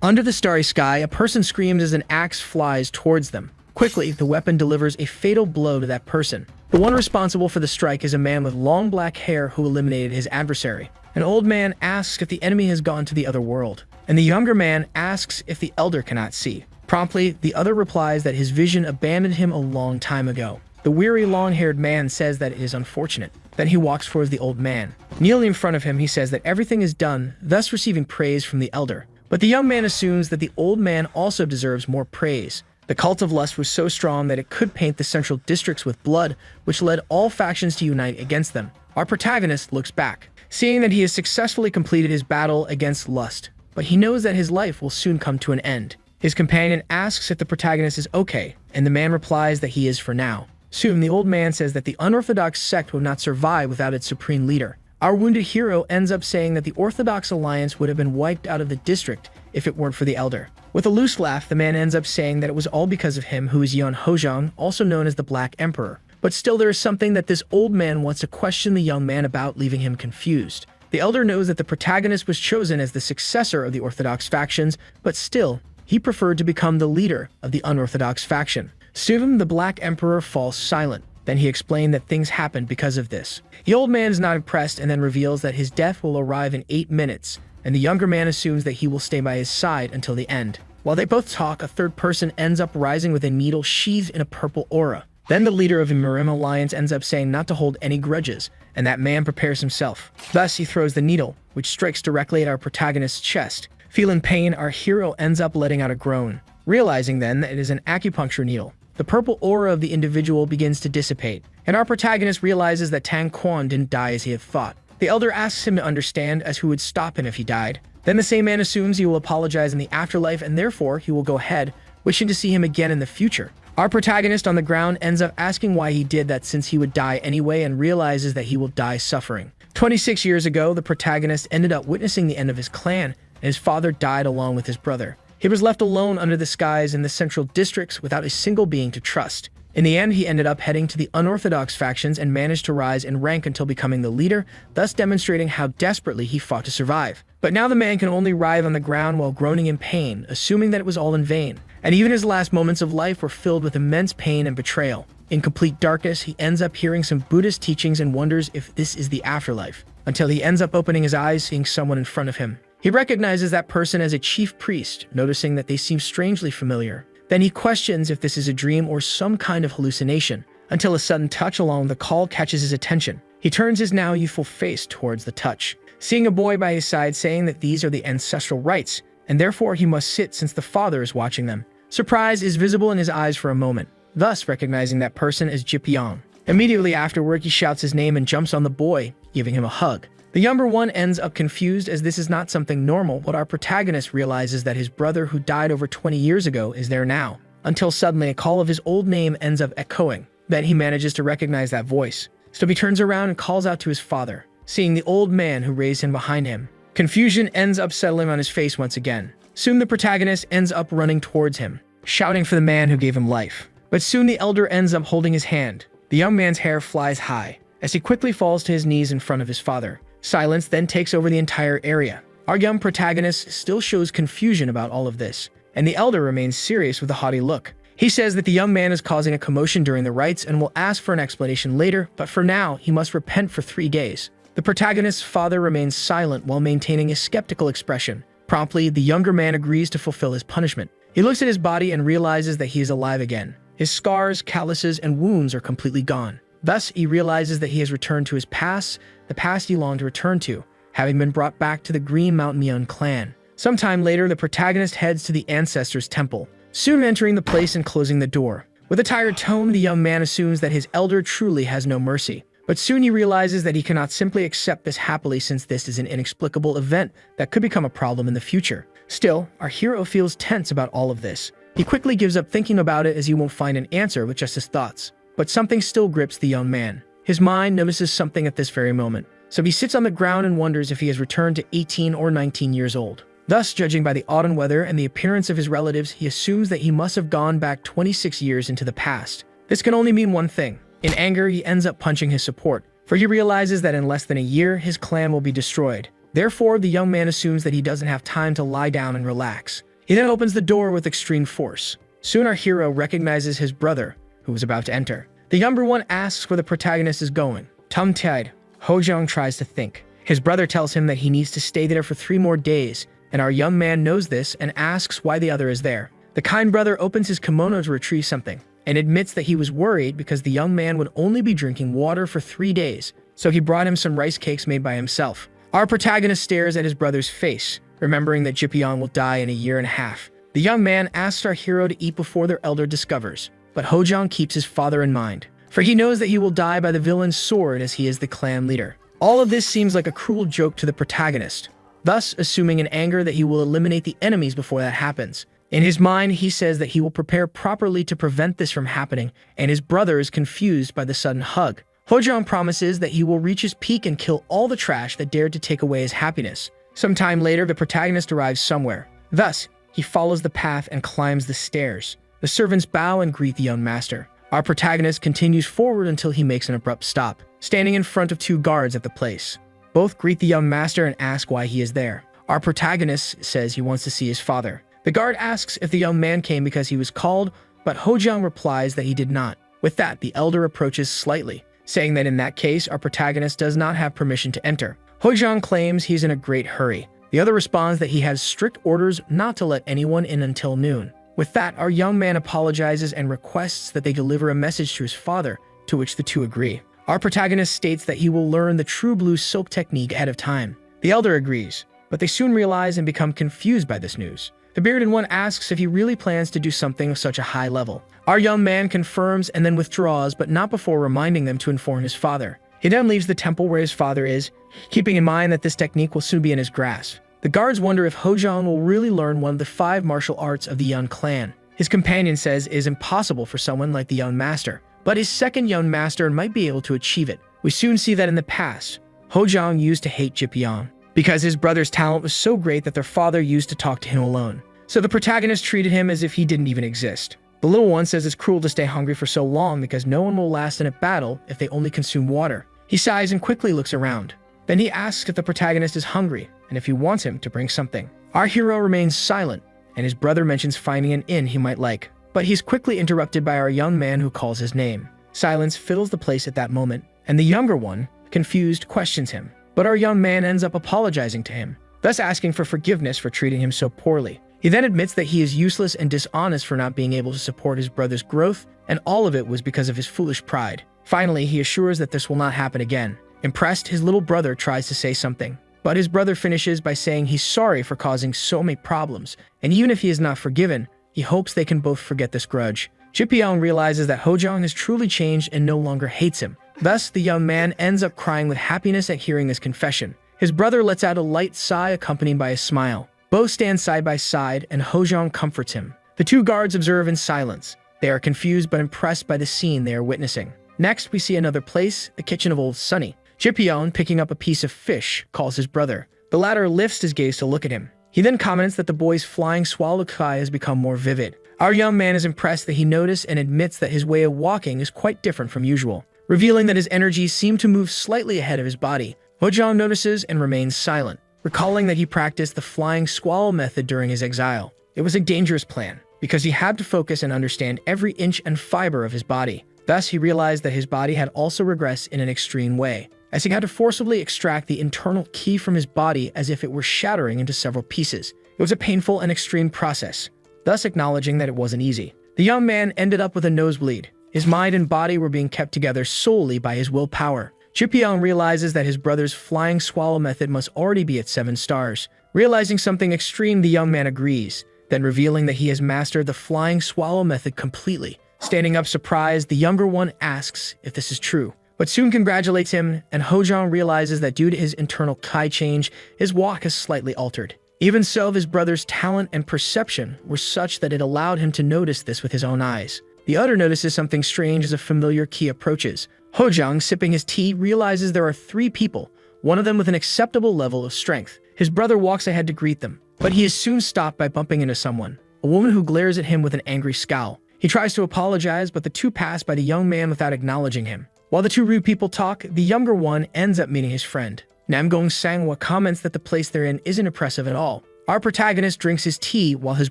Under the starry sky, a person screams as an axe flies towards them. Quickly, the weapon delivers a fatal blow to that person. The one responsible for the strike is a man with long black hair who eliminated his adversary. An old man asks if the enemy has gone to the other world, and the younger man asks if the elder cannot see. Promptly, the other replies that his vision abandoned him a long time ago. The weary, long-haired man says that it is unfortunate. Then he walks towards the old man. Kneeling in front of him, he says that everything is done, thus receiving praise from the elder. But the young man assumes that the old man also deserves more praise. The cult of lust was so strong that it could paint the central districts with blood, which led all factions to unite against them. Our protagonist looks back, seeing that he has successfully completed his battle against lust, but he knows that his life will soon come to an end. His companion asks if the protagonist is okay, and the man replies that he is for now. Soon, the old man says that the unorthodox sect would not survive without its supreme leader. Our wounded hero ends up saying that the Orthodox Alliance would have been wiped out of the district if it weren't for the elder. With a loose laugh, the man ends up saying that it was all because of him, who is Yeon Hojong, also known as the Black Emperor. But still, there is something that this old man wants to question the young man about, leaving him confused. The elder knows that the protagonist was chosen as the successor of the Orthodox factions, but still, he preferred to become the leader of the unorthodox faction. Soon, the Black Emperor falls silent. Then he explained that things happened because of this. The old man is not impressed and then reveals that his death will arrive in 8 minutes, and the younger man assumes that he will stay by his side until the end. While they both talk, a third person ends up rising with a needle sheathed in a purple aura. Then the leader of the Mirim Alliance ends up saying not to hold any grudges, and that man prepares himself. Thus, he throws the needle, which strikes directly at our protagonist's chest. Feeling pain, our hero ends up letting out a groan, realizing then that it is an acupuncture needle. The purple aura of the individual begins to dissipate, and our protagonist realizes that Tang Quan didn't die as he had thought. The elder asks him to understand, as who would stop him if he died. Then the same man assumes he will apologize in the afterlife, and therefore he will go ahead, wishing to see him again in the future. Our protagonist on the ground ends up asking why he did that, since he would die anyway, and realizes that he will die suffering. 26 years ago, the protagonist ended up witnessing the end of his clan, and his father died along with his brother. He was left alone under the skies in the central districts without a single being to trust. In the end, he ended up heading to the unorthodox factions and managed to rise in rank until becoming the leader, thus demonstrating how desperately he fought to survive. But now the man can only writhe on the ground while groaning in pain, assuming that it was all in vain. And even his last moments of life were filled with immense pain and betrayal. In complete darkness, he ends up hearing some Buddhist teachings and wonders if this is the afterlife, until he ends up opening his eyes, seeing someone in front of him. He recognizes that person as a chief priest, noticing that they seem strangely familiar. Then he questions if this is a dream or some kind of hallucination, until a sudden touch along the call catches his attention. He turns his now youthful face towards the touch, seeing a boy by his side saying that these are the ancestral rites, and therefore he must sit since the father is watching them. Surprise is visible in his eyes for a moment, thus recognizing that person as Jip Yang. Immediately afterward, he shouts his name and jumps on the boy, giving him a hug. The younger one ends up confused, as this is not something normal, but our protagonist realizes that his brother, who died over 20 years ago, is there now, until suddenly a call of his old name ends up echoing. Then he manages to recognize that voice. So he turns around and calls out to his father, seeing the old man who raised him behind him. Confusion ends up settling on his face once again. Soon the protagonist ends up running towards him, shouting for the man who gave him life. But soon the elder ends up holding his hand. The young man's hair flies high, as he quickly falls to his knees in front of his father. Silence then takes over the entire area. Our young protagonist still shows confusion about all of this, and the elder remains serious with a haughty look. He says that the young man is causing a commotion during the rites and will ask for an explanation later, but for now, he must repent for 3 days. The protagonist's father remains silent while maintaining a skeptical expression. Promptly, the younger man agrees to fulfill his punishment. He looks at his body and realizes that he is alive again. His scars, calluses, and wounds are completely gone. Thus, he realizes that he has returned to his past, the past he longed to return to, having been brought back to the Green Mountain Myeon clan. Sometime later, the protagonist heads to the ancestors' temple, soon entering the place and closing the door. With a tired tone, the young man assumes that his elder truly has no mercy. But soon he realizes that he cannot simply accept this happily, since this is an inexplicable event that could become a problem in the future. Still, our hero feels tense about all of this. He quickly gives up thinking about it, as he won't find an answer with just his thoughts. But something still grips the young man. His mind notices something at this very moment. So he sits on the ground and wonders if he has returned to 18 or 19 years old. Thus, judging by the autumn weather and the appearance of his relatives, he assumes that he must have gone back 26 years into the past. This can only mean one thing. In anger, he ends up punching his support, for he realizes that in less than a year, his clan will be destroyed. Therefore, the young man assumes that he doesn't have time to lie down and relax. He then opens the door with extreme force. Soon our hero recognizes his brother, who was about to enter. The younger one asks where the protagonist is going. Tongue-tied, Hojong tries to think. His brother tells him that he needs to stay there for 3 more days, and our young man knows this and asks why the other is there. The kind brother opens his kimono to retrieve something, and admits that he was worried because the young man would only be drinking water for 3 days, so he brought him some rice cakes made by himself. Our protagonist stares at his brother's face, remembering that Jipyeon will die in a year and a half. The young man asks our hero to eat before their elder discovers, but Hojong keeps his father in mind, for he knows that he will die by the villain's sword as he is the clan leader. All of this seems like a cruel joke to the protagonist, thus assuming in anger that he will eliminate the enemies before that happens. In his mind, he says that he will prepare properly to prevent this from happening, and his brother is confused by the sudden hug. Hojong promises that he will reach his peak and kill all the trash that dared to take away his happiness. Sometime later, the protagonist arrives somewhere. Thus, he follows the path and climbs the stairs. The servants bow and greet the young master. Our protagonist continues forward until he makes an abrupt stop, standing in front of 2 guards at the place. Both greet the young master and ask why he is there. Our protagonist says he wants to see his father. The guard asks if the young man came because he was called, but Hojong replies that he did not. With that, the elder approaches slightly, saying that in that case, our protagonist does not have permission to enter. Hojong claims he's in a great hurry. The other responds that he has strict orders not to let anyone in until noon. With that, our young man apologizes and requests that they deliver a message to his father, to which the 2 agree. Our protagonist states that he will learn the true blue silk technique ahead of time. The elder agrees, but they soon realize and become confused by this news. The bearded one asks if he really plans to do something of such a high level. Our young man confirms and then withdraws, but not before reminding them to inform his father. He then leaves the temple where his father is, keeping in mind that this technique will soon be in his grasp. The guards wonder if Hojong will really learn one of the 5 martial arts of the Yun clan. His companion says it is impossible for someone like the young master, but his second young master might be able to achieve it. We soon see that in the past, Hojong used to hate Jipyeon, because his brother's talent was so great that their father used to talk to him alone. So the protagonist treated him as if he didn't even exist. The little one says it's cruel to stay hungry for so long because no one will last in a battle if they only consume water. He sighs and quickly looks around. Then he asks if the protagonist is hungry and if he wants him to bring something. Our hero remains silent, and his brother mentions finding an inn he might like, but he's quickly interrupted by our young man who calls his name. Silence fills the place at that moment, and the younger one, confused, questions him. But our young man ends up apologizing to him, thus asking for forgiveness for treating him so poorly. He then admits that he is useless and dishonest for not being able to support his brother's growth, and all of it was because of his foolish pride. Finally, he assures that this will not happen again. Impressed, his little brother tries to say something, but his brother finishes by saying he's sorry for causing so many problems, and even if he is not forgiven, he hopes they can both forget this grudge. Jipyeon realizes that Hojong has truly changed and no longer hates him. Thus, the young man ends up crying with happiness at hearing this confession. His brother lets out a light sigh accompanied by a smile. Both stand side by side, and Hojong comforts him. The 2 guards observe in silence. They are confused but impressed by the scene they are witnessing. Next, we see another place, the kitchen of Old Sunny. Jipyeon, picking up a piece of fish, calls his brother. The latter lifts his gaze to look at him. He then comments that the boy's flying swallow kai has become more vivid. Our young man is impressed that he noticed and admits that his way of walking is quite different from usual, revealing that his energies seem to move slightly ahead of his body. Hojong notices and remains silent, recalling that he practiced the flying swallow method during his exile. It was a dangerous plan, because he had to focus and understand every inch and fiber of his body. Thus, he realized that his body had also regressed in an extreme way, as he had to forcibly extract the internal ki from his body as if it were shattering into several pieces. It was a painful and extreme process, thus acknowledging that it wasn't easy. The young man ended up with a nosebleed. His mind and body were being kept together solely by his willpower. Jipyeon realizes that his brother's flying swallow method must already be at 7 stars. Realizing something extreme, the young man agrees, then revealing that he has mastered the flying swallow method completely. Standing up surprised, the younger one asks if this is true, but soon congratulates him, and Hojong realizes that due to his internal kai change, his walk has slightly altered. Even so, his brother's talent and perception were such that it allowed him to notice this with his own eyes. The other notices something strange as a familiar ki approaches. Hojong, sipping his tea, realizes there are 3 people, one of them with an acceptable level of strength. His brother walks ahead to greet them, but he is soon stopped by bumping into someone, a woman who glares at him with an angry scowl. He tries to apologize, but the 2 pass by the young man without acknowledging him. While the 2 rude people talk, the younger one ends up meeting his friend. Namgong Sangwa comments that the place they're in isn't oppressive at all. Our protagonist drinks his tea while his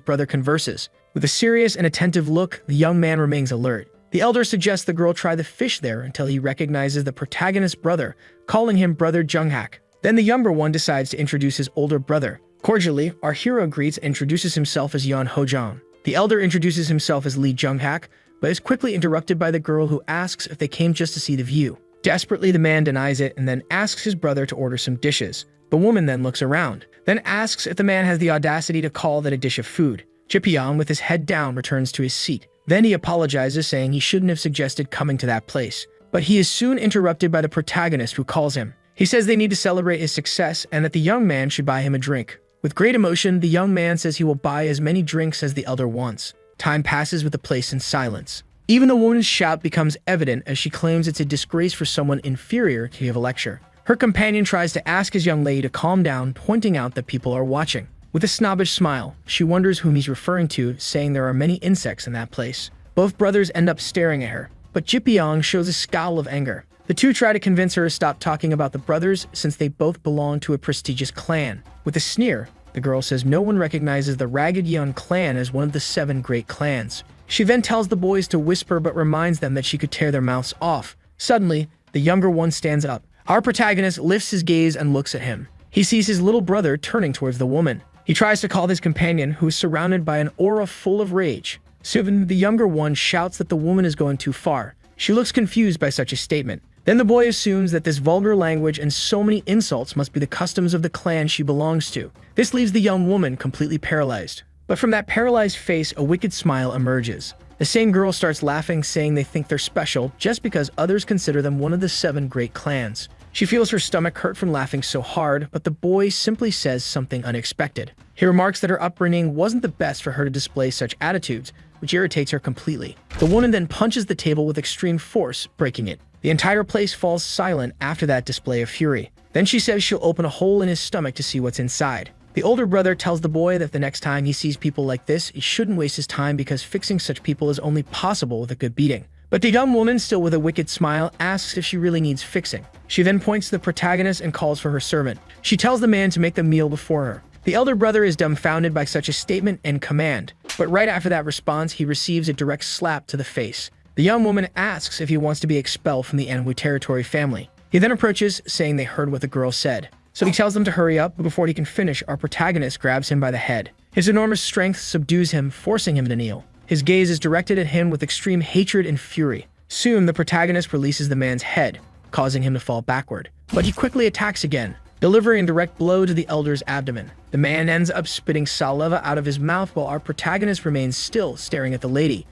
brother converses. With a serious and attentive look, the young man remains alert. The elder suggests the girl try the fish there until he recognizes the protagonist's brother, calling him Brother Junghak. Then the younger one decides to introduce his older brother. Cordially, our hero greets and introduces himself as Yeon Hojong. The elder introduces himself as Lee Junghak, but is quickly interrupted by the girl who asks if they came just to see the view. Desperately, the man denies it and then asks his brother to order some dishes. The woman then looks around, then asks if the man has the audacity to call that a dish of food. Jippyeon, with his head down, returns to his seat. Then he apologizes, saying he shouldn't have suggested coming to that place. But he is soon interrupted by the protagonist, who calls him. He says they need to celebrate his success and that the young man should buy him a drink. With great emotion, the young man says he will buy as many drinks as the elder wants. Time passes with the place in silence. Even the woman's shout becomes evident as she claims it's a disgrace for someone inferior to give a lecture. Her companion tries to ask his young lady to calm down, pointing out that people are watching. With a snobbish smile, she wonders whom he's referring to, saying there are many insects in that place. Both brothers end up staring at her, but Jippyeon shows a scowl of anger. The two try to convince her to stop talking about the brothers since they both belong to a prestigious clan. With a sneer, the girl says no one recognizes the Ragged Yeon clan as one of the 7 great clans. She then tells the boys to whisper but reminds them that she could tear their mouths off. Suddenly, the younger one stands up. Our protagonist lifts his gaze and looks at him. He sees his little brother turning towards the woman. He tries to call his companion, who is surrounded by an aura full of rage. Soon, the younger one shouts that the woman is going too far. She looks confused by such a statement. Then the boy assumes that this vulgar language and so many insults must be the customs of the clan she belongs to. This leaves the young woman completely paralyzed. But from that paralyzed face, a wicked smile emerges. The same girl starts laughing, saying they think they're special just because others consider them one of the 7 great clans. She feels her stomach hurt from laughing so hard, but the boy simply says something unexpected. He remarks that her upbringing wasn't the best for her to display such attitudes, which irritates her completely. The woman then punches the table with extreme force, breaking it. The entire place falls silent after that display of fury. Then she says she'll open a hole in his stomach to see what's inside. The older brother tells the boy that the next time he sees people like this, he shouldn't waste his time because fixing such people is only possible with a good beating. But the young woman, still with a wicked smile, asks if she really needs fixing. She then points to the protagonist and calls for her servant. She tells the man to make the meal before her. The elder brother is dumbfounded by such a statement and command, but right after that response, he receives a direct slap to the face. The young woman asks if he wants to be expelled from the Anhui territory family. He then approaches, saying they heard what the girl said. So he tells them to hurry up, but before he can finish, our protagonist grabs him by the head. His enormous strength subdues him, forcing him to kneel. His gaze is directed at him with extreme hatred and fury. Soon, the protagonist releases the man's head, causing him to fall backward. But he quickly attacks again, delivering a direct blow to the elder's abdomen. The man ends up spitting saliva out of his mouth while our protagonist remains still, staring at the lady.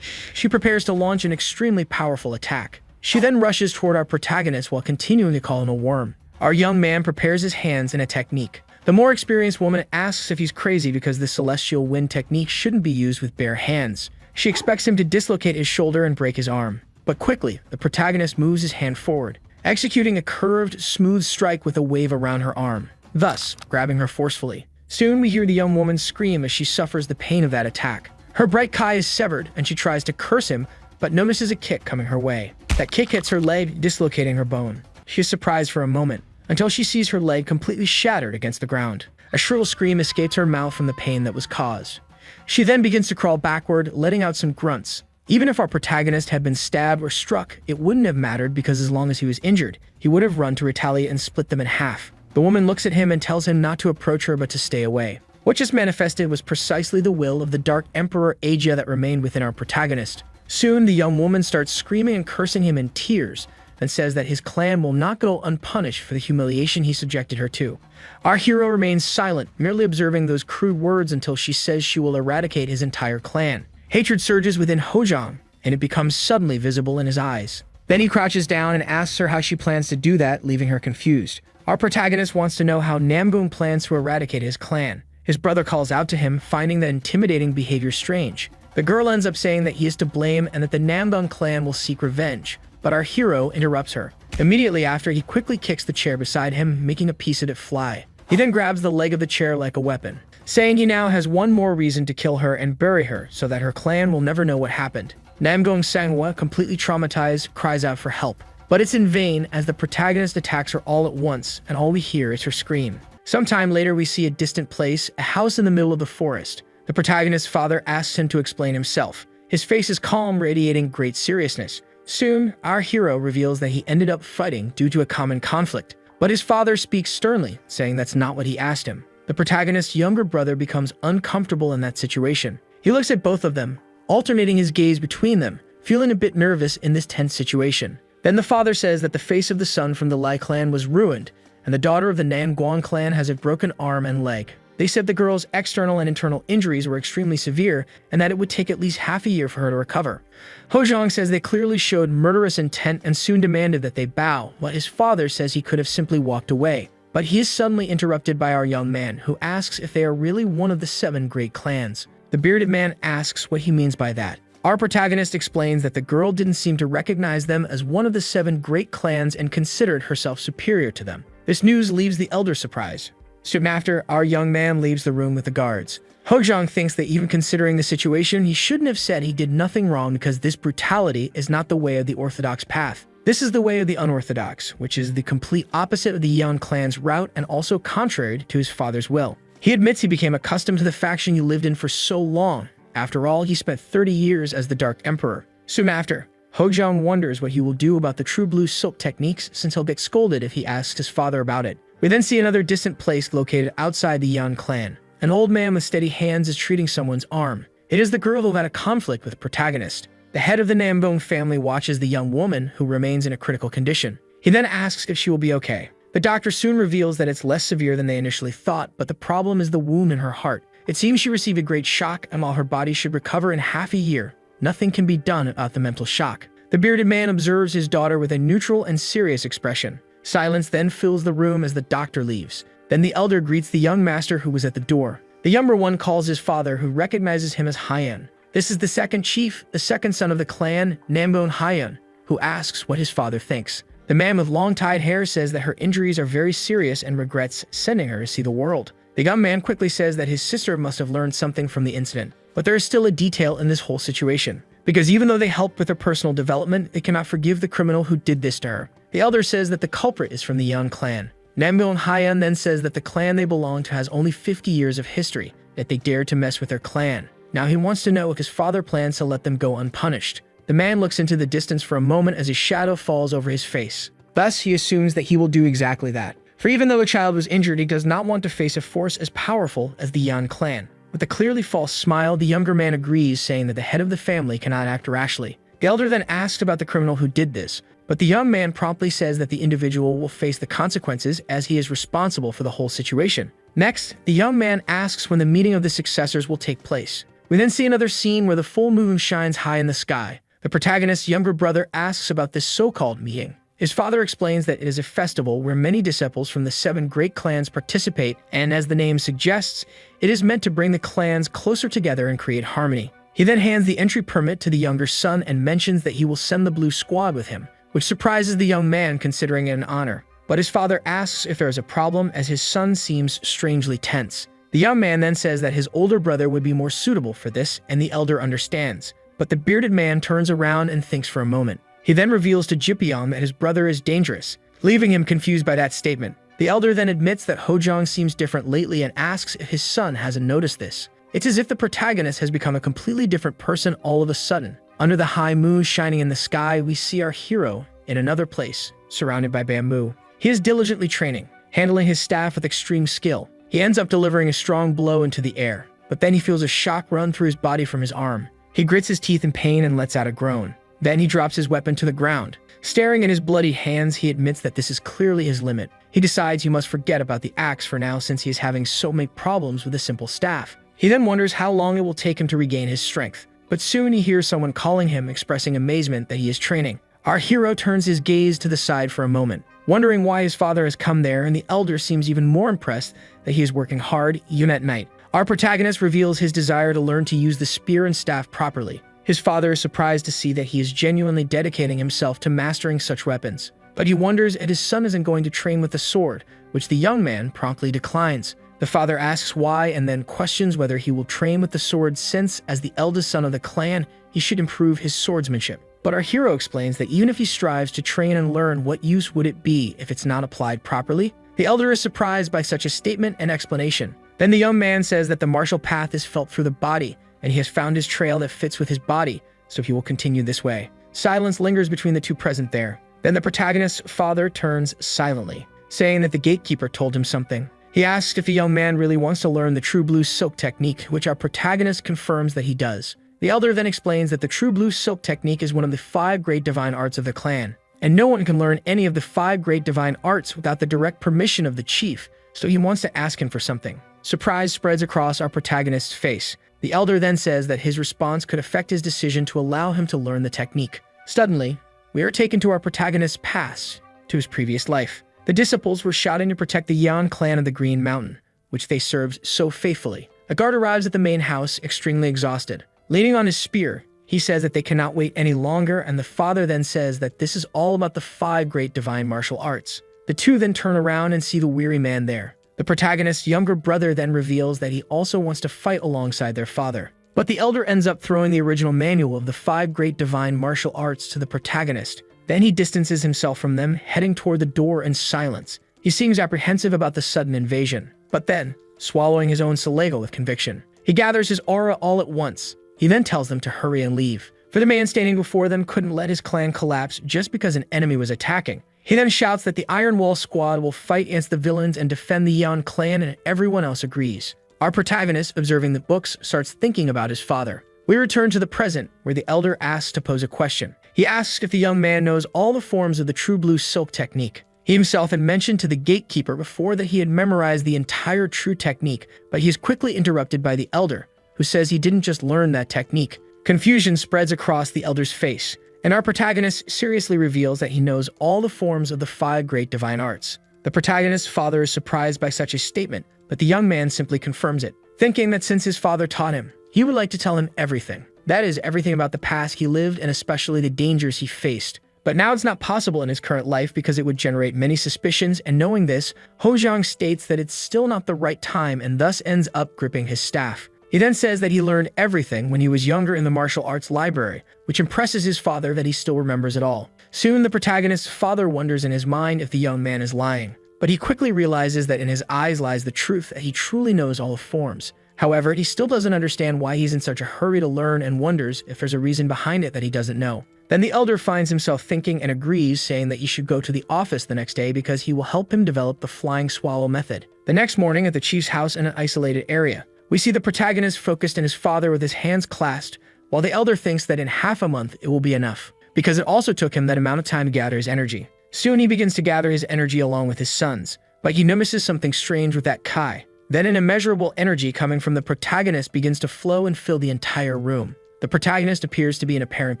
She prepares to launch an extremely powerful attack. She then rushes toward our protagonist while continuing to call him a worm. Our young man prepares his hands in a technique. The more experienced woman asks if he's crazy because the celestial wind technique shouldn't be used with bare hands. She expects him to dislocate his shoulder and break his arm. But quickly, the protagonist moves his hand forward, executing a curved, smooth strike with a wave around her arm, thus grabbing her forcefully. Soon we hear the young woman scream as she suffers the pain of that attack. Her bright kai is severed and she tries to curse him, but notices a kick coming her way. That kick hits her leg, dislocating her bone. She is surprised for a moment, until she sees her leg completely shattered against the ground. A shrill scream escapes her mouth from the pain that was caused. She then begins to crawl backward, letting out some grunts. Even if our protagonist had been stabbed or struck, it wouldn't have mattered because as long as he was injured, he would have run to retaliate and split them in half. The woman looks at him and tells him not to approach her but to stay away. What just manifested was precisely the will of the Dark Emperor Asia that remained within our protagonist. Soon, the young woman starts screaming and cursing him in tears, and says that his clan will not go unpunished for the humiliation he subjected her to. Our hero remains silent, merely observing those crude words until she says she will eradicate his entire clan. Hatred surges within Hojong, and it becomes suddenly visible in his eyes. Then he crouches down and asks her how she plans to do that, leaving her confused. Our protagonist wants to know how Namgung plans to eradicate his clan. His brother calls out to him, finding the intimidating behavior strange. The girl ends up saying that he is to blame and that the Namgung clan will seek revenge, but our hero interrupts her. Immediately after, he quickly kicks the chair beside him, making a piece of it fly. He then grabs the leg of the chair like a weapon, saying he now has one more reason to kill her and bury her so that her clan will never know what happened. Namgung Sanghwa, completely traumatized, cries out for help. But it's in vain as the protagonist attacks her all at once, and all we hear is her scream. Sometime later, we see a distant place, a house in the middle of the forest. The protagonist's father asks him to explain himself. His face is calm, radiating great seriousness. Soon, our hero reveals that he ended up fighting due to a common conflict. But his father speaks sternly, saying that's not what he asked him. The protagonist's younger brother becomes uncomfortable in that situation. He looks at both of them, alternating his gaze between them, feeling a bit nervous in this tense situation. Then the father says that the face of the son from the Lai clan was ruined, and the daughter of the Nan Guang clan has a broken arm and leg. They said the girl's external and internal injuries were extremely severe, and that it would take at least half a year for her to recover. Hojong says they clearly showed murderous intent and soon demanded that they bow, while his father says he could have simply walked away. But he is suddenly interrupted by our young man, who asks if they are really one of the 7 great clans. The bearded man asks what he means by that. Our protagonist explains that the girl didn't seem to recognize them as one of the 7 great clans and considered herself superior to them. This news leaves the elder surprised. Soon after, our young man leaves the room with the guards. Hojong thinks that even considering the situation, he shouldn't have said he did nothing wrong because this brutality is not the way of the orthodox path. This is the way of the unorthodox, which is the complete opposite of the Yan clan's route and also contrary to his father's will. He admits he became accustomed to the faction he lived in for so long. After all, he spent 30 years as the Dark Emperor. Soon after, Hojong wonders what he will do about the true blue silk techniques since he'll get scolded if he asks his father about it. We then see another distant place located outside the Yan clan. An old man with steady hands is treating someone's arm. It is the girl who had a conflict with the protagonist. The head of the Nambong family watches the young woman, who remains in a critical condition. He then asks if she will be okay. The doctor soon reveals that it's less severe than they initially thought, but the problem is the wound in her heart. It seems she received a great shock, and while her body should recover in half a year, nothing can be done about the mental shock. The bearded man observes his daughter with a neutral and serious expression. Silence then fills the room as the doctor leaves. Then the elder greets the young master who was at the door. The younger one calls his father, who recognizes him as Haiyan. This is the second chief, the second son of the clan, Nambon Haiyan, who asks what his father thinks. The man with long-tied hair says that her injuries are very serious and regrets sending her to see the world. The young man quickly says that his sister must have learned something from the incident. But there is still a detail in this whole situation, because even though they helped with her personal development, they cannot forgive the criminal who did this to her. The elder says that the culprit is from the Yan clan. Nambon Haiyan then says that the clan they belong to has only 50 years of history, that they dared to mess with their clan. Now he wants to know if his father plans to let them go unpunished. The man looks into the distance for a moment as his shadow falls over his face. Thus, he assumes that he will do exactly that. For even though the child was injured, he does not want to face a force as powerful as the Yan clan. With a clearly false smile, the younger man agrees, saying that the head of the family cannot act rashly. The elder then asks about the criminal who did this, but the young man promptly says that the individual will face the consequences as he is responsible for the whole situation. Next, the young man asks when the meeting of the successors will take place. We then see another scene where the full moon shines high in the sky. The protagonist's younger brother asks about this so-called meeting. His father explains that it is a festival where many disciples from the 7 great clans participate, and as the name suggests, it is meant to bring the clans closer together and create harmony. He then hands the entry permit to the younger son and mentions that he will send the blue squad with him, which surprises the young man considering it an honor. But his father asks if there is a problem as his son seems strangely tense. The young man then says that his older brother would be more suitable for this, and the elder understands. But the bearded man turns around and thinks for a moment. He then reveals to Jipion that his brother is dangerous, leaving him confused by that statement. The elder then admits that Hojong seems different lately and asks if his son hasn't noticed this. It's as if the protagonist has become a completely different person all of a sudden. Under the high moon shining in the sky, we see our hero in another place, surrounded by bamboo. He is diligently training, handling his staff with extreme skill. He ends up delivering a strong blow into the air, but then he feels a shock run through his body from his arm. He grits his teeth in pain and lets out a groan. Then he drops his weapon to the ground. Staring at his bloody hands, he admits that this is clearly his limit. He decides he must forget about the axe for now since he is having so many problems with a simple staff. He then wonders how long it will take him to regain his strength. But soon he hears someone calling him, expressing amazement that he is training. Our hero turns his gaze to the side for a moment, wondering why his father has come there, and the elder seems even more impressed that he is working hard even at night. Our protagonist reveals his desire to learn to use the spear and staff properly. His father is surprised to see that he is genuinely dedicating himself to mastering such weapons. But he wonders if his son isn't going to train with the sword, which the young man promptly declines. The father asks why and then questions whether he will train with the sword since, as the eldest son of the clan, he should improve his swordsmanship. But our hero explains that even if he strives to train and learn, what use would it be if it's not applied properly? The elder is surprised by such a statement and explanation. Then the young man says that the martial path is felt through the body, and he has found his trail that fits with his body, so he will continue this way. Silence lingers between the two present there. Then the protagonist's father turns silently, saying that the gatekeeper told him something. He asks if the young man really wants to learn the True Blue Silk technique, which our protagonist confirms that he does. The elder then explains that the True Blue Silk technique is one of the 5 great divine arts of the clan, and no one can learn any of the 5 great divine arts without the direct permission of the chief, so he wants to ask him for something. Surprise spreads across our protagonist's face. The elder then says that his response could affect his decision to allow him to learn the technique. Suddenly, we are taken to our protagonist's past, to his previous life. The disciples were shouting to protect the Yan clan of the Green Mountain, which they served so faithfully. A guard arrives at the main house, extremely exhausted. Leaning on his spear, he says that they cannot wait any longer, and the father then says that this is all about the 5 great divine martial arts. The two then turn around and see the weary man there. The protagonist's younger brother then reveals that he also wants to fight alongside their father. But the elder ends up throwing the original manual of the 5 great divine martial arts to the protagonist. Then he distances himself from them, heading toward the door in silence. He seems apprehensive about the sudden invasion, but then, swallowing his own saliva with conviction, he gathers his aura all at once. He then tells them to hurry and leave, for the man standing before them couldn't let his clan collapse just because an enemy was attacking. He then shouts that the Iron Wall Squad will fight against the villains and defend the Yan clan, and everyone else agrees. Our protagonist, observing the books, starts thinking about his father. We return to the present, where the elder asks to pose a question. He asks if the young man knows all the forms of the True Blue Silk technique. He himself had mentioned to the gatekeeper before that he had memorized the entire true technique, but he is quickly interrupted by the elder, who says he didn't just learn that technique. Confusion spreads across the elder's face, and our protagonist seriously reveals that he knows all the forms of the 5 great divine arts. The protagonist's father is surprised by such a statement, but the young man simply confirms it, thinking that since his father taught him, he would like to tell him everything. That is, everything about the past he lived and especially the dangers he faced. But now it's not possible in his current life because it would generate many suspicions, and knowing this, Hojang states that it's still not the right time and thus ends up gripping his staff. He then says that he learned everything when he was younger in the martial arts library, which impresses his father that he still remembers it all. Soon, the protagonist's father wonders in his mind if the young man is lying, but he quickly realizes that in his eyes lies the truth that he truly knows all the forms. However, he still doesn't understand why he's in such a hurry to learn and wonders if there's a reason behind it that he doesn't know. Then the elder finds himself thinking and agrees, saying that he should go to the office the next day because he will help him develop the flying swallow method. The next morning at the chief's house in an isolated area, we see the protagonist focused on his father with his hands clasped, while the elder thinks that in half a month it will be enough, because it also took him that amount of time to gather his energy. Soon he begins to gather his energy along with his sons, but he notices something strange with that Kai. Then an immeasurable energy coming from the protagonist begins to flow and fill the entire room. The protagonist appears to be in apparent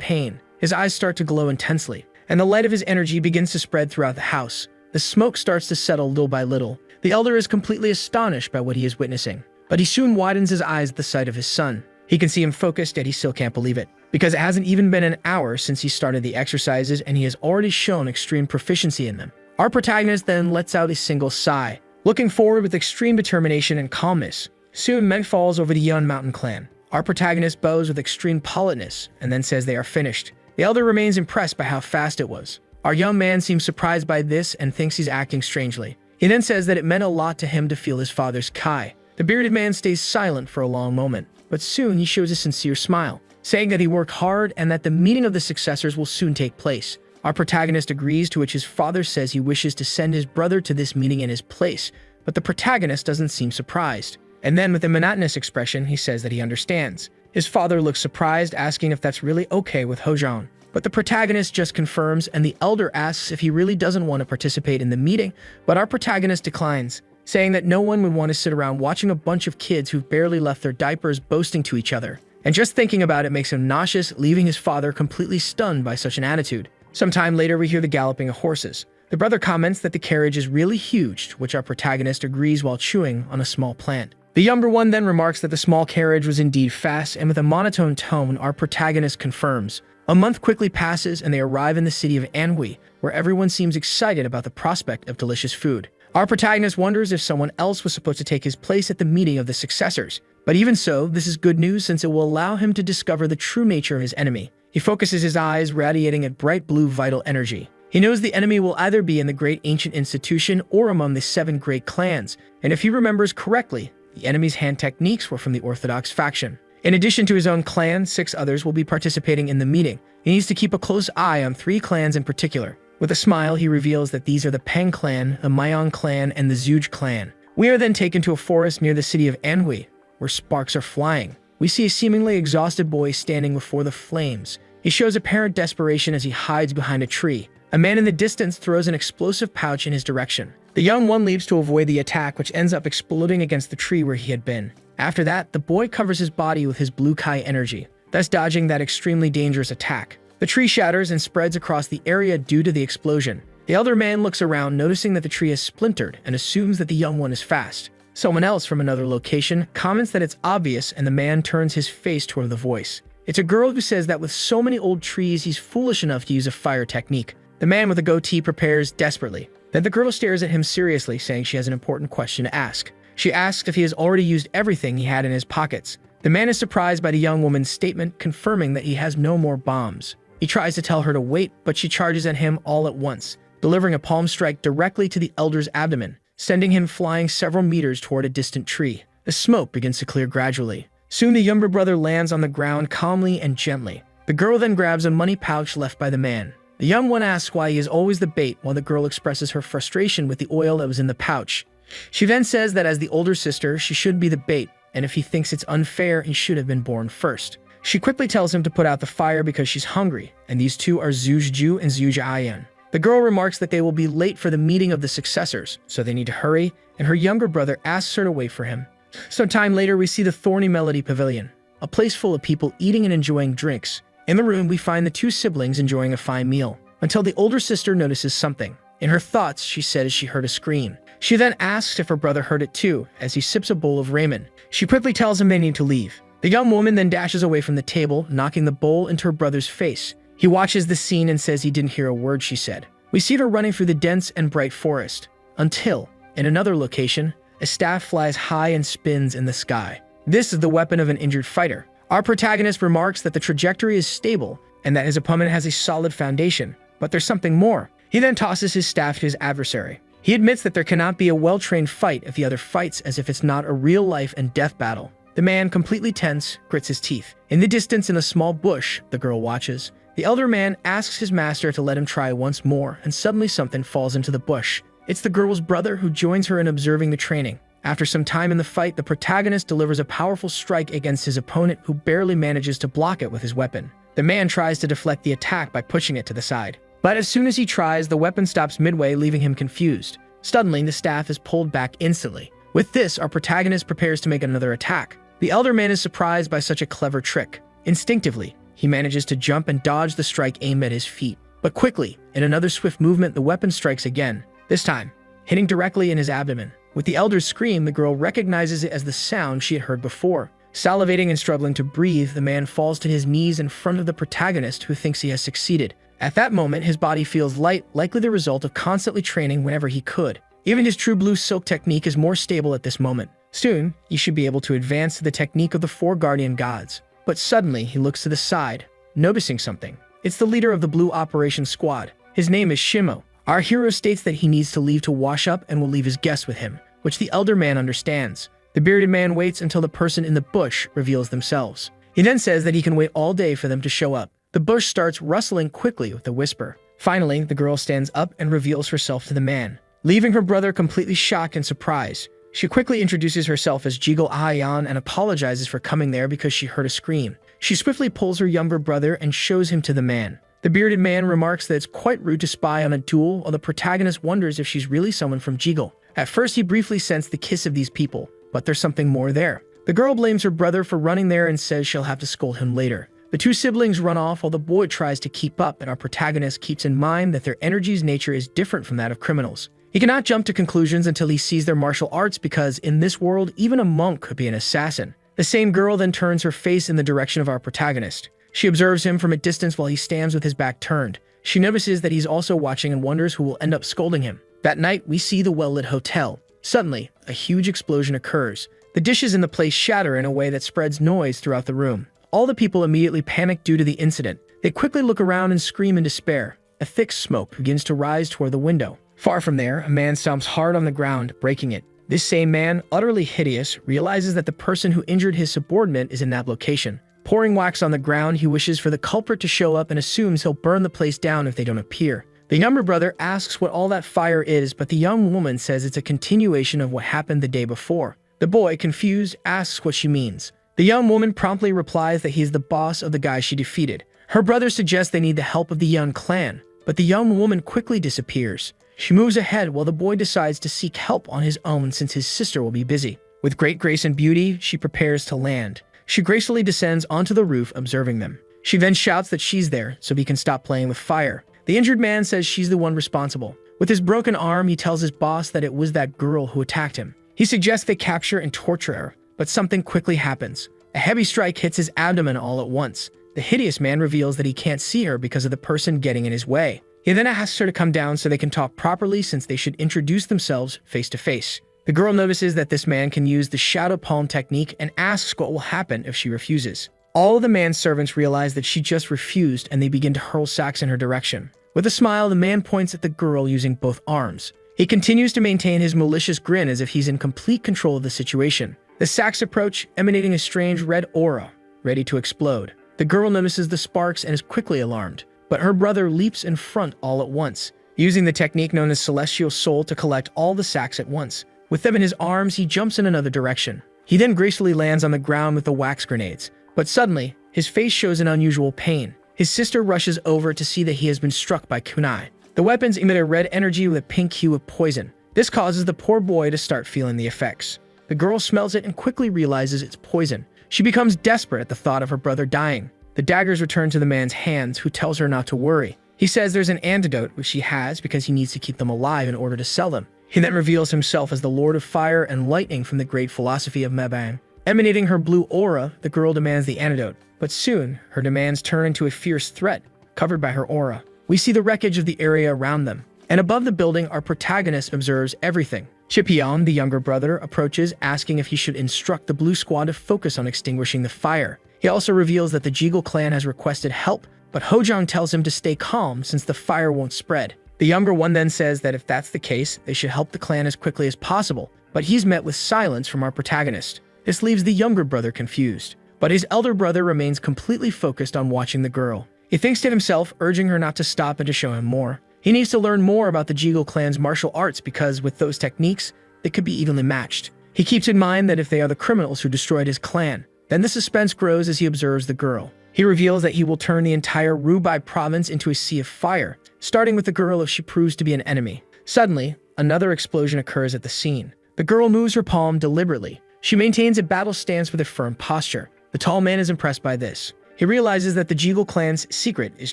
pain. His eyes start to glow intensely, and the light of his energy begins to spread throughout the house. The smoke starts to settle little by little. The elder is completely astonished by what he is witnessing, but he soon widens his eyes at the sight of his son. He can see him focused, yet he still can't believe it, because it hasn't even been an hour since he started the exercises and he has already shown extreme proficiency in them. Our protagonist then lets out a single sigh, looking forward with extreme determination and calmness. Soon night falls over the Yan Mountain clan. Our protagonist bows with extreme politeness and then says they are finished. The elder remains impressed by how fast it was. Our young man seems surprised by this and thinks he's acting strangely. He then says that it meant a lot to him to feel his father's Kai. The bearded man stays silent for a long moment, but soon he shows a sincere smile, saying that he worked hard and that the meeting of the successors will soon take place. Our protagonist agrees, to which his father says he wishes to send his brother to this meeting in his place, but the protagonist doesn't seem surprised. And then with a monotonous expression, he says that he understands. His father looks surprised, asking if that's really okay with Hojang. But the protagonist just confirms, and the elder asks if he really doesn't want to participate in the meeting, but our protagonist declines, saying that no one would want to sit around watching a bunch of kids who've barely left their diapers boasting to each other. And just thinking about it makes him nauseous, leaving his father completely stunned by such an attitude. Sometime later, we hear the galloping of horses. The brother comments that the carriage is really huge, to which our protagonist agrees while chewing on a small plant. The younger one then remarks that the small carriage was indeed fast, and with a monotone tone, our protagonist confirms. A month quickly passes, and they arrive in the city of Anhui, where everyone seems excited about the prospect of delicious food. Our protagonist wonders if someone else was supposed to take his place at the meeting of the successors. But even so, this is good news since it will allow him to discover the true nature of his enemy. He focuses his eyes, radiating a bright blue vital energy. He knows the enemy will either be in the great ancient institution or among the 7 great clans, and if he remembers correctly, the enemy's hand techniques were from the Orthodox faction. In addition to his own clan, 6 others will be participating in the meeting. He needs to keep a close eye on 3 clans in particular. With a smile, he reveals that these are the Peng clan, the Mayong clan, and the Zuj clan. We are then taken to a forest near the city of Anhui, where sparks are flying. We see a seemingly exhausted boy standing before the flames. He shows apparent desperation as he hides behind a tree. A man in the distance throws an explosive pouch in his direction. The young one leaps to avoid the attack, which ends up exploding against the tree where he had been. After that, the boy covers his body with his blue kai energy, thus dodging that extremely dangerous attack. The tree shatters and spreads across the area due to the explosion. The elder man looks around, noticing that the tree is splintered, and assumes that the young one is fast. Someone else from another location comments that it's obvious, and the man turns his face toward the voice. It's a girl who says that with so many old trees, he's foolish enough to use a fire technique. The man with a goatee prepares desperately. Then the girl stares at him seriously, saying she has an important question to ask. She asks if he has already used everything he had in his pockets. The man is surprised by the young woman's statement, confirming that he has no more bombs. He tries to tell her to wait, but she charges at him all at once, delivering a palm strike directly to the elder's abdomen, sending him flying several meters toward a distant tree. The smoke begins to clear gradually. Soon the younger brother lands on the ground calmly and gently. The girl then grabs a money pouch left by the man. The young one asks why he is always the bait, while the girl expresses her frustration with the oil that was in the pouch. She then says that as the older sister, she should be the bait, and if he thinks it's unfair, he should have been born first. She quickly tells him to put out the fire because she's hungry, and these two are Zuzju and Zujayan. The girl remarks that they will be late for the meeting of the successors, so they need to hurry, and her younger brother asks her to wait for him. Some time later, we see the Thorny Melody Pavilion, a place full of people eating and enjoying drinks. In the room, we find the 2 siblings enjoying a fine meal, until the older sister notices something. In her thoughts, she says she heard a scream. She then asks if her brother heard it too, as he sips a bowl of ramen. She quickly tells him they need to leave. The young woman then dashes away from the table, knocking the bowl into her brother's face. He watches the scene and says he didn't hear a word she said. We see her running through the dense and bright forest, until, in another location, a staff flies high and spins in the sky. This is the weapon of an injured fighter. Our protagonist remarks that the trajectory is stable, and that his opponent has a solid foundation, but there's something more. He then tosses his staff to his adversary. He admits that there cannot be a well-trained fight if the other fights as if it's not a real life and death battle. The man, completely tense, grits his teeth. In the distance, in a small bush, the girl watches. The elder man asks his master to let him try once more, and suddenly something falls into the bush. It's the girl's brother, who joins her in observing the training. After some time in the fight, the protagonist delivers a powerful strike against his opponent, who barely manages to block it with his weapon. The man tries to deflect the attack by pushing it to the side. But as soon as he tries, the weapon stops midway, leaving him confused. Suddenly, the staff is pulled back instantly. With this, our protagonist prepares to make another attack. The elder man is surprised by such a clever trick. Instinctively, he manages to jump and dodge the strike aimed at his feet. But quickly, in another swift movement, the weapon strikes again, this time hitting directly in his abdomen. With the elder's scream, the girl recognizes it as the sound she had heard before. Salivating and struggling to breathe, the man falls to his knees in front of the protagonist, who thinks he has succeeded. At that moment, his body feels light, likely the result of constantly training whenever he could. Even his true blue silk technique is more stable at this moment. Soon, he should be able to advance to the technique of the 4 guardian gods. But suddenly, he looks to the side, noticing something. It's the leader of the Blue Operation Squad. His name is Shimo. Our hero states that he needs to leave to wash up and will leave his guests with him, which the elder man understands. The bearded man waits until the person in the bush reveals themselves. He then says that he can wait all day for them to show up. The bush starts rustling quickly with a whisper. Finally, the girl stands up and reveals herself to the man, leaving her brother completely shocked and surprised. She quickly introduces herself as Jigal Ahayan and apologizes for coming there because she heard a scream. She swiftly pulls her younger brother and shows him to the man. The bearded man remarks that it's quite rude to spy on a duel, while the protagonist wonders if she's really someone from Jigal. At first, he briefly sensed the kiss of these people, but there's something more there. The girl blames her brother for running there and says she'll have to scold him later. The 2 siblings run off while the boy tries to keep up, and our protagonist keeps in mind that their energy's nature is different from that of criminals. He cannot jump to conclusions until he sees their martial arts, because in this world, even a monk could be an assassin. The same girl then turns her face in the direction of our protagonist. She observes him from a distance while he stands with his back turned. She notices that he's also watching and wonders who will end up scolding him. That night, we see the well-lit hotel. Suddenly, a huge explosion occurs. The dishes in the place shatter in a way that spreads noise throughout the room. All the people immediately panic due to the incident. They quickly look around and scream in despair. a thick smoke begins to rise toward the window. Far from there, a man stomps hard on the ground, breaking it. This same man, utterly hideous, realizes that the person who injured his subordinate is in that location. Pouring wax on the ground, he wishes for the culprit to show up and assumes he'll burn the place down if they don't appear. The younger brother asks what all that fire is, but the young woman says it's a continuation of what happened the day before. The boy, confused, asks what she means. The young woman promptly replies that he's the boss of the guy she defeated. Her brother suggests they need the help of the young clan, but the young woman quickly disappears. She moves ahead while the boy decides to seek help on his own since his sister will be busy. With great grace and beauty, she prepares to land. She gracefully descends onto the roof, observing them. She then shouts that she's there so he can stop playing with fire. The injured man says she's the one responsible. With his broken arm, he tells his boss that it was that girl who attacked him. He suggests they capture and torture her, but something quickly happens. A heavy strike hits his abdomen all at once. The hideous man reveals that he can't see her because of the person getting in his way. He then asks her to come down so they can talk properly since they should introduce themselves face to face. The girl notices that this man can use the shadow palm technique and asks what will happen if she refuses. All of the man's servants realize that she just refused and they begin to hurl sacks in her direction. With a smile, the man points at the girl using both arms. He continues to maintain his malicious grin as if he's in complete control of the situation. The sacks approach, emanating a strange red aura, ready to explode. The girl notices the sparks and is quickly alarmed, but her brother leaps in front all at once, using the technique known as Celestial Soul to collect all the sacks at once. With them in his arms, he jumps in another direction. He then gracefully lands on the ground with the wax grenades, but suddenly, his face shows an unusual pain. His sister rushes over to see that he has been struck by kunai. The weapons emit a red energy with a pink hue of poison. This causes the poor boy to start feeling the effects. The girl smells it and quickly realizes it's poison. She becomes desperate at the thought of her brother dying. The daggers return to the man's hands, who tells her not to worry. He says there's an antidote which she has because he needs to keep them alive in order to sell them. He then reveals himself as the Lord of Fire and Lightning from the great philosophy of Mabang. Emanating her blue aura, the girl demands the antidote, but soon her demands turn into a fierce threat, covered by her aura. We see the wreckage of the area around them, and above the building our protagonist observes everything. Chipion, the younger brother, approaches asking if he should instruct the blue squad to focus on extinguishing the fire. He also reveals that the Jeagle clan has requested help, but Hojong tells him to stay calm since the fire won't spread. The younger one then says that if that's the case, they should help the clan as quickly as possible, but he's met with silence from our protagonist. This leaves the younger brother confused, but his elder brother remains completely focused on watching the girl. He thinks to himself, urging her not to stop and to show him more. He needs to learn more about the Jeagle clan's martial arts because with those techniques, they could be evenly matched. He keeps in mind that if they are the criminals who destroyed his clan, then the suspense grows as he observes the girl. He reveals that he will turn the entire Rubai province into a sea of fire, starting with the girl if she proves to be an enemy. Suddenly, another explosion occurs at the scene. The girl moves her palm deliberately. She maintains a battle stance with a firm posture. The tall man is impressed by this. He realizes that the Jeagle clan's secret is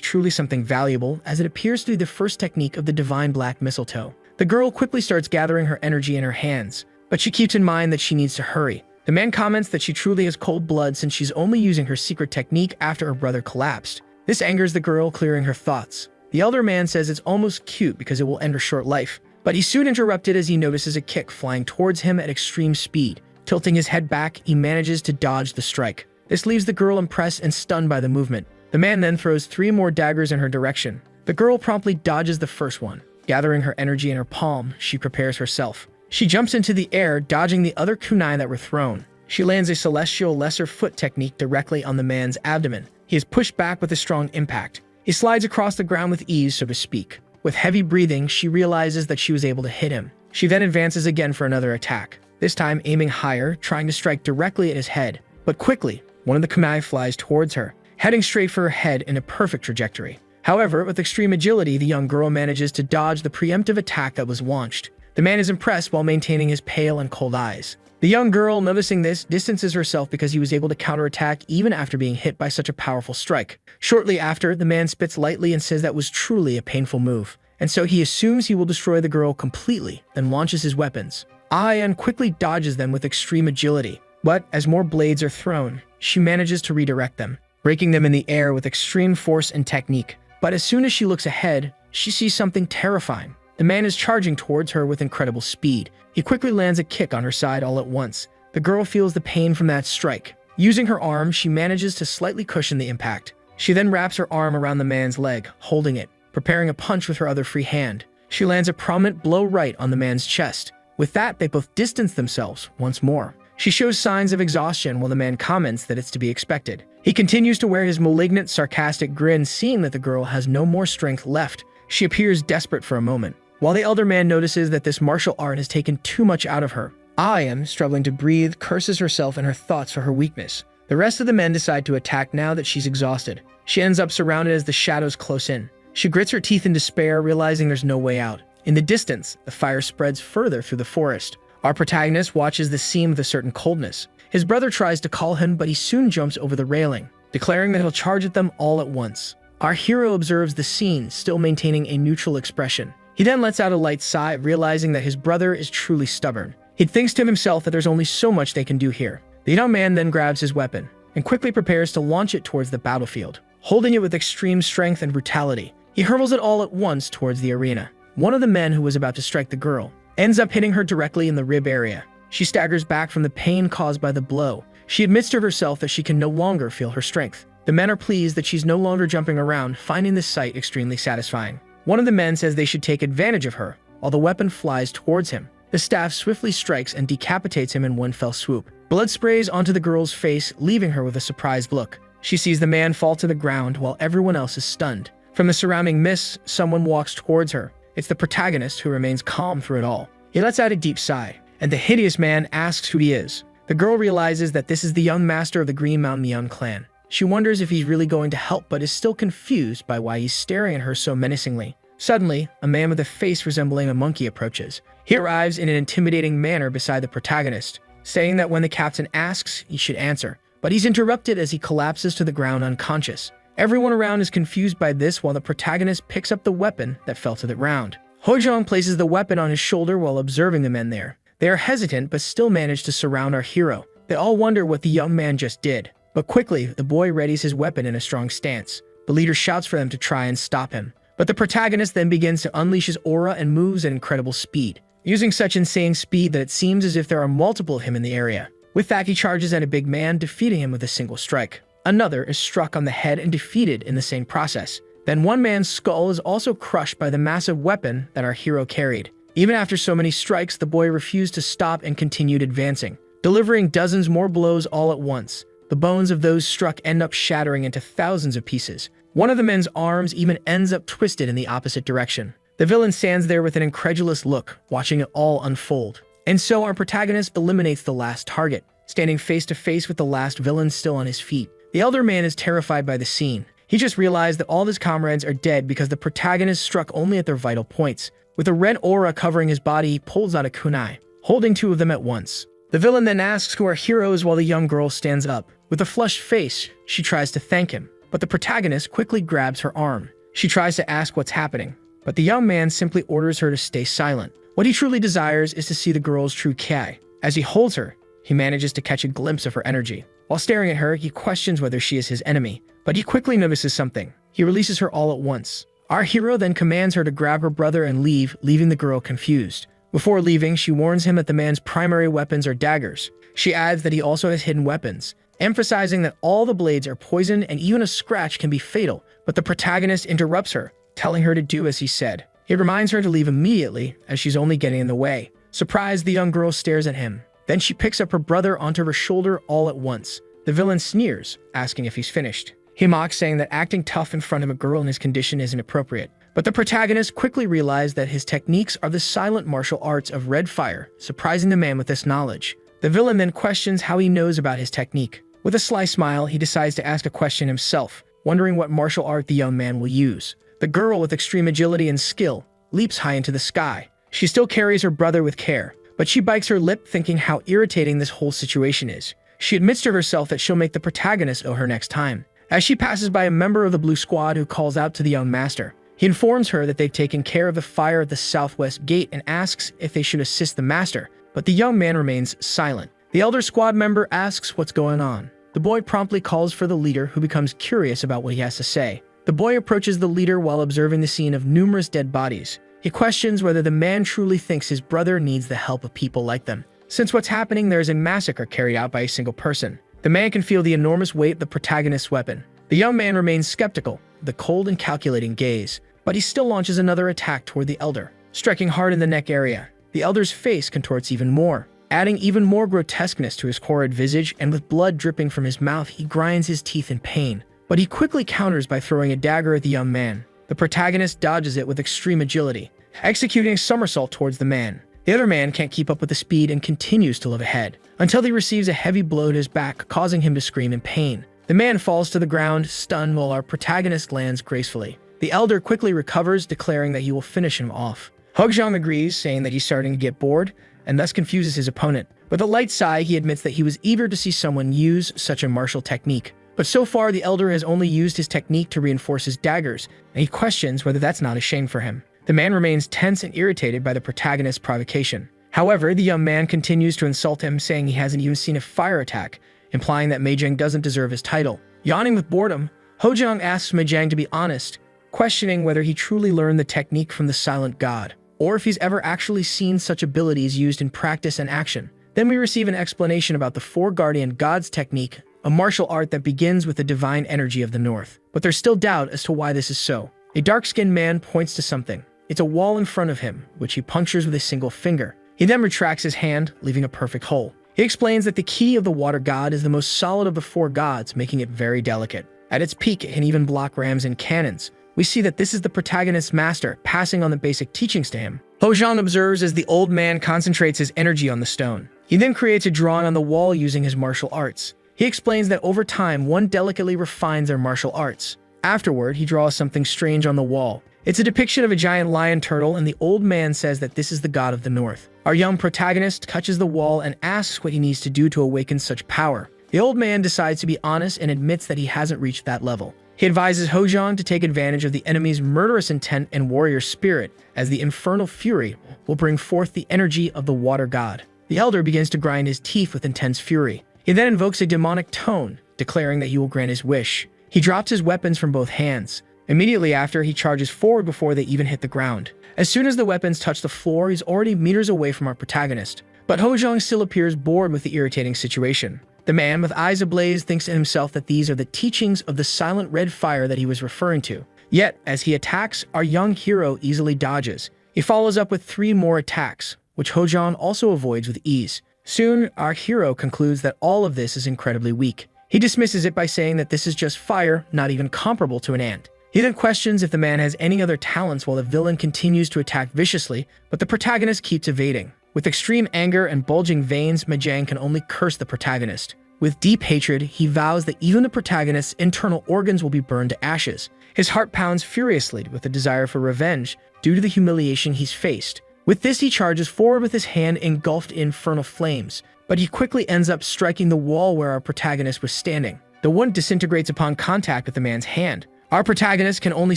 truly something valuable, as it appears to be the first technique of the divine black mistletoe. The girl quickly starts gathering her energy in her hands, but she keeps in mind that she needs to hurry. The man comments that she truly has cold blood since she's only using her secret technique after her brother collapsed. This angers the girl, clearing her thoughts. The elder man says it's almost cute because it will end her short life, but he's soon interrupted as he notices a kick flying towards him at extreme speed. Tilting his head back, he manages to dodge the strike. This leaves the girl impressed and stunned by the movement. The man then throws 3 more daggers in her direction. The girl promptly dodges the first one. Gathering her energy in her palm, she prepares herself. She jumps into the air, dodging the other kunai that were thrown. She lands a celestial lesser foot technique directly on the man's abdomen. He is pushed back with a strong impact. He slides across the ground with ease, so to speak. With heavy breathing, she realizes that she was able to hit him. She then advances again for another attack, this time aiming higher, trying to strike directly at his head. But quickly, one of the kunai flies towards her, heading straight for her head in a perfect trajectory. However, with extreme agility, the young girl manages to dodge the preemptive attack that was launched. The man is impressed while maintaining his pale and cold eyes. The young girl, noticing this, distances herself because he was able to counterattack even after being hit by such a powerful strike. Shortly after, the man spits lightly and says that was truly a painful move, and so he assumes he will destroy the girl completely, then launches his weapons. Ayan quickly dodges them with extreme agility, but as more blades are thrown, she manages to redirect them, breaking them in the air with extreme force and technique. But as soon as she looks ahead, she sees something terrifying. The man is charging towards her with incredible speed. He quickly lands a kick on her side all at once. The girl feels the pain from that strike. Using her arm, she manages to slightly cushion the impact. She then wraps her arm around the man's leg, holding it, preparing a punch with her other free hand. She lands a prominent blow right on the man's chest. With that, they both distance themselves once more. She shows signs of exhaustion while the man comments that it's to be expected. He continues to wear his malignant, sarcastic grin, seeing that the girl has no more strength left. She appears desperate for a moment, while the elder man notices that this martial art has taken too much out of her. Ayam, struggling to breathe, curses herself and her thoughts for her weakness. The rest of the men decide to attack now that she's exhausted. She ends up surrounded as the shadows close in. She grits her teeth in despair, realizing there's no way out. In the distance, the fire spreads further through the forest. Our protagonist watches the scene with a certain coldness. His brother tries to call him, but he soon jumps over the railing, declaring that he'll charge at them all at once. Our hero observes the scene, still maintaining a neutral expression. He then lets out a light sigh, realizing that his brother is truly stubborn. He thinks to himself that there's only so much they can do here. The young man then grabs his weapon and quickly prepares to launch it towards the battlefield. Holding it with extreme strength and brutality, he hurls it all at once towards the arena. One of the men who was about to strike the girl ends up hitting her directly in the rib area. She staggers back from the pain caused by the blow. She admits to herself that she can no longer feel her strength. The men are pleased that she's no longer jumping around, finding this sight extremely satisfying. One of the men says they should take advantage of her, while the weapon flies towards him. The staff swiftly strikes and decapitates him in one fell swoop. Blood sprays onto the girl's face, leaving her with a surprised look. She sees the man fall to the ground while everyone else is stunned. From the surrounding mist, someone walks towards her. It's the protagonist, who remains calm through it all. He lets out a deep sigh, and the hideous man asks who he is. The girl realizes that this is the young master of the Green Mountain Young clan. She wonders if he's really going to help, but is still confused by why he's staring at her so menacingly. Suddenly, a man with a face resembling a monkey approaches. He arrives in an intimidating manner beside the protagonist, saying that when the captain asks, he should answer. But he's interrupted as he collapses to the ground unconscious. Everyone around is confused by this, while the protagonist picks up the weapon that fell to the ground. Hojong places the weapon on his shoulder while observing the men there. They are hesitant but still manage to surround our hero. They all wonder what the young man just did. But quickly, the boy readies his weapon in a strong stance. The leader shouts for them to try and stop him. But the protagonist then begins to unleash his aura and moves at incredible speed, using such insane speed that it seems as if there are multiple of him in the area. With that, he charges at a big man, defeating him with a single strike. Another is struck on the head and defeated in the same process. Then one man's skull is also crushed by the massive weapon that our hero carried. Even after so many strikes, the boy refused to stop and continued advancing, delivering dozens more blows all at once. The bones of those struck end up shattering into thousands of pieces. One of the men's arms even ends up twisted in the opposite direction. The villain stands there with an incredulous look, watching it all unfold. And so our protagonist eliminates the last target, standing face to face with the last villain still on his feet. The elder man is terrified by the scene. He just realized that all of his comrades are dead because the protagonist struck only at their vital points. With a red aura covering his body, he pulls out a kunai, holding two of them at once. The villain then asks who are heroes while the young girl stands up. With a flushed face, she tries to thank him, but the protagonist quickly grabs her arm. She tries to ask what's happening, but the young man simply orders her to stay silent. What he truly desires is to see the girl's true kai. As he holds her, he manages to catch a glimpse of her energy. While staring at her, he questions whether she is his enemy, but he quickly notices something. He releases her all at once. Our hero then commands her to grab her brother and leave, leaving the girl confused. Before leaving, she warns him that the man's primary weapons are daggers. She adds that he also has hidden weapons, emphasizing that all the blades are poisoned and even a scratch can be fatal, but the protagonist interrupts her, telling her to do as he said. He reminds her to leave immediately, as she's only getting in the way. Surprised, the young girl stares at him. Then she picks up her brother onto her shoulder all at once. The villain sneers, asking if he's finished. He mocks, saying that acting tough in front of a girl in his condition isn't appropriate. But the protagonist quickly realized that his techniques are the silent martial arts of red fire, surprising the man with this knowledge. The villain then questions how he knows about his technique. With a sly smile, he decides to ask a question himself, wondering what martial art the young man will use. The girl, with extreme agility and skill, leaps high into the sky. She still carries her brother with care, but she bites her lip, thinking how irritating this whole situation is. She admits to herself that she'll make the protagonist owe her next time. As she passes by a member of the Blue Squad who calls out to the young master, he informs her that they've taken care of the fire at the southwest gate and asks if they should assist the master, but the young man remains silent. The elder squad member asks what's going on. The boy promptly calls for the leader, who becomes curious about what he has to say. The boy approaches the leader while observing the scene of numerous dead bodies. He questions whether the man truly thinks his brother needs the help of people like them. Since what's happening, there is a massacre carried out by a single person. The man can feel the enormous weight of the protagonist's weapon. The young man remains skeptical, with a cold and calculating gaze. but he still launches another attack toward the elder, striking hard in the neck area. The elder's face contorts even more, adding even more grotesqueness to his horrid visage, and with blood dripping from his mouth, he grinds his teeth in pain. But he quickly counters by throwing a dagger at the young man. The protagonist dodges it with extreme agility, executing a somersault towards the man. The other man can't keep up with the speed and continues to live ahead, until he receives a heavy blow to his back, causing him to scream in pain. The man falls to the ground, stunned, while our protagonist lands gracefully. The elder quickly recovers, declaring that he will finish him off. Hojong agrees, saying that he's starting to get bored, and thus confuses his opponent. With a light sigh, he admits that he was eager to see someone use such a martial technique. But so far, the elder has only used his technique to reinforce his daggers, and he questions whether that's not a shame for him. The man remains tense and irritated by the protagonist's provocation. However, the young man continues to insult him, saying he hasn't even seen a fire attack, implying that Meijang doesn't deserve his title. Yawning with boredom, Hojong asks Meijang to be honest, questioning whether he truly learned the technique from the silent god, or if he's ever actually seen such abilities used in practice and action. Then we receive an explanation about the Four Guardian Gods technique, a martial art that begins with the divine energy of the north. But there's still doubt as to why this is so. A dark-skinned man points to something. It's a wall in front of him, which he punctures with a single finger. He then retracts his hand, leaving a perfect hole. He explains that the key of the water god is the most solid of the four gods, making it very delicate. At its peak, it can even block rams and cannons. We see that this is the protagonist's master, passing on the basic teachings to him. Hojong observes as the old man concentrates his energy on the stone. He then creates a drawing on the wall using his martial arts. He explains that over time, one delicately refines their martial arts. Afterward, he draws something strange on the wall. It's a depiction of a giant lion turtle, and the old man says that this is the god of the north. Our young protagonist touches the wall and asks what he needs to do to awaken such power. The old man decides to be honest and admits that he hasn't reached that level. He advises Hojong to take advantage of the enemy's murderous intent and warrior spirit, as the infernal fury will bring forth the energy of the water god. The elder begins to grind his teeth with intense fury. He then invokes a demonic tone, declaring that he will grant his wish. He drops his weapons from both hands. Immediately after, he charges forward before they even hit the ground. As soon as the weapons touch the floor, he's already meters away from our protagonist. But Hojong still appears bored with the irritating situation. The man with eyes ablaze thinks to himself that these are the teachings of the silent red fire that he was referring to. Yet, as he attacks, our young hero easily dodges. He follows up with 3 more attacks, which Hojong also avoids with ease. Soon, our hero concludes that all of this is incredibly weak. He dismisses it by saying that this is just fire, not even comparable to an ant. He then questions if the man has any other talents while the villain continues to attack viciously, but the protagonist keeps evading. With extreme anger and bulging veins, Meijang can only curse the protagonist. With deep hatred, he vows that even the protagonist's internal organs will be burned to ashes. His heart pounds furiously with a desire for revenge due to the humiliation he's faced. With this, he charges forward with his hand engulfed in infernal flames, but he quickly ends up striking the wall where our protagonist was standing. The wound disintegrates upon contact with the man's hand. Our protagonist can only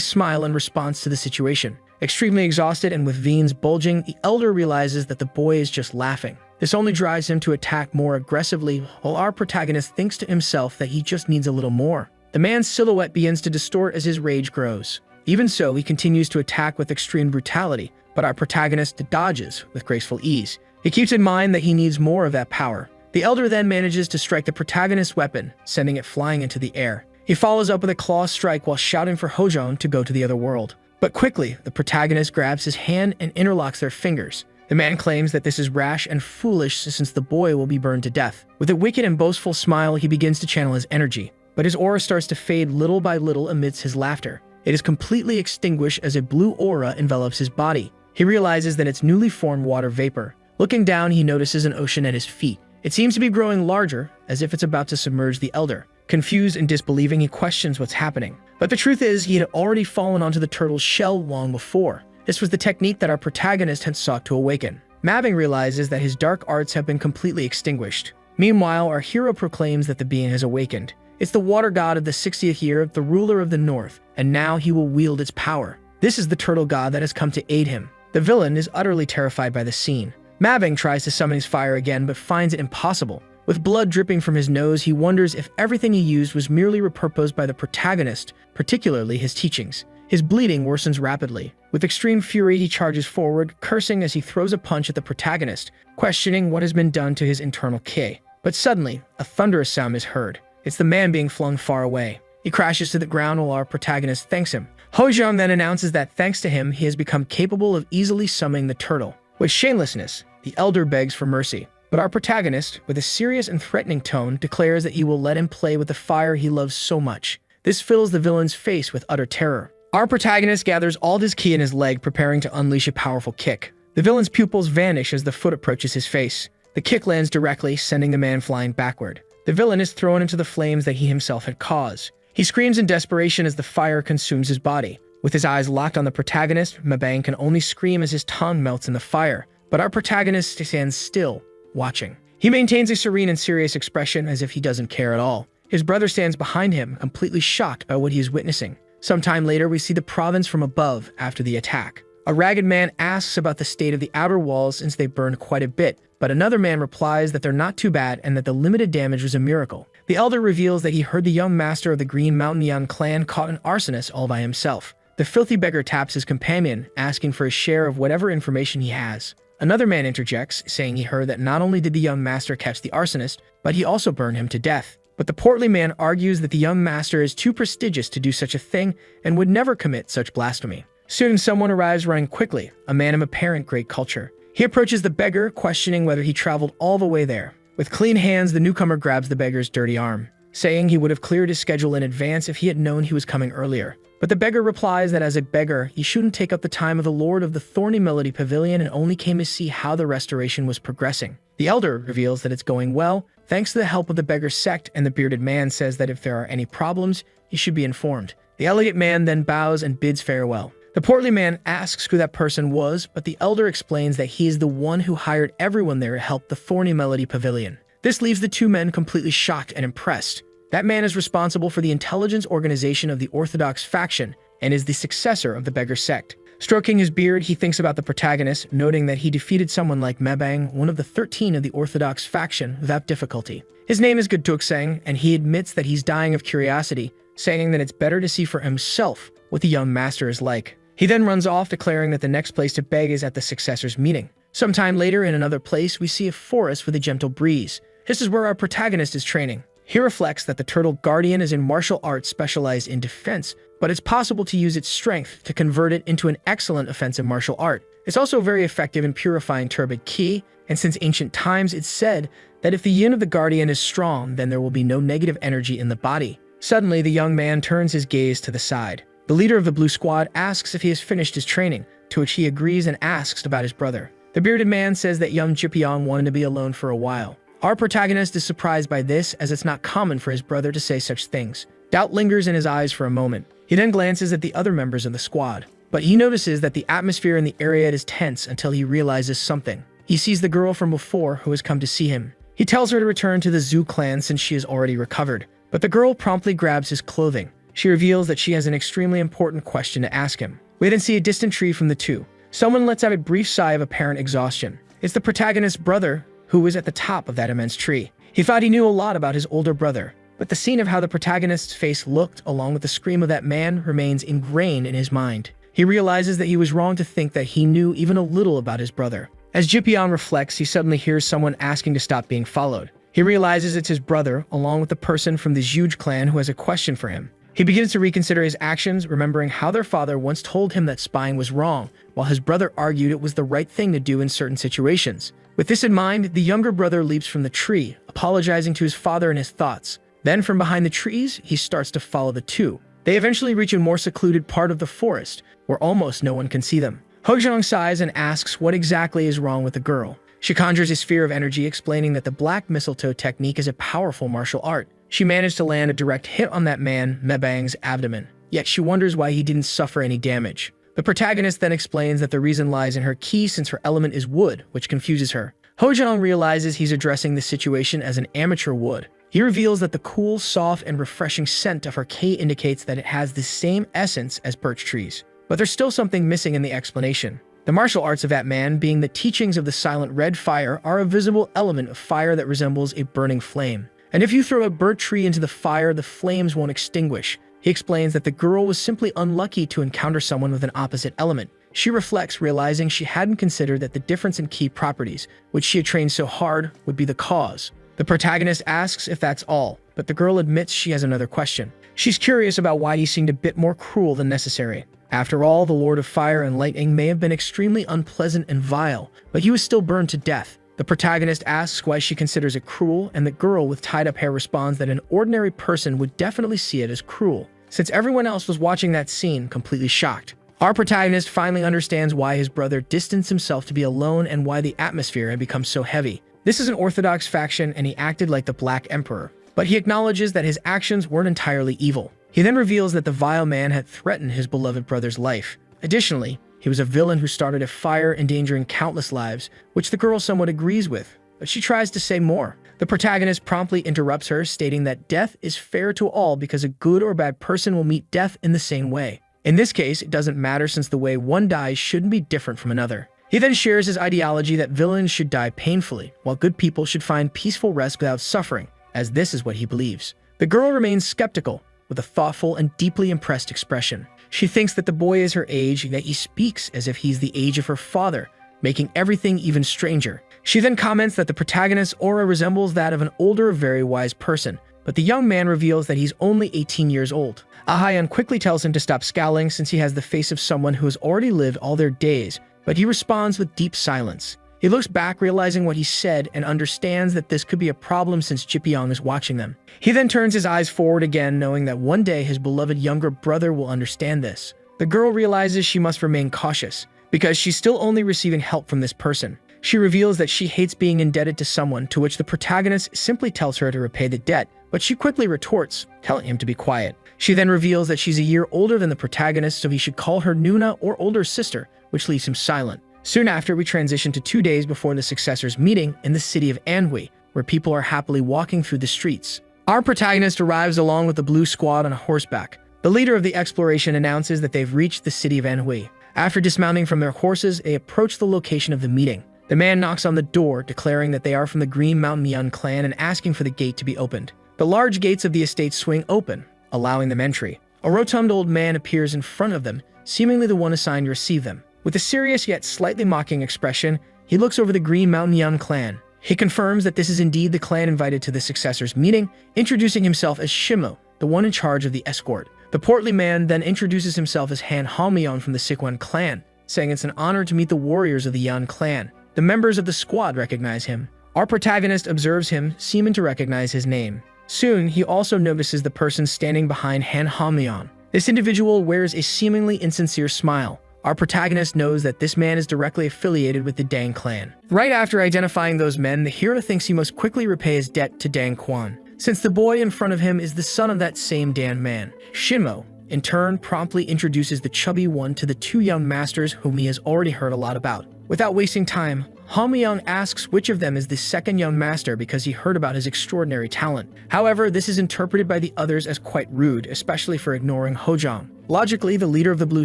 smile in response to the situation. Extremely exhausted and with veins bulging, the elder realizes that the boy is just laughing. This only drives him to attack more aggressively, while our protagonist thinks to himself that he just needs a little more. The man's silhouette begins to distort as his rage grows. Even so, he continues to attack with extreme brutality, but our protagonist dodges with graceful ease. He keeps in mind that he needs more of that power. The elder then manages to strike the protagonist's weapon, sending it flying into the air. He follows up with a claw strike while shouting for Hojong to go to the other world. But quickly, the protagonist grabs his hand and interlocks their fingers. The man claims that this is rash and foolish since the boy will be burned to death. With a wicked and boastful smile, he begins to channel his energy, but his aura starts to fade little by little amidst his laughter. It is completely extinguished as a blue aura envelops his body. He realizes that it's newly formed water vapor. Looking down, he notices an ocean at his feet. It seems to be growing larger, as if it's about to submerge the elder. Confused and disbelieving, he questions what's happening. But the truth is, he had already fallen onto the turtle's shell long before. This was the technique that our protagonist had sought to awaken. Mabing realizes that his dark arts have been completely extinguished. Meanwhile, our hero proclaims that the being has awakened. It's the water god of the 60th year, the ruler of the north, and now he will wield its power. This is the turtle god that has come to aid him. The villain is utterly terrified by the scene. Mabing tries to summon his fire again, but finds it impossible. With blood dripping from his nose, he wonders if everything he used was merely repurposed by the protagonist, particularly his teachings. His bleeding worsens rapidly. With extreme fury, he charges forward, cursing as he throws a punch at the protagonist, questioning what has been done to his internal ki. But suddenly, a thunderous sound is heard. It's the man being flung far away. He crashes to the ground while our protagonist thanks him. Hojong then announces that thanks to him, he has become capable of easily summoning the turtle. With shamelessness, the elder begs for mercy. But our protagonist, with a serious and threatening tone, declares that he will let him play with the fire he loves so much. This fills the villain's face with utter terror. Our protagonist gathers all his ki in his leg, preparing to unleash a powerful kick. The villain's pupils vanish as the foot approaches his face. The kick lands directly, sending the man flying backward. The villain is thrown into the flames that he himself had caused. He screams in desperation as the fire consumes his body. With his eyes locked on the protagonist, Mabang can only scream as his tongue melts in the fire. But our protagonist stands still, watching. He maintains a serene and serious expression as if he doesn't care at all. His brother stands behind him, completely shocked by what he is witnessing. Sometime later, we see the province from above after the attack. A ragged man asks about the state of the outer walls since they burned quite a bit, but another man replies that they're not too bad and that the limited damage was a miracle. The elder reveals that he heard the young master of the Green Mountain Yan clan caught an arsonist all by himself. The filthy beggar taps his companion, asking for a share of whatever information he has. Another man interjects, saying he heard that not only did the young master catch the arsonist, but he also burned him to death. But the portly man argues that the young master is too prestigious to do such a thing and would never commit such blasphemy. Soon someone arrives running quickly, a man of apparent great culture. He approaches the beggar, questioning whether he traveled all the way there. With clean hands, the newcomer grabs the beggar's dirty arm, saying he would have cleared his schedule in advance if he had known he was coming earlier. But the beggar replies that as a beggar, he shouldn't take up the time of the Lord of the Thorny Melody Pavilion and only came to see how the restoration was progressing. The elder reveals that it's going well, thanks to the help of the beggar sect, and the bearded man says that if there are any problems, he should be informed. The elegant man then bows and bids farewell. The portly man asks who that person was, but the elder explains that he is the one who hired everyone there to help the Thorny Melody Pavilion. This leaves the two men completely shocked and impressed. That man is responsible for the intelligence organization of the Orthodox faction and is the successor of the beggar sect. Stroking his beard, he thinks about the protagonist, noting that he defeated someone like Mabang, one of the 13 of the Orthodox faction, without difficulty. His name is Gudtuksang, and he admits that he's dying of curiosity, saying that it's better to see for himself what the young master is like. He then runs off, declaring that the next place to beg is at the successor's meeting. Sometime later, in another place, we see a forest with a gentle breeze. This is where our protagonist is training. He reflects that the Turtle Guardian is in martial arts specialized in defense, but it's possible to use its strength to convert it into an excellent offensive martial art. It's also very effective in purifying turbid ki, and since ancient times it's said that if the yin of the Guardian is strong, then there will be no negative energy in the body. Suddenly, the young man turns his gaze to the side. The leader of the Blue Squad asks if he has finished his training, to which he agrees and asks about his brother. The bearded man says that young Jipion wanted to be alone for a while. Our protagonist is surprised by this, as it's not common for his brother to say such things. Doubt lingers in his eyes for a moment. He then glances at the other members of the squad, but he notices that the atmosphere in the area is tense until he realizes something. He sees the girl from before who has come to see him. He tells her to return to the Zhu clan since she has already recovered, but the girl promptly grabs his clothing. She reveals that she has an extremely important question to ask him. We then see a distant tree from the two. Someone lets out a brief sigh of apparent exhaustion. It's the protagonist's brother, who was at the top of that immense tree. He thought he knew a lot about his older brother, but the scene of how the protagonist's face looked, along with the scream of that man, remains ingrained in his mind. He realizes that he was wrong to think that he knew even a little about his brother. As Jipion reflects, he suddenly hears someone asking to stop being followed. He realizes it's his brother, along with the person from this huge clan who has a question for him. He begins to reconsider his actions, remembering how their father once told him that spying was wrong, while his brother argued it was the right thing to do in certain situations. With this in mind, the younger brother leaps from the tree, apologizing to his father and his thoughts. Then from behind the trees, he starts to follow the two. They eventually reach a more secluded part of the forest, where almost no one can see them. Hojong sighs and asks what exactly is wrong with the girl. She conjures a sphere of energy, explaining that the black mistletoe technique is a powerful martial art. She managed to land a direct hit on that man, Mebang's abdomen, yet she wonders why he didn't suffer any damage. The protagonist then explains that the reason lies in her ki since her element is wood, which confuses her. Hojong realizes he's addressing the situation as an amateur would. He reveals that the cool, soft, and refreshing scent of her ki indicates that it has the same essence as birch trees. But there's still something missing in the explanation. The martial arts of that man, being the teachings of the silent red fire, are a visible element of fire that resembles a burning flame. And if you throw a birch tree into the fire, the flames won't extinguish. He explains that the girl was simply unlucky to encounter someone with an opposite element. She reflects, realizing she hadn't considered that the difference in ki properties, which she had trained so hard, would be the cause. The protagonist asks if that's all, but the girl admits she has another question. She's curious about why he seemed a bit more cruel than necessary. After all, the Lord of Fire and Lightning may have been extremely unpleasant and vile, but he was still burned to death. The protagonist asks why she considers it cruel, and the girl with tied-up hair responds that an ordinary person would definitely see it as cruel, since everyone else was watching that scene completely shocked. Our protagonist finally understands why his brother distanced himself to be alone and why the atmosphere had become so heavy. This is an orthodox faction, and he acted like the Black Emperor, but he acknowledges that his actions weren't entirely evil. He then reveals that the vile man had threatened his beloved brother's life. Additionally, he was a villain who started a fire endangering countless lives, which the girl somewhat agrees with, but she tries to say more. The protagonist promptly interrupts her, stating that death is fair to all because a good or bad person will meet death in the same way. In this case, it doesn't matter since the way one dies shouldn't be different from another. He then shares his ideology that villains should die painfully, while good people should find peaceful rest without suffering, as this is what he believes. The girl remains skeptical, with a thoughtful and deeply impressed expression. She thinks that the boy is her age, yet he speaks as if he's the age of her father, making everything even stranger. She then comments that the protagonist's aura resembles that of an older, very wise person, but the young man reveals that he's only 18 years old. Ahayan quickly tells him to stop scowling since he has the face of someone who has already lived all their days, but he responds with deep silence. He looks back, realizing what he said, and understands that this could be a problem since Jipyong is watching them. He then turns his eyes forward again, knowing that one day his beloved younger brother will understand this. The girl realizes she must remain cautious, because she's still only receiving help from this person. She reveals that she hates being indebted to someone, to which the protagonist simply tells her to repay the debt, but she quickly retorts, telling him to be quiet. She then reveals that she's a year older than the protagonist, so he should call her Nuna or older sister, which leaves him silent. Soon after, we transition to 2 days before the successors' meeting in the city of Anhui, where people are happily walking through the streets. Our protagonist arrives along with the Blue Squad on a horseback. The leader of the exploration announces that they've reached the city of Anhui. After dismounting from their horses, they approach the location of the meeting. The man knocks on the door, declaring that they are from the Green Mountain Mian clan and asking for the gate to be opened. The large gates of the estate swing open, allowing them entry. A rotund old man appears in front of them, seemingly the one assigned to receive them. With a serious yet slightly mocking expression, he looks over the Green Mountain Yan clan. He confirms that this is indeed the clan invited to the successors' meeting, introducing himself as Shimo, the one in charge of the escort. The portly man then introduces himself as Han Halmyeon from the Sikwan clan, saying it's an honor to meet the warriors of the Yan clan. The members of the squad recognize him. Our protagonist observes him, seeming to recognize his name. Soon, he also notices the person standing behind Han Halmyeon. This individual wears a seemingly insincere smile. Our protagonist knows that this man is directly affiliated with the Dang clan. Right after identifying those men, the hero thinks he must quickly repay his debt to Dang Quan, since the boy in front of him is the son of that same Dan man. Shinmo, in turn, promptly introduces the chubby one to the two young masters whom he has already heard a lot about. Without wasting time, Halmyeon asks which of them is the second young master because he heard about his extraordinary talent. However, this is interpreted by the others as quite rude, especially for ignoring Hojong. Logically, the leader of the Blue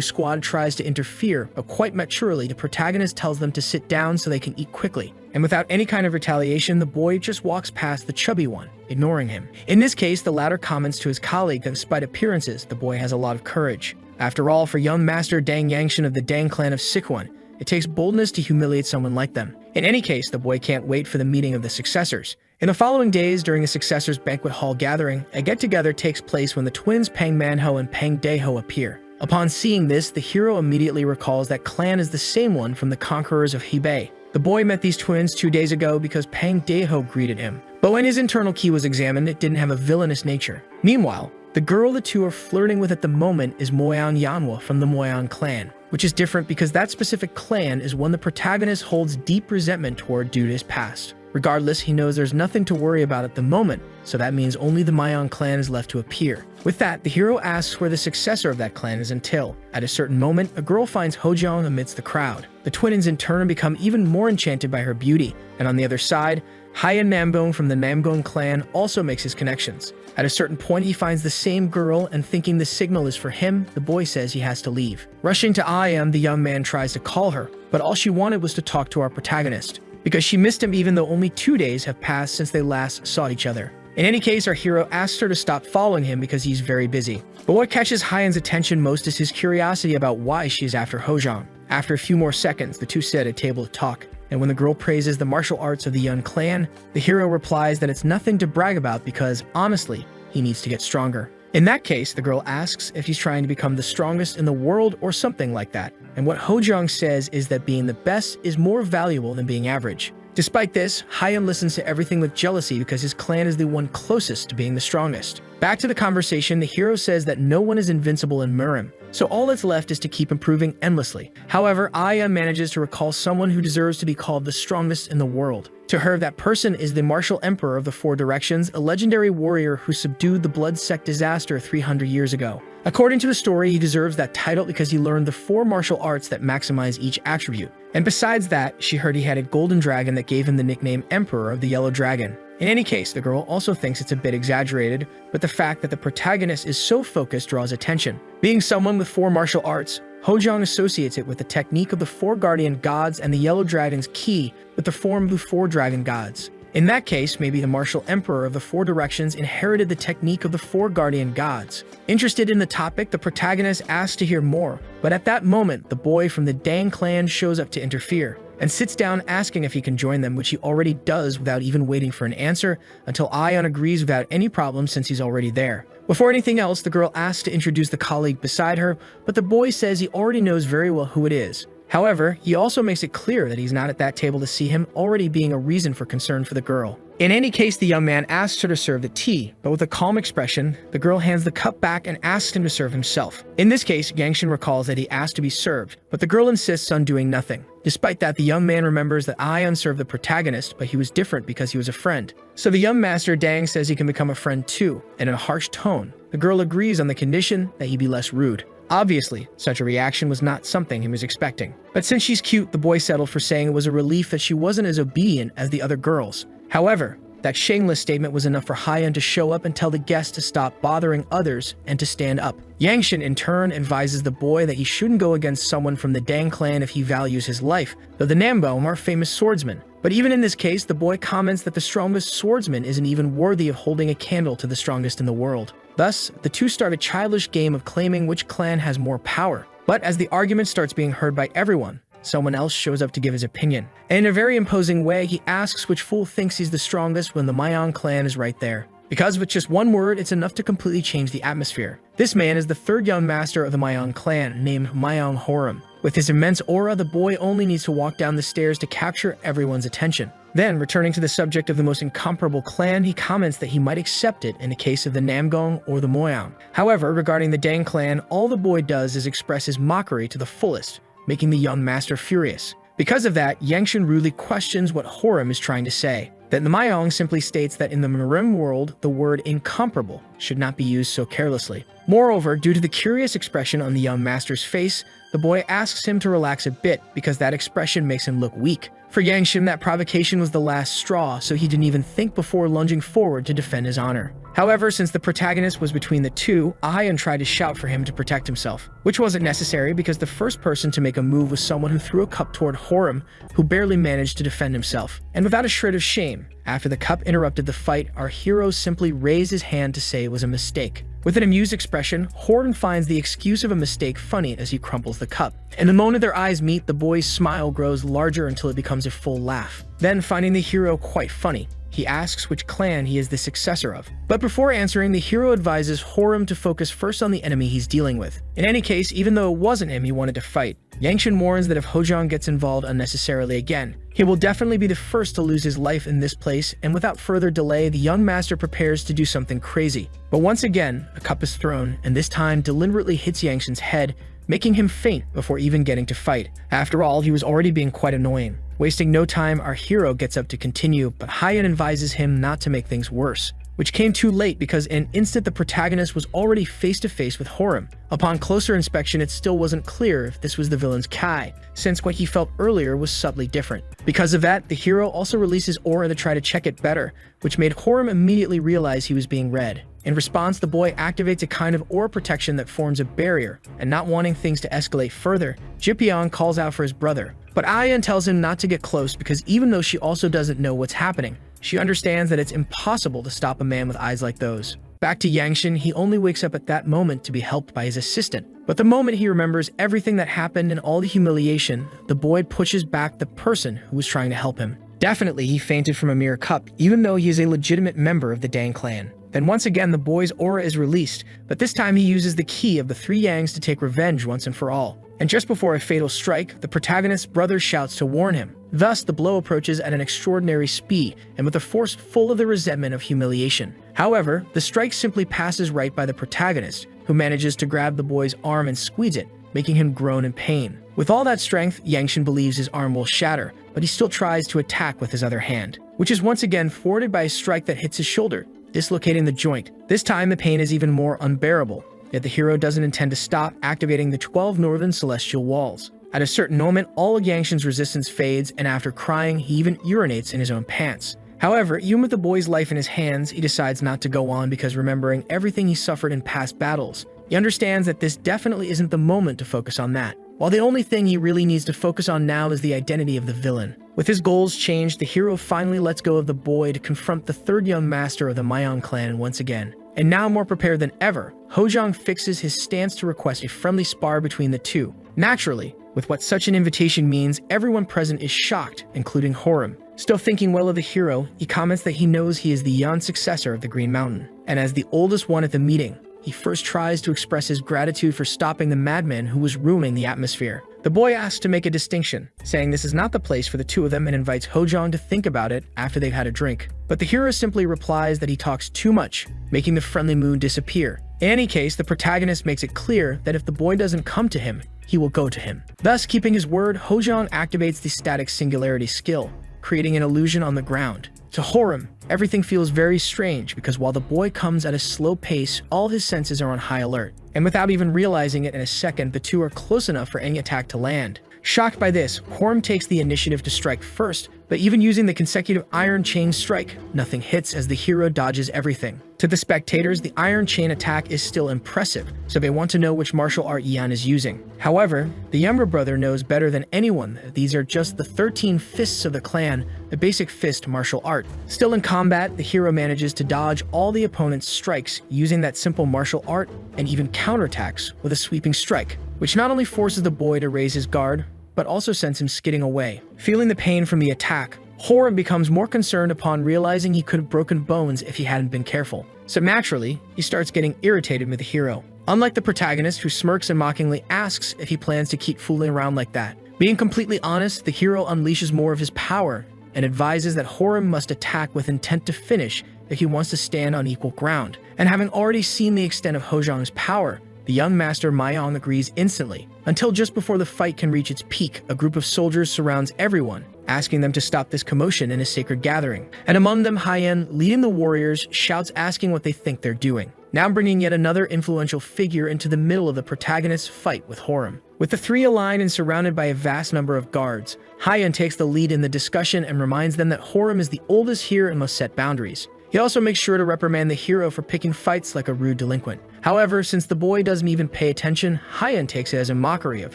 Squad tries to interfere, but quite maturely, the protagonist tells them to sit down so they can eat quickly. And without any kind of retaliation, the boy just walks past the chubby one, ignoring him. In this case, the latter comments to his colleague that despite appearances, the boy has a lot of courage. After all, for young master Dang Yangshan of the Dang clan of Sikwon, it takes boldness to humiliate someone like them. In any case, the boy can't wait for the meeting of the successors. In the following days, during the successors' banquet hall gathering, a get-together takes place when the twins Pang Manho and Pang Daeho appear. Upon seeing this, the hero immediately recalls that clan is the same one from the conquerors of Hebei. The boy met these twins 2 days ago because Pang Daeho greeted him. But when his internal key was examined, it didn't have a villainous nature. Meanwhile, the girl the two are flirting with at the moment is Moyan Yanhwa from the Moyan clan, which is different because that specific clan is one the protagonist holds deep resentment toward due to his past. Regardless, he knows there's nothing to worry about at the moment, so that means only the Mayan clan is left to appear. With that, the hero asks where the successor of that clan is until, at a certain moment, a girl finds Hojong amidst the crowd. The twins in turn become even more enchanted by her beauty, and on the other side, Haiyan Nambong from the Namgong clan also makes his connections. At a certain point, he finds the same girl, and thinking the signal is for him, the boy says he has to leave. Rushing to Ayam, the young man tries to call her, but all she wanted was to talk to our protagonist, because she missed him even though only 2 days have passed since they last saw each other. In any case, our hero asks her to stop following him because he's very busy. But what catches Haiyan's attention most is his curiosity about why she is after Hojong. After a few more seconds, the two sit at a table to talk, and when the girl praises the martial arts of the young clan, the hero replies that it's nothing to brag about because, honestly, he needs to get stronger. In that case, the girl asks if he's trying to become the strongest in the world or something like that. And what Hojong says is that being the best is more valuable than being average. Despite this, Hyun listens to everything with jealousy because his clan is the one closest to being the strongest. Back to the conversation, the hero says that no one is invincible in Murim, so all that's left is to keep improving endlessly. However, Aya manages to recall someone who deserves to be called the strongest in the world. To her, that person is the martial emperor of the Four Directions, a legendary warrior who subdued the Blood Sect disaster 300 years ago. According to the story, he deserves that title because he learned the 4 martial arts that maximize each attribute. And besides that, she heard he had a golden dragon that gave him the nickname Emperor of the Yellow Dragon. In any case, the girl also thinks it's a bit exaggerated, but the fact that the protagonist is so focused draws attention. Being someone with 4 martial arts, Hojong associates it with the technique of the 4 guardian gods and the Yellow Dragon's key with the form of the 4 dragon gods. In that case, maybe the martial emperor of the 4 directions inherited the technique of the 4 guardian gods. Interested in the topic, the protagonist asks to hear more, but at that moment, the boy from the Dang clan shows up to interfere and sits down asking if he can join them, which he already does without even waiting for an answer until Ion agrees without any problem since he's already there. Before anything else, the girl asks to introduce the colleague beside her, but the boy says he already knows very well who it is. However, he also makes it clear that he's not at that table to see him, already being a reason for concern for the girl. In any case, the young man asks her to serve the tea, but with a calm expression, the girl hands the cup back and asks him to serve himself. In this case, Yangshin recalls that he asked to be served, but the girl insists on doing nothing. Despite that, the young man remembers that Ion served the protagonist, but he was different because he was a friend. So the young master Dang says he can become a friend too, and in a harsh tone, the girl agrees on the condition that he be less rude. Obviously, such a reaction was not something he was expecting. But since she's cute, the boy settled for saying it was a relief that she wasn't as obedient as the other girls. However, that shameless statement was enough for Hyun to show up and tell the guests to stop bothering others and to stand up. Yangshin in turn advises the boy that he shouldn't go against someone from the Dang clan if he values his life, though the Nambeom are famous swordsmen. But even in this case, the boy comments that the strongest swordsman isn't even worthy of holding a candle to the strongest in the world. Thus, the two start a childish game of claiming which clan has more power. But as the argument starts being heard by everyone, someone else shows up to give his opinion. And in a very imposing way, he asks which fool thinks he's the strongest when the Mayong clan is right there. Because with just one word, it's enough to completely change the atmosphere. This man is the 3rd young master of the Mayong clan, named Mayong Horim. With his immense aura, the boy only needs to walk down the stairs to capture everyone's attention. Then, returning to the subject of the most incomparable clan, he comments that he might accept it in the case of the Namgong or the Moyang. However, regarding the Dang clan, all the boy does is express his mockery to the fullest, making the young master furious. Because of that, Yangshin rudely questions what Horim is trying to say. That the Mayong simply states that in the Murim world, the word incomparable should not be used so carelessly. Moreover, due to the curious expression on the young master's face, the boy asks him to relax a bit because that expression makes him look weak. For Yangshin, that provocation was the last straw, so he didn't even think before lunging forward to defend his honor. However, since the protagonist was between the two, Ahayan tried to shout for him to protect himself, which wasn't necessary because the first person to make a move was someone who threw a cup toward Horim, who barely managed to defend himself. And without a shred of shame, after the cup interrupted the fight, our hero simply raised his hand to say it was a mistake. With an amused expression, Horim finds the excuse of a mistake funny as he crumples the cup. And the moment their eyes meet, the boy's smile grows larger until it becomes a full laugh. Then, finding the hero quite funny, he asks which clan he is the successor of. But before answering, the hero advises Horim to focus first on the enemy he's dealing with. In any case, even though it wasn't him he wanted to fight, Yangshin warns that if Hojong gets involved unnecessarily again, he will definitely be the first to lose his life in this place, and without further delay, the young master prepares to do something crazy. But once again, a cup is thrown, and this time deliberately hits Yangshin's head, making him faint before even getting to fight. After all, he was already being quite annoying. Wasting no time, our hero gets up to continue, but Hyan advises him not to make things worse, which came too late because in an instant the protagonist was already face to face with Horim. Upon closer inspection, it still wasn't clear if this was the villain's Kai, since what he felt earlier was subtly different. Because of that, the hero also releases aura to try to check it better, which made Horim immediately realize he was being read. In response, the boy activates a kind of aura protection that forms a barrier, and not wanting things to escalate further, Jipyeong calls out for his brother. But Ayan tells him not to get close because even though she also doesn't know what's happening, she understands that it's impossible to stop a man with eyes like those. Back to Yangshin, he only wakes up at that moment to be helped by his assistant. But the moment he remembers everything that happened and all the humiliation, the boy pushes back the person who was trying to help him. Definitely, he fainted from a mere cup, even though he is a legitimate member of the Dang clan. Then once again, the boy's aura is released, but this time he uses the key of the three Yangs to take revenge once and for all. And just before a fatal strike, the protagonist's brother shouts to warn him. Thus, the blow approaches at an extraordinary speed and with a force full of the resentment of humiliation. However, the strike simply passes right by the protagonist, who manages to grab the boy's arm and squeeze it, making him groan in pain. With all that strength, Yangshin believes his arm will shatter, but he still tries to attack with his other hand, which is once again thwarted by a strike that hits his shoulder, dislocating the joint. This time, the pain is even more unbearable, yet the hero doesn't intend to stop, activating the 12 northern celestial walls. At a certain moment, all of Yangshin's resistance fades, and after crying, he even urinates in his own pants. However, even with the boy's life in his hands, he decides not to go on because remembering everything he suffered in past battles, he understands that this definitely isn't the moment to focus on that. While the only thing he really needs to focus on now is the identity of the villain. With his goals changed, the hero finally lets go of the boy to confront the third young master of the Mayan clan once again. And now more prepared than ever, Hojong fixes his stance to request a friendly spar between the two. Naturally, with what such an invitation means, everyone present is shocked, including Horim. Still thinking well of the hero, he comments that he knows he is the young successor of the Green Mountain. And as the oldest one at the meeting, he first tries to express his gratitude for stopping the madman who was ruining the atmosphere. The boy asks to make a distinction, saying this is not the place for the two of them and invites Hojong to think about it after they've had a drink. But the hero simply replies that he talks too much, making the friendly mood disappear. In any case, the protagonist makes it clear that if the boy doesn't come to him, he will go to him. Thus, keeping his word, Hojong activates the static singularity skill, creating an illusion on the ground. To Horim, everything feels very strange because while the boy comes at a slow pace, all his senses are on high alert. And without even realizing it in a second, the two are close enough for any attack to land. Shocked by this, Horim takes the initiative to strike first, but even using the consecutive iron chain strike, nothing hits as the hero dodges everything. To the spectators, the iron chain attack is still impressive, so they want to know which martial art Yan is using. However, the younger brother knows better than anyone that these are just the 13 fists of the clan, a basic fist martial art. Still in combat, the hero manages to dodge all the opponent's strikes using that simple martial art and even counterattacks with a sweeping strike, which not only forces the boy to raise his guard, but also sends him skidding away. Feeling the pain from the attack, Horim becomes more concerned upon realizing he could have broken bones if he hadn't been careful. So naturally, he starts getting irritated with the hero. Unlike the protagonist who smirks and mockingly asks if he plans to keep fooling around like that. Being completely honest, the hero unleashes more of his power and advises that Horim must attack with intent to finish if he wants to stand on equal ground. And having already seen the extent of Hojong's power, the young master Mayong agrees instantly. Until just before the fight can reach its peak, a group of soldiers surrounds everyone, asking them to stop this commotion in a sacred gathering. And among them, Haiyan, leading the warriors, shouts asking what they think they're doing, now bringing yet another influential figure into the middle of the protagonist's fight with Horim. With the three aligned and surrounded by a vast number of guards, Haiyan takes the lead in the discussion and reminds them that Horim is the oldest here and must set boundaries. He also makes sure to reprimand the hero for picking fights like a rude delinquent. However, since the boy doesn't even pay attention, Haiyan takes it as a mockery of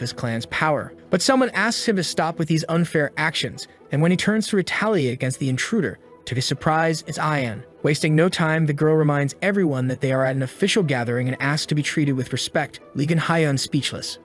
his clan's power. But someone asks him to stop with these unfair actions, and when he turns to retaliate against the intruder, to his surprise, it's Haiyan. Wasting no time, the girl reminds everyone that they are at an official gathering and asks to be treated with respect, leaving Haiyan speechless.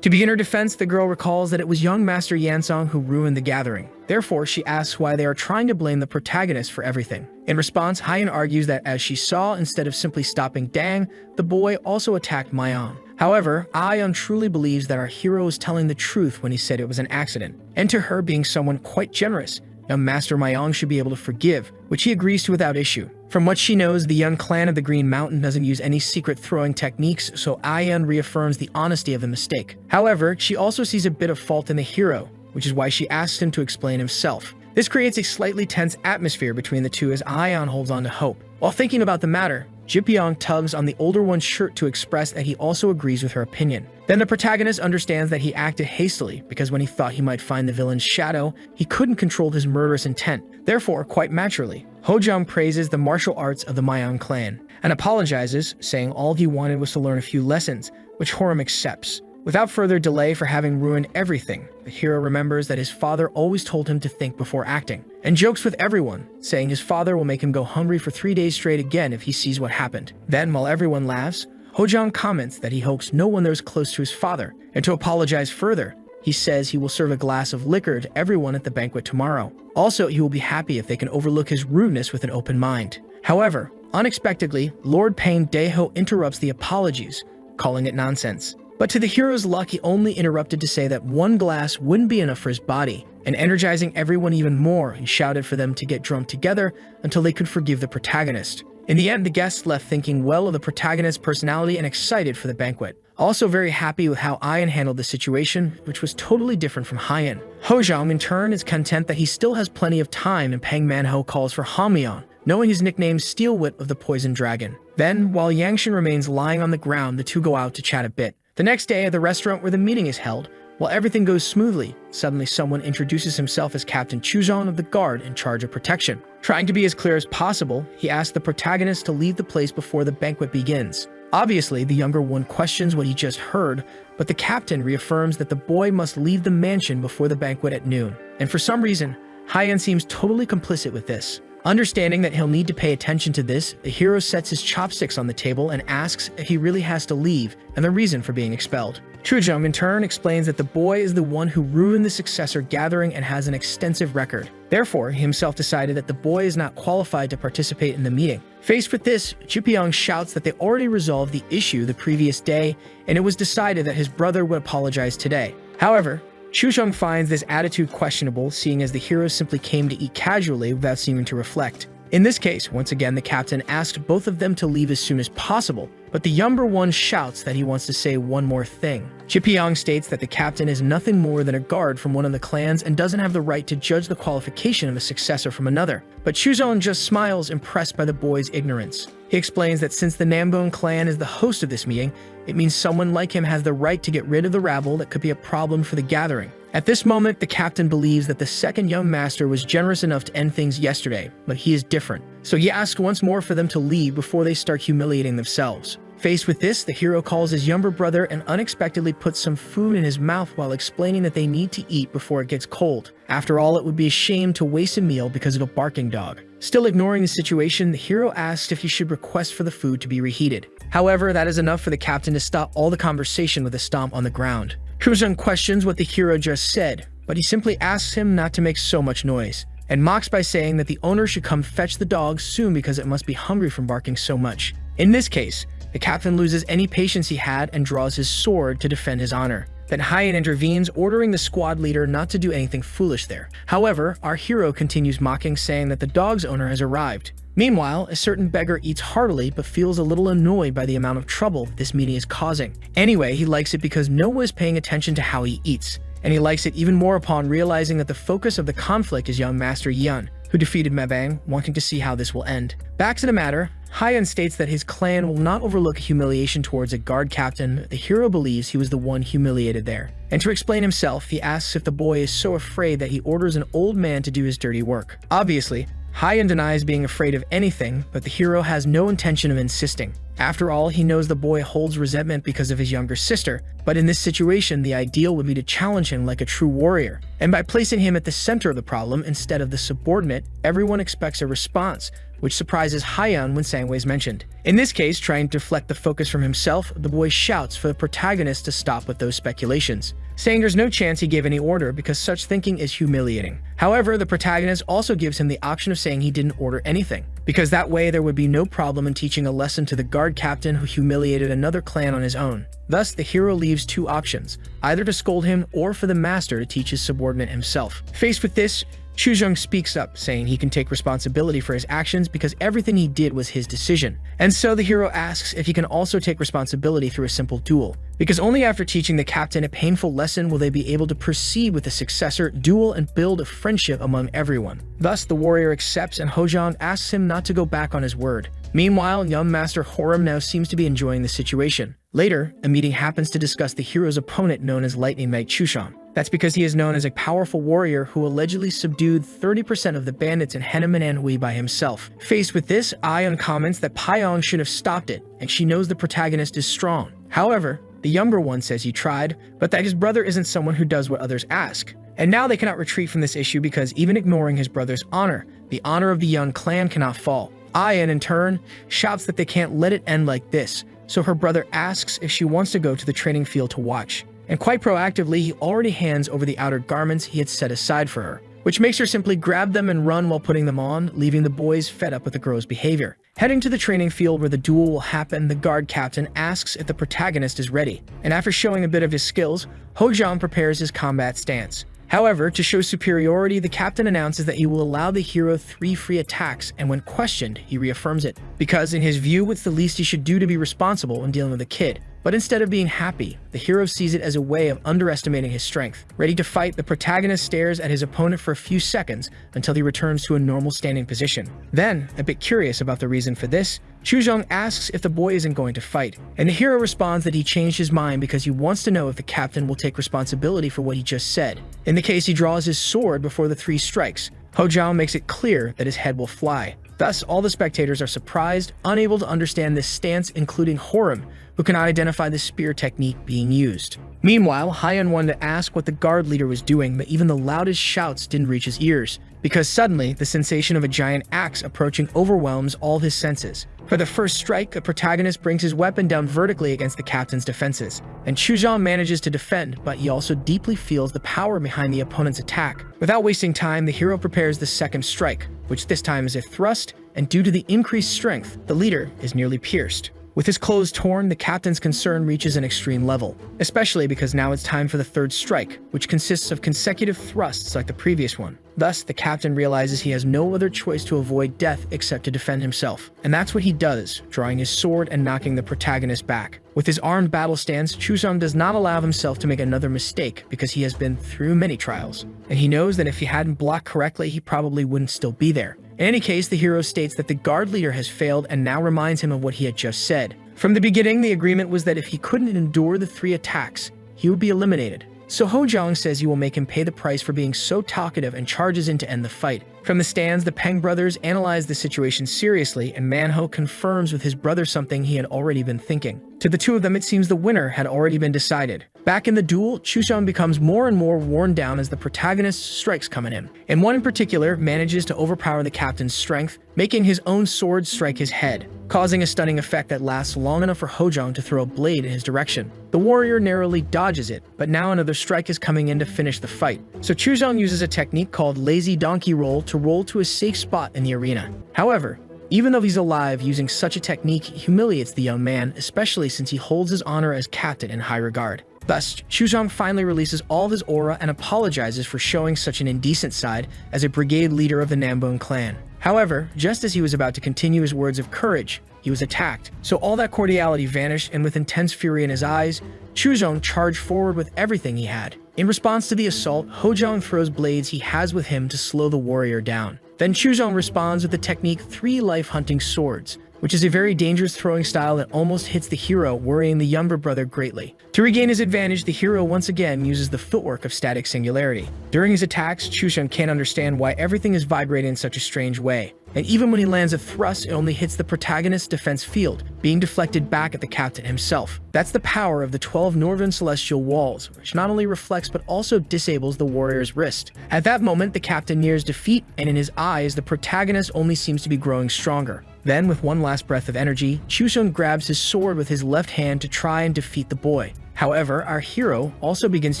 To begin her defense, the girl recalls that it was young Master Yansong who ruined the gathering. Therefore, she asks why they are trying to blame the protagonist for everything. In response, Haiyan argues that as she saw, instead of simply stopping Dang, the boy also attacked Mayong. However, Haiyan truly believes that our hero is telling the truth when he said it was an accident. And to her, being someone quite generous, young Master Mayong should be able to forgive, which he agrees to without issue. From what she knows, the young clan of the Green Mountain doesn't use any secret throwing techniques, so Haiyan reaffirms the honesty of the mistake. However, she also sees a bit of fault in the hero, which is why she asks him to explain himself. This creates a slightly tense atmosphere between the two as Haiyan holds on to hope. While thinking about the matter, Jipyong tugs on the older one's shirt to express that he also agrees with her opinion. Then the protagonist understands that he acted hastily because when he thought he might find the villain's shadow, he couldn't control his murderous intent. Therefore, quite naturally, Hojong praises the martial arts of the Mayan clan and apologizes, saying all he wanted was to learn a few lessons, which Horim accepts. Without further delay for having ruined everything, the hero remembers that his father always told him to think before acting, and jokes with everyone, saying his father will make him go hungry for 3 days straight again if he sees what happened. Then, while everyone laughs, Hojong comments that he hopes no one there is close to his father, and to apologize further, he says he will serve a glass of liquor to everyone at the banquet tomorrow. Also, he will be happy if they can overlook his rudeness with an open mind. However, Unexpectedly, Lord Pain Deho interrupts the apologies, calling it nonsense. But to the hero's luck, he only interrupted to say that one glass wouldn't be enough for his body, and energizing everyone even more, he shouted for them to get drunk together until they could forgive the protagonist. In the end, the guests left thinking well of the protagonist's personality and excited for the banquet. Also very happy with how Ian handled the situation, which was totally different from Hyan. Hojong, in turn, is content that he still has plenty of time, and Pang Manho calls for Hamyeon, knowing his nickname Steelwit of the Poison Dragon. Then, while Yangshin remains lying on the ground, the two go out to chat a bit. The next day, at the restaurant where the meeting is held, while everything goes smoothly, suddenly someone introduces himself as Captain Chuzon of the guard in charge of protection. Trying to be as clear as possible, he asks the protagonist to leave the place before the banquet begins. Obviously, the younger one questions what he just heard, but the captain reaffirms that the boy must leave the mansion before the banquet at noon. And for some reason, Hyan seems totally complicit with this. Understanding that he'll need to pay attention to this, the hero sets his chopsticks on the table and asks if he really has to leave and the reason for being expelled. Chujung, in turn, explains that the boy is the one who ruined the successor gathering and has an extensive record. Therefore, he himself decided that the boy is not qualified to participate in the meeting. Faced with this, Chupyeong shouts that they already resolved the issue the previous day, and it was decided that his brother would apologize today. However, Chujung finds this attitude questionable, seeing as the hero simply came to eat casually without seeming to reflect. In this case, once again, the captain asked both of them to leave as soon as possible, but the younger one shouts that he wants to say one more thing. Chipyeong states that the captain is nothing more than a guard from one of the clans and doesn't have the right to judge the qualification of a successor from another, but Chuzon just smiles, impressed by the boy's ignorance. He explains that since the Nambone clan is the host of this meeting, it means someone like him has the right to get rid of the rabble that could be a problem for the gathering. At this moment, the captain believes that the second young master was generous enough to end things yesterday, but he is different. So he asks once more for them to leave before they start humiliating themselves. Faced with this, the hero calls his younger brother and unexpectedly puts some food in his mouth while explaining that they need to eat before it gets cold. After all, it would be a shame to waste a meal because of a barking dog. Still ignoring the situation, the hero asks if he should request for the food to be reheated. However, that is enough for the captain to stop all the conversation with a stomp on the ground. Chuzon questions what the hero just said, but he simply asks him not to make so much noise, and mocks by saying that the owner should come fetch the dog soon because it must be hungry from barking so much. In this case, the captain loses any patience he had and draws his sword to defend his honor. Then Hyatt intervenes, ordering the squad leader not to do anything foolish there. However, our hero continues mocking, saying that the dog's owner has arrived. Meanwhile, a certain beggar eats heartily but feels a little annoyed by the amount of trouble this meeting is causing. Anyway, he likes it because no one is paying attention to how he eats, and he likes it even more upon realizing that the focus of the conflict is young Master Yan, who defeated Mabang, wanting to see how this will end. Back to the matter, Hyan states that his clan will not overlook humiliation towards a guard captain. The hero believes he was the one humiliated there. And to explain himself, he asks if the boy is so afraid that he orders an old man to do his dirty work. Obviously, Hyan denies being afraid of anything, but the hero has no intention of insisting. After all, he knows the boy holds resentment because of his younger sister, but in this situation, the ideal would be to challenge him like a true warrior. And by placing him at the center of the problem instead of the subordinate, everyone expects a response, which surprises Hyan when Sangwei is mentioned. In this case, trying to deflect the focus from himself, the boy shouts for the protagonist to stop with those speculations, saying there's no chance he gave any order because such thinking is humiliating. However, the protagonist also gives him the option of saying he didn't order anything, because that way there would be no problem in teaching a lesson to the guard captain who humiliated another clan on his own. Thus, the hero leaves two options, either to scold him or for the master to teach his subordinate himself. Faced with this, Chuzong speaks up, saying he can take responsibility for his actions because everything he did was his decision. And so the hero asks if he can also take responsibility through a simple duel, because only after teaching the captain a painful lesson will they be able to proceed with the successor, duel, and build a friendship among everyone. Thus, the warrior accepts, and Hojan asks him not to go back on his word. Meanwhile, young Master Horam now seems to be enjoying the situation. Later, a meeting happens to discuss the hero's opponent known as Lightning Knight Chushan. That's because he is known as a powerful warrior who allegedly subdued 30% of the bandits in Manhwa by himself. Faced with this, Ion comments that Pyong should have stopped it, and she knows the protagonist is strong. However, the younger one says he tried, but that his brother isn't someone who does what others ask. And now they cannot retreat from this issue because even ignoring his brother's honor, the honor of the young clan cannot fall. Ion, in turn, shouts that they can't let it end like this, so her brother asks if she wants to go to the training field to watch. And quite proactively, he already hands over the outer garments he had set aside for her, which makes her simply grab them and run while putting them on, leaving the boys fed up with the girl's behavior. Heading to the training field where the duel will happen, the guard captain asks if the protagonist is ready, and after showing a bit of his skills, Hojang prepares his combat stance. However, to show superiority, the captain announces that he will allow the hero 3 free attacks, and when questioned, he reaffirms it, because in his view, it's the least he should do to be responsible when dealing with a kid. But instead of being happy, the hero sees it as a way of underestimating his strength. Ready to fight, the protagonist stares at his opponent for a few seconds until he returns to a normal standing position. Then, a bit curious about the reason for this, Chuzhong asks if the boy isn't going to fight, and the hero responds that he changed his mind because he wants to know if the captain will take responsibility for what he just said. In the case, he draws his sword before the 3 strikes. Hojang makes it clear that his head will fly. Thus, all the spectators are surprised, unable to understand this stance, including Horim, who cannot identify the spear technique being used. Meanwhile, Haiyan wanted to ask what the guard leader was doing, but even the loudest shouts didn't reach his ears, because suddenly, the sensation of a giant axe approaching overwhelms all his senses. For the first strike, the protagonist brings his weapon down vertically against the captain's defenses, and Chuzhong manages to defend, but he also deeply feels the power behind the opponent's attack. Without wasting time, the hero prepares the second strike, which this time is a thrust, and due to the increased strength, the leader is nearly pierced. With his clothes torn, the captain's concern reaches an extreme level, especially because now it's time for the third strike, which consists of consecutive thrusts like the previous one. Thus, the captain realizes he has no other choice to avoid death except to defend himself. And that's what he does, drawing his sword and knocking the protagonist back. With his armed battle stance, Chuzhong does not allow himself to make another mistake because he has been through many trials, and he knows that if he hadn't blocked correctly, he probably wouldn't still be there. In any case, the hero states that the guard leader has failed and now reminds him of what he had just said. From the beginning, the agreement was that if he couldn't endure the 3 attacks, he would be eliminated. So Hojang says he will make him pay the price for being so talkative and charges in to end the fight. From the stands, the Peng brothers analyze the situation seriously, and Manho confirms with his brother something he had already been thinking. To the two of them, it seems the winner had already been decided. Back in the duel, Chuzhong becomes more and more worn down as the protagonist's strikes come at him, and one in particular manages to overpower the captain's strength, making his own sword strike his head, causing a stunning effect that lasts long enough for Hojang to throw a blade in his direction. The warrior narrowly dodges it, but now another strike is coming in to finish the fight. So Chuzhong uses a technique called lazy donkey roll to roll to a safe spot in the arena. However, even though he's alive, using such a technique humiliates the young man, especially since he holds his honor as captain in high regard. Thus, Chuzhong finally releases all of his aura and apologizes for showing such an indecent side as a brigade leader of the Nambone clan. However, just as he was about to continue his words of courage, he was attacked. So all that cordiality vanished, and with intense fury in his eyes, Chuzhong charged forward with everything he had. In response to the assault, Hojang throws blades he has with him to slow the warrior down. Then Chuzhong responds with the technique 3 life-hunting swords, which is a very dangerous throwing style that almost hits the hero, worrying the younger brother greatly. To regain his advantage, the hero once again uses the footwork of static singularity. During his attacks, Chuzhong can't understand why everything is vibrating in such a strange way, and even when he lands a thrust, it only hits the protagonist's defense field, being deflected back at the captain himself. That's the power of the 12 Northern Celestial Walls, which not only reflects but also disables the warrior's wrist. At that moment, the captain nears defeat, and in his eyes, the protagonist only seems to be growing stronger. Then, with one last breath of energy, Chuzhong grabs his sword with his left hand to try and defeat the boy. However, our hero also begins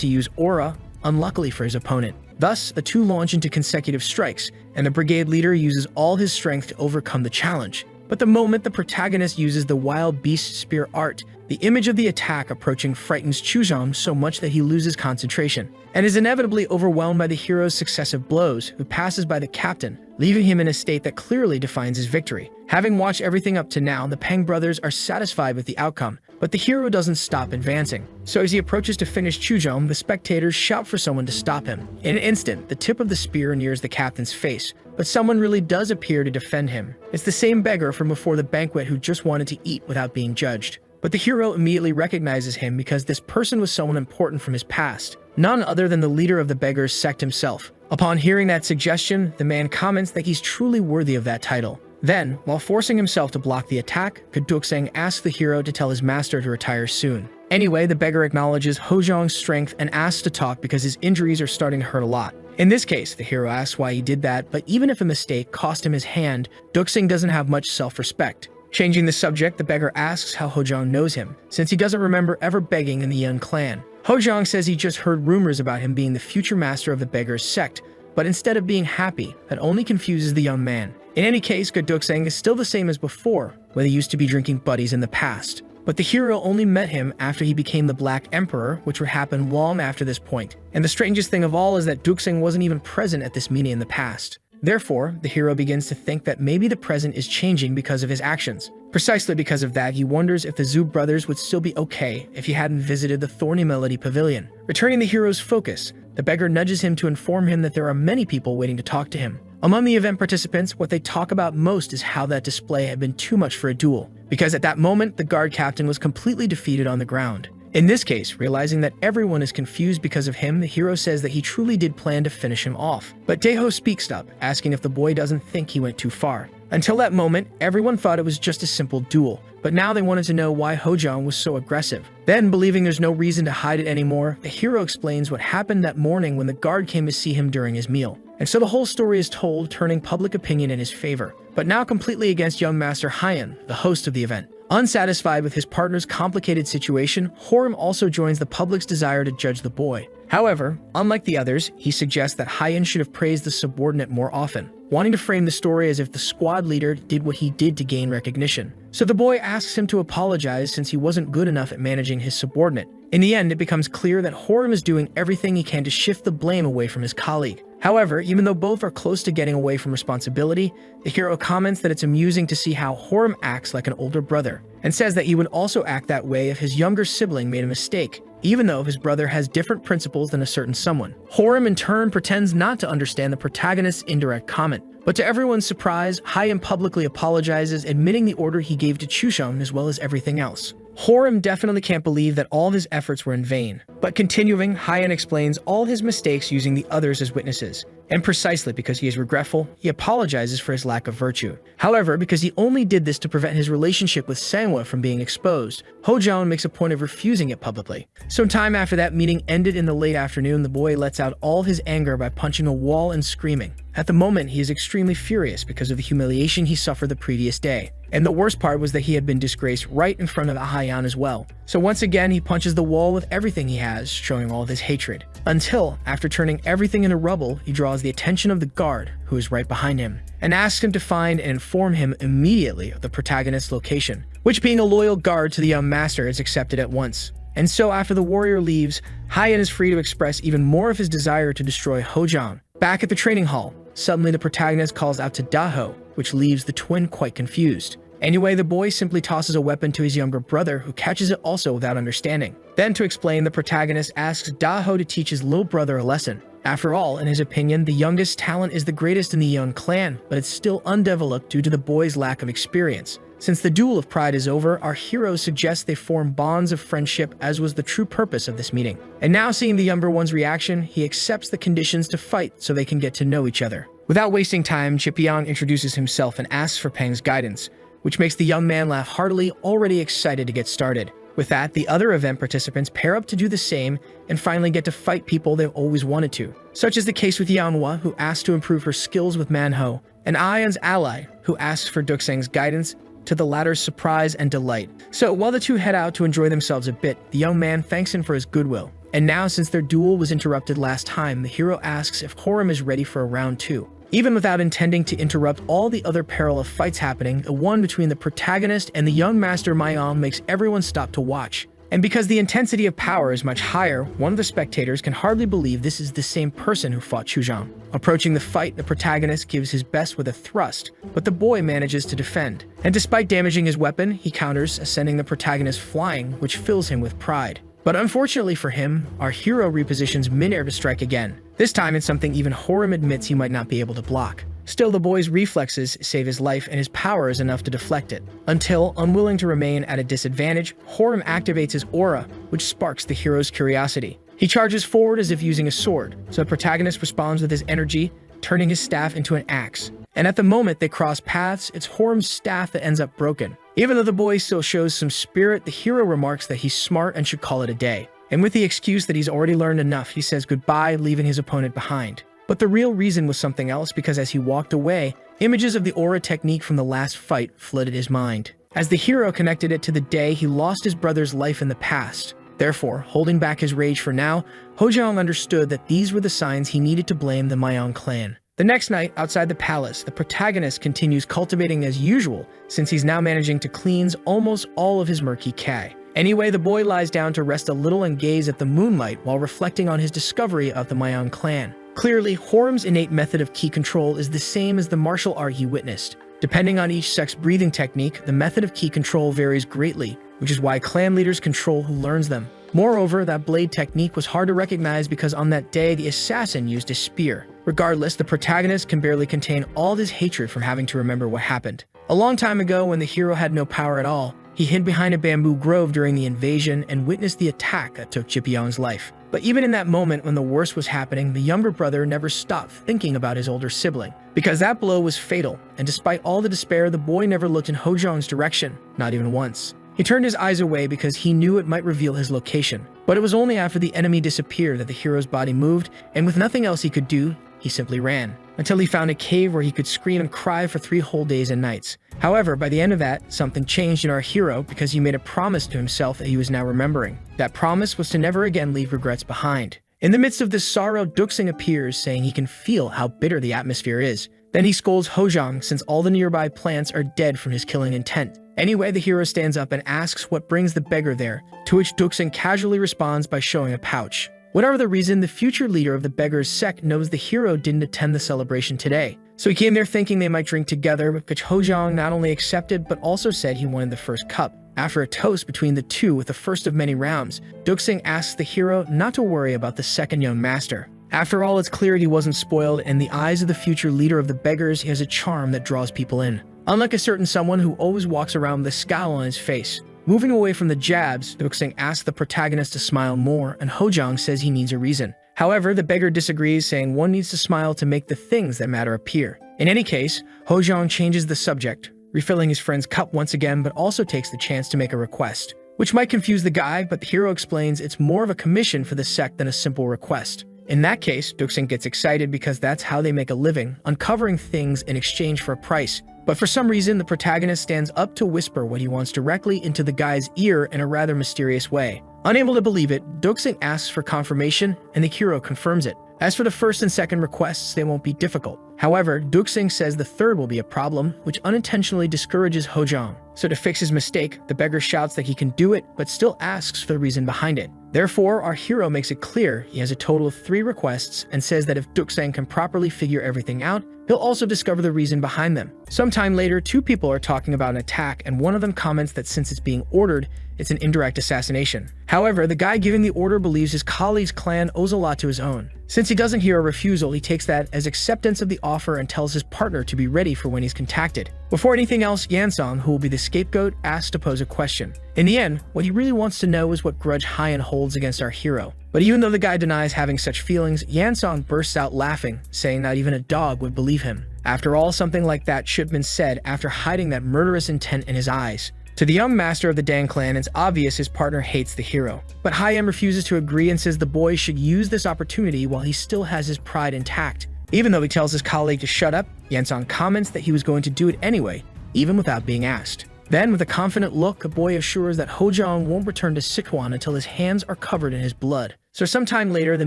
to use aura, unluckily for his opponent. Thus, the two launch into consecutive strikes, and the brigade leader uses all his strength to overcome the challenge. But the moment the protagonist uses the wild beast spear art, the image of the attack approaching frightens Chuzhong so much that he loses concentration, and is inevitably overwhelmed by the hero's successive blows, who passes by the captain, leaving him in a state that clearly defines his victory. Having watched everything up to now, the Peng brothers are satisfied with the outcome, but the hero doesn't stop advancing. So as he approaches to finish Chuzhong, the spectators shout for someone to stop him. In an instant, the tip of the spear nears the captain's face, but someone really does appear to defend him. It's the same beggar from before the banquet who just wanted to eat without being judged. But the hero immediately recognizes him because this person was someone important from his past, none other than the leader of the beggars' sect himself. Upon hearing that suggestion, the man comments that he's truly worthy of that title. Then, while forcing himself to block the attack, Dukseng asks the hero to tell his master to retire soon. Anyway, the beggar acknowledges Hojang's strength and asks to talk because his injuries are starting to hurt a lot. In this case, the hero asks why he did that, but even if a mistake cost him his hand, Dukseng doesn't have much self-respect. Changing the subject, the beggar asks how Hojang knows him, since he doesn't remember ever begging in the Yun clan. Hojang says he just heard rumors about him being the future master of the beggar's sect, but instead of being happy, that only confuses the young man, In any case, Dukseng is still the same as before, when they used to be drinking buddies in the past. But the hero only met him after he became the Black Emperor, which would happen long after this point. And the strangest thing of all is that Dukseng wasn't even present at this meeting in the past. Therefore, the hero begins to think that maybe the present is changing because of his actions. Precisely because of that, he wonders if the Zub brothers would still be okay if he hadn't visited the Thorny Melody Pavilion. Returning the hero's focus, the beggar nudges him to inform him that there are many people waiting to talk to him. Among the event participants, what they talk about most is how that display had been too much for a duel, because at that moment, the guard captain was completely defeated on the ground. In this case, realizing that everyone is confused because of him, the hero says that he truly did plan to finish him off. But Daeho speaks up, asking if the boy doesn't think he went too far. Until that moment, everyone thought it was just a simple duel, but now they wanted to know why Hojong was so aggressive. Then, believing there's no reason to hide it anymore, the hero explains what happened that morning when the guard came to see him during his meal. And so the whole story is told, turning public opinion in his favor, but now completely against young Master Hyan, the host of the event. Unsatisfied with his partner's complicated situation, Horim also joins the public's desire to judge the boy. However, unlike the others, he suggests that Hyan should have praised the subordinate more often, wanting to frame the story as if the squad leader did what he did to gain recognition. So the boy asks him to apologize since he wasn't good enough at managing his subordinate. In the end, it becomes clear that Horim is doing everything he can to shift the blame away from his colleague. However, even though both are close to getting away from responsibility, the hero comments that it's amusing to see how Horim acts like an older brother, and says that he would also act that way if his younger sibling made a mistake, even though his brother has different principles than a certain someone. Horim in turn pretends not to understand the protagonist's indirect comment, but to everyone's surprise, Hyan publicly apologizes, admitting the order he gave to Chushon as well as everything else. Horim definitely can't believe that all his efforts were in vain. But continuing, Hyan explains all his mistakes using the others as witnesses. And precisely because he is regretful, he apologizes for his lack of virtue. However, because he only did this to prevent his relationship with Sangwa from being exposed, Hojong makes a point of refusing it publicly. Sometime after that meeting ended in the late afternoon, the boy lets out all his anger by punching a wall and screaming. At the moment, he is extremely furious because of the humiliation he suffered the previous day. And the worst part was that he had been disgraced right in front of Hyan as well. So once again, he punches the wall with everything he has, showing all of his hatred. Until, after turning everything into rubble, he draws the attention of the guard, who is right behind him, and asks him to find and inform him immediately of the protagonist's location, which being a loyal guard to the young master is accepted at once. And so after the warrior leaves, Hyan is free to express even more of his desire to destroy Hojong. Back at the training hall, suddenly the protagonist calls out to Daho, which leaves the twin quite confused. Anyway, the boy simply tosses a weapon to his younger brother, who catches it also without understanding. Then, to explain, the protagonist asks Daho to teach his little brother a lesson. After all, in his opinion, the youngest talent is the greatest in the young clan, but it's still undeveloped due to the boy's lack of experience. Since the duel of pride is over, our hero suggests they form bonds of friendship, as was the true purpose of this meeting. And now, seeing the younger one's reaction, he accepts the conditions to fight so they can get to know each other. Without wasting time, Chipion introduces himself and asks for Peng's guidance, which makes the young man laugh heartily, already excited to get started. With that, the other event participants pair up to do the same and finally get to fight people they've always wanted to, such as the case with Yanhua, who asks to improve her skills with Manho, and Ayan's ally, who asks for Dukseng's guidance, to the latter's surprise and delight. So while the two head out to enjoy themselves a bit, the young man thanks him for his goodwill. And now, since their duel was interrupted last time, the hero asks if Horim is ready for a round 2. Even without intending to interrupt all the other parallel fights happening, the one between the protagonist and the young master Mayan makes everyone stop to watch. And because the intensity of power is much higher, one of the spectators can hardly believe this is the same person who fought Chuzhang. Approaching the fight, the protagonist gives his best with a thrust, but the boy manages to defend. And despite damaging his weapon, he counters, sending the protagonist flying, which fills him with pride. But unfortunately for him, our hero repositions midair to strike again. This time it's something even Horim admits he might not be able to block. Still, the boy's reflexes save his life and his power is enough to deflect it. Until, unwilling to remain at a disadvantage, Horim activates his aura, which sparks the hero's curiosity. He charges forward as if using a sword, so the protagonist responds with his energy, turning his staff into an axe. And at the moment they cross paths, it's Horim's staff that ends up broken. Even though the boy still shows some spirit, the hero remarks that he's smart and should call it a day. And with the excuse that he's already learned enough, he says goodbye, leaving his opponent behind. But the real reason was something else, because as he walked away, images of the aura technique from the last fight flooded his mind, as the hero connected it to the day he lost his brother's life in the past. Therefore, holding back his rage for now, Hojong understood that these were the signs he needed to blame the Mayan clan. The next night, outside the palace, the protagonist continues cultivating as usual, since he's now managing to cleanse almost all of his murky K. Anyway, the boy lies down to rest a little and gaze at the moonlight while reflecting on his discovery of the Mayan clan. Clearly, Horum's innate method of ki control is the same as the martial art he witnessed. Depending on each sect's breathing technique, the method of ki control varies greatly, which is why clan leaders control who learns them. Moreover, that blade technique was hard to recognize because on that day, the assassin used a spear. Regardless, the protagonist can barely contain all his hatred from having to remember what happened. A long time ago, when the hero had no power at all, he hid behind a bamboo grove during the invasion and witnessed the attack that took Jipyeong's life. But even in that moment when the worst was happening, the younger brother never stopped thinking about his older sibling. Because that blow was fatal, and despite all the despair, the boy never looked in Hojong's direction, not even once. He turned his eyes away because he knew it might reveal his location. But it was only after the enemy disappeared that the hero's body moved, and with nothing else he could do, he simply ran, until he found a cave where he could scream and cry for 3 whole days and nights. However, by the end of that, something changed in our hero because he made a promise to himself that he was now remembering. That promise was to never again leave regrets behind. In the midst of this sorrow, Duxing appears, saying he can feel how bitter the atmosphere is. Then he scolds Hojong since all the nearby plants are dead from his killing intent. Anyway, the hero stands up and asks what brings the beggar there, to which Duxing casually responds by showing a pouch. Whatever the reason, the future leader of the beggar's sect knows the hero didn't attend the celebration today. So he came there thinking they might drink together, which Hojong not only accepted but also said he wanted the first cup. After a toast between the two with the first of many rounds, Duxing asks the hero not to worry about the second young master. After all, it's clear he wasn't spoiled, and in the eyes of the future leader of the beggars, he has a charm that draws people in. Unlike a certain someone who always walks around with a scowl on his face. Moving away from the jabs, Duxing asks the protagonist to smile more, and Hojong says he needs a reason. However, the beggar disagrees, saying one needs to smile to make the things that matter appear. In any case, Hojong changes the subject, refilling his friend's cup once again, but also takes the chance to make a request, which might confuse the guy, but the hero explains it's more of a commission for the sect than a simple request. In that case, Duxing gets excited because that's how they make a living, uncovering things in exchange for a price. But for some reason, the protagonist stands up to whisper what he wants directly into the guy's ear in a rather mysterious way. Unable to believe it, Duxing asks for confirmation, and the hero confirms it. As for the first and second requests, they won't be difficult. However, Duxing says the third will be a problem, which unintentionally discourages Hojong. So to fix his mistake, the beggar shouts that he can do it, but still asks for the reason behind it. Therefore, our hero makes it clear he has a total of 3 requests and says that if Duxing can properly figure everything out, he'll also discover the reason behind them. Sometime later, 2 people are talking about an attack, and one of them comments that since it's being ordered, it's an indirect assassination. However, the guy giving the order believes his colleague's clan owes a lot to his own. Since he doesn't hear a refusal, he takes that as acceptance of the offer and tells his partner to be ready for when he's contacted. Before anything else, Yansong, who will be the scapegoat, asks to pose a question. In the end, what he really wants to know is what grudge Hyan holds against our hero. But even though the guy denies having such feelings, Yansong bursts out laughing, saying that even a dog would believe him. After all, something like that should have been said after hiding that murderous intent in his eyes. To the young master of the Dang clan, it's obvious his partner hates the hero. But Hyan refuses to agree and says the boy should use this opportunity while he still has his pride intact. Even though he tells his colleague to shut up, Yansong comments that he was going to do it anyway, even without being asked. Then, with a confident look, the boy assures that Hojong won't return to Sichuan until his hands are covered in his blood. So sometime later, the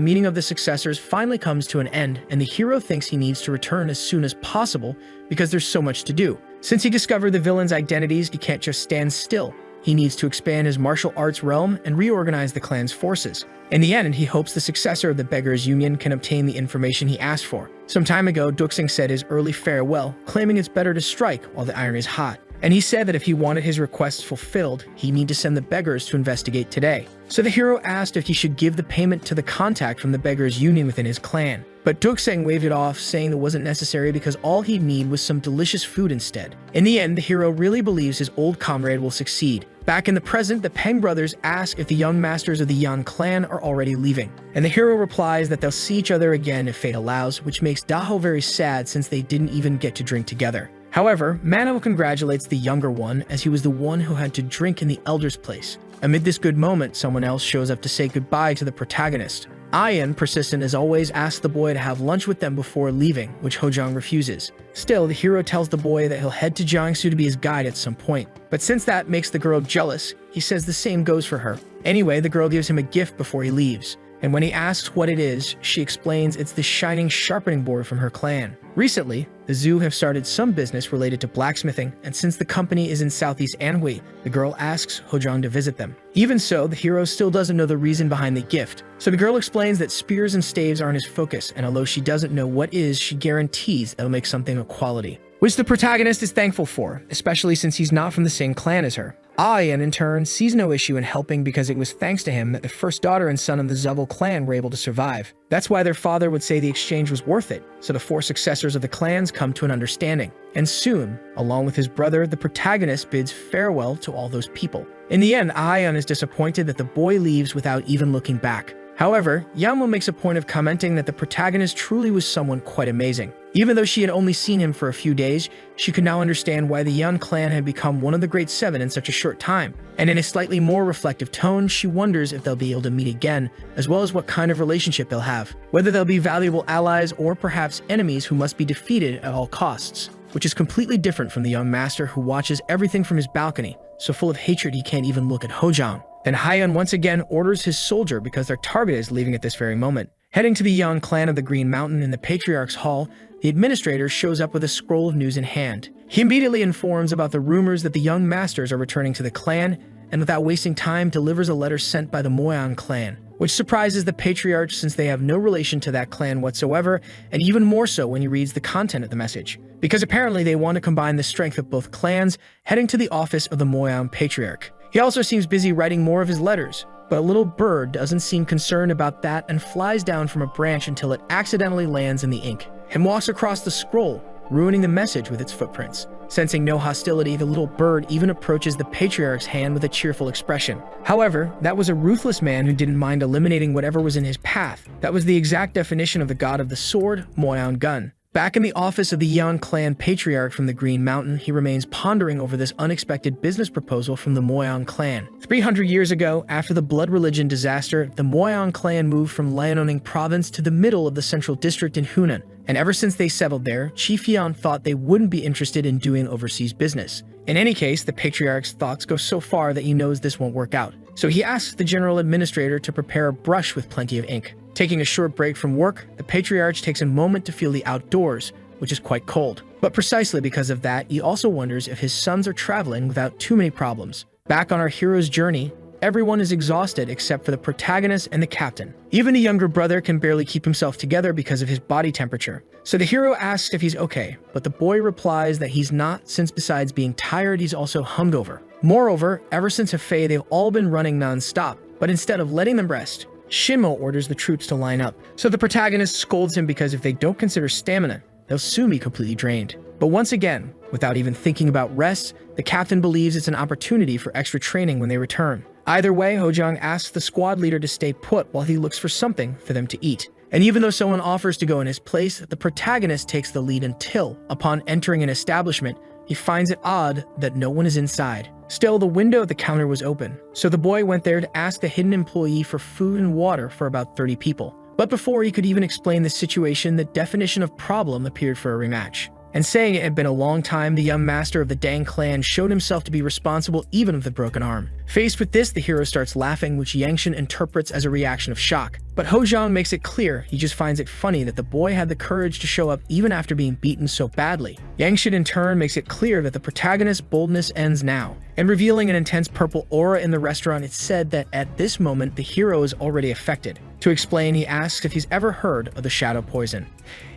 meeting of the successors finally comes to an end, and the hero thinks he needs to return as soon as possible because there's so much to do. Since he discovered the villains' identities, he can't just stand still. He needs to expand his martial arts realm and reorganize the clan's forces. In the end, he hopes the successor of the Beggars' Union can obtain the information he asked for. Some time ago, Duxing said his early farewell, claiming it's better to strike while the iron is hot. And he said that if he wanted his requests fulfilled, he'd need to send the beggars to investigate today. So the hero asked if he should give the payment to the contact from the Beggars' Union within his clan. But Duxing waved it off, saying it wasn't necessary because all he'd need was some delicious food instead. In the end, the hero really believes his old comrade will succeed. Back in the present, the Peng brothers ask if the young masters of the Yan clan are already leaving. And the hero replies that they'll see each other again if fate allows, which makes Daho very sad since they didn't even get to drink together. However, Manhwa congratulates the younger one as he was the one who had to drink in the elder's place. Amid this good moment, someone else shows up to say goodbye to the protagonist. Ayan, persistent as always, asks the boy to have lunch with them before leaving, which Hojong refuses. Still, the hero tells the boy that he'll head to Jiangsu to be his guide at some point. But since that makes the girl jealous, he says the same goes for her. Anyway, the girl gives him a gift before he leaves. and when he asks what it is, she explains it's the shining sharpening board from her clan. Recently, the zoo have started some business related to blacksmithing, and since the company is in southeast Anhui, the girl asks Hojang to visit them. Even so, the hero still doesn't know the reason behind the gift, so the girl explains that spears and staves aren't his focus, and although she doesn't know what is, she guarantees it'll make something of quality, which the protagonist is thankful for, especially since he's not from the same clan as her. Ayan, in turn, sees no issue in helping because it was thanks to him that the first daughter and son of the Zubul clan were able to survive. That's why their father would say the exchange was worth it, so the four successors of the clans come to an understanding. And soon, along with his brother, the protagonist bids farewell to all those people. In the end, Ayan is disappointed that the boy leaves without even looking back. However, Yamo makes a point of commenting that the protagonist truly was someone quite amazing. Even though she had only seen him for a few days, she could now understand why the Yan clan had become one of the Great Seven in such a short time. And in a slightly more reflective tone, she wonders if they'll be able to meet again, as well as what kind of relationship they'll have. Whether they'll be valuable allies or perhaps enemies who must be defeated at all costs, which is completely different from the young master who watches everything from his balcony, so full of hatred he can't even look at Hojang. Then Hayan once again orders his soldier because their target is leaving at this very moment. Heading to the Yan clan of the Green Mountain in the Patriarch's Hall, the administrator shows up with a scroll of news in hand. He immediately informs about the rumors that the young masters are returning to the clan, and without wasting time delivers a letter sent by the Moyan clan, which surprises the Patriarch since they have no relation to that clan whatsoever, and even more so when he reads the content of the message. Because apparently they want to combine the strength of both clans, heading to the office of the Moyan Patriarch. He also seems busy writing more of his letters, but a little bird doesn't seem concerned about that and flies down from a branch until it accidentally lands in the ink, and walks across the scroll, ruining the message with its footprints. Sensing no hostility, the little bird even approaches the Patriarch's hand with a cheerful expression. However, that was a ruthless man who didn't mind eliminating whatever was in his path. That was the exact definition of the god of the sword, Moyan Gun. Back in the office of the Yan clan Patriarch from the Green Mountain, he remains pondering over this unexpected business proposal from the Moyan clan. 300 years ago, after the Blood Religion disaster, the Moyan clan moved from Liaoning province to the middle of the central district in Hunan, and ever since they settled there, Chief Yan thought they wouldn't be interested in doing overseas business. In any case, the Patriarch's thoughts go so far that he knows this won't work out, so he asks the General Administrator to prepare a brush with plenty of ink. Taking a short break from work, the Patriarch takes a moment to feel the outdoors, which is quite cold. But precisely because of that, he also wonders if his sons are traveling without too many problems. Back on our hero's journey, everyone is exhausted except for the protagonist and the captain. Even the younger brother can barely keep himself together because of his body temperature. So the hero asks if he's okay, but the boy replies that he's not, since besides being tired, he's also hungover. Moreover, ever since Hefei, they've all been running non-stop, but instead of letting them rest, Shinmo orders the troops to line up. So the protagonist scolds him because if they don't consider stamina, they'll soon be completely drained. But once again, without even thinking about rest, the captain believes it's an opportunity for extra training when they return. Either way, Hojang asks the squad leader to stay put while he looks for something for them to eat. And even though someone offers to go in his place, the protagonist takes the lead until, upon entering an establishment, he finds it odd that no one is inside. Still, the window at the counter was open, so the boy went there to ask the hidden employee for food and water for about 30 people. But before he could even explain the situation, the definition of problem appeared for a rematch. And saying it had been a long time, the young master of the Dang clan showed himself to be responsible even with a broken arm. Faced with this, the hero starts laughing, which Yangshin interprets as a reaction of shock. But Hojang makes it clear he just finds it funny that the boy had the courage to show up even after being beaten so badly. Yangshin in turn makes it clear that the protagonist's boldness ends now. And revealing an intense purple aura in the restaurant, it's said that at this moment the hero is already affected. To explain, he asks if he's ever heard of the shadow poison.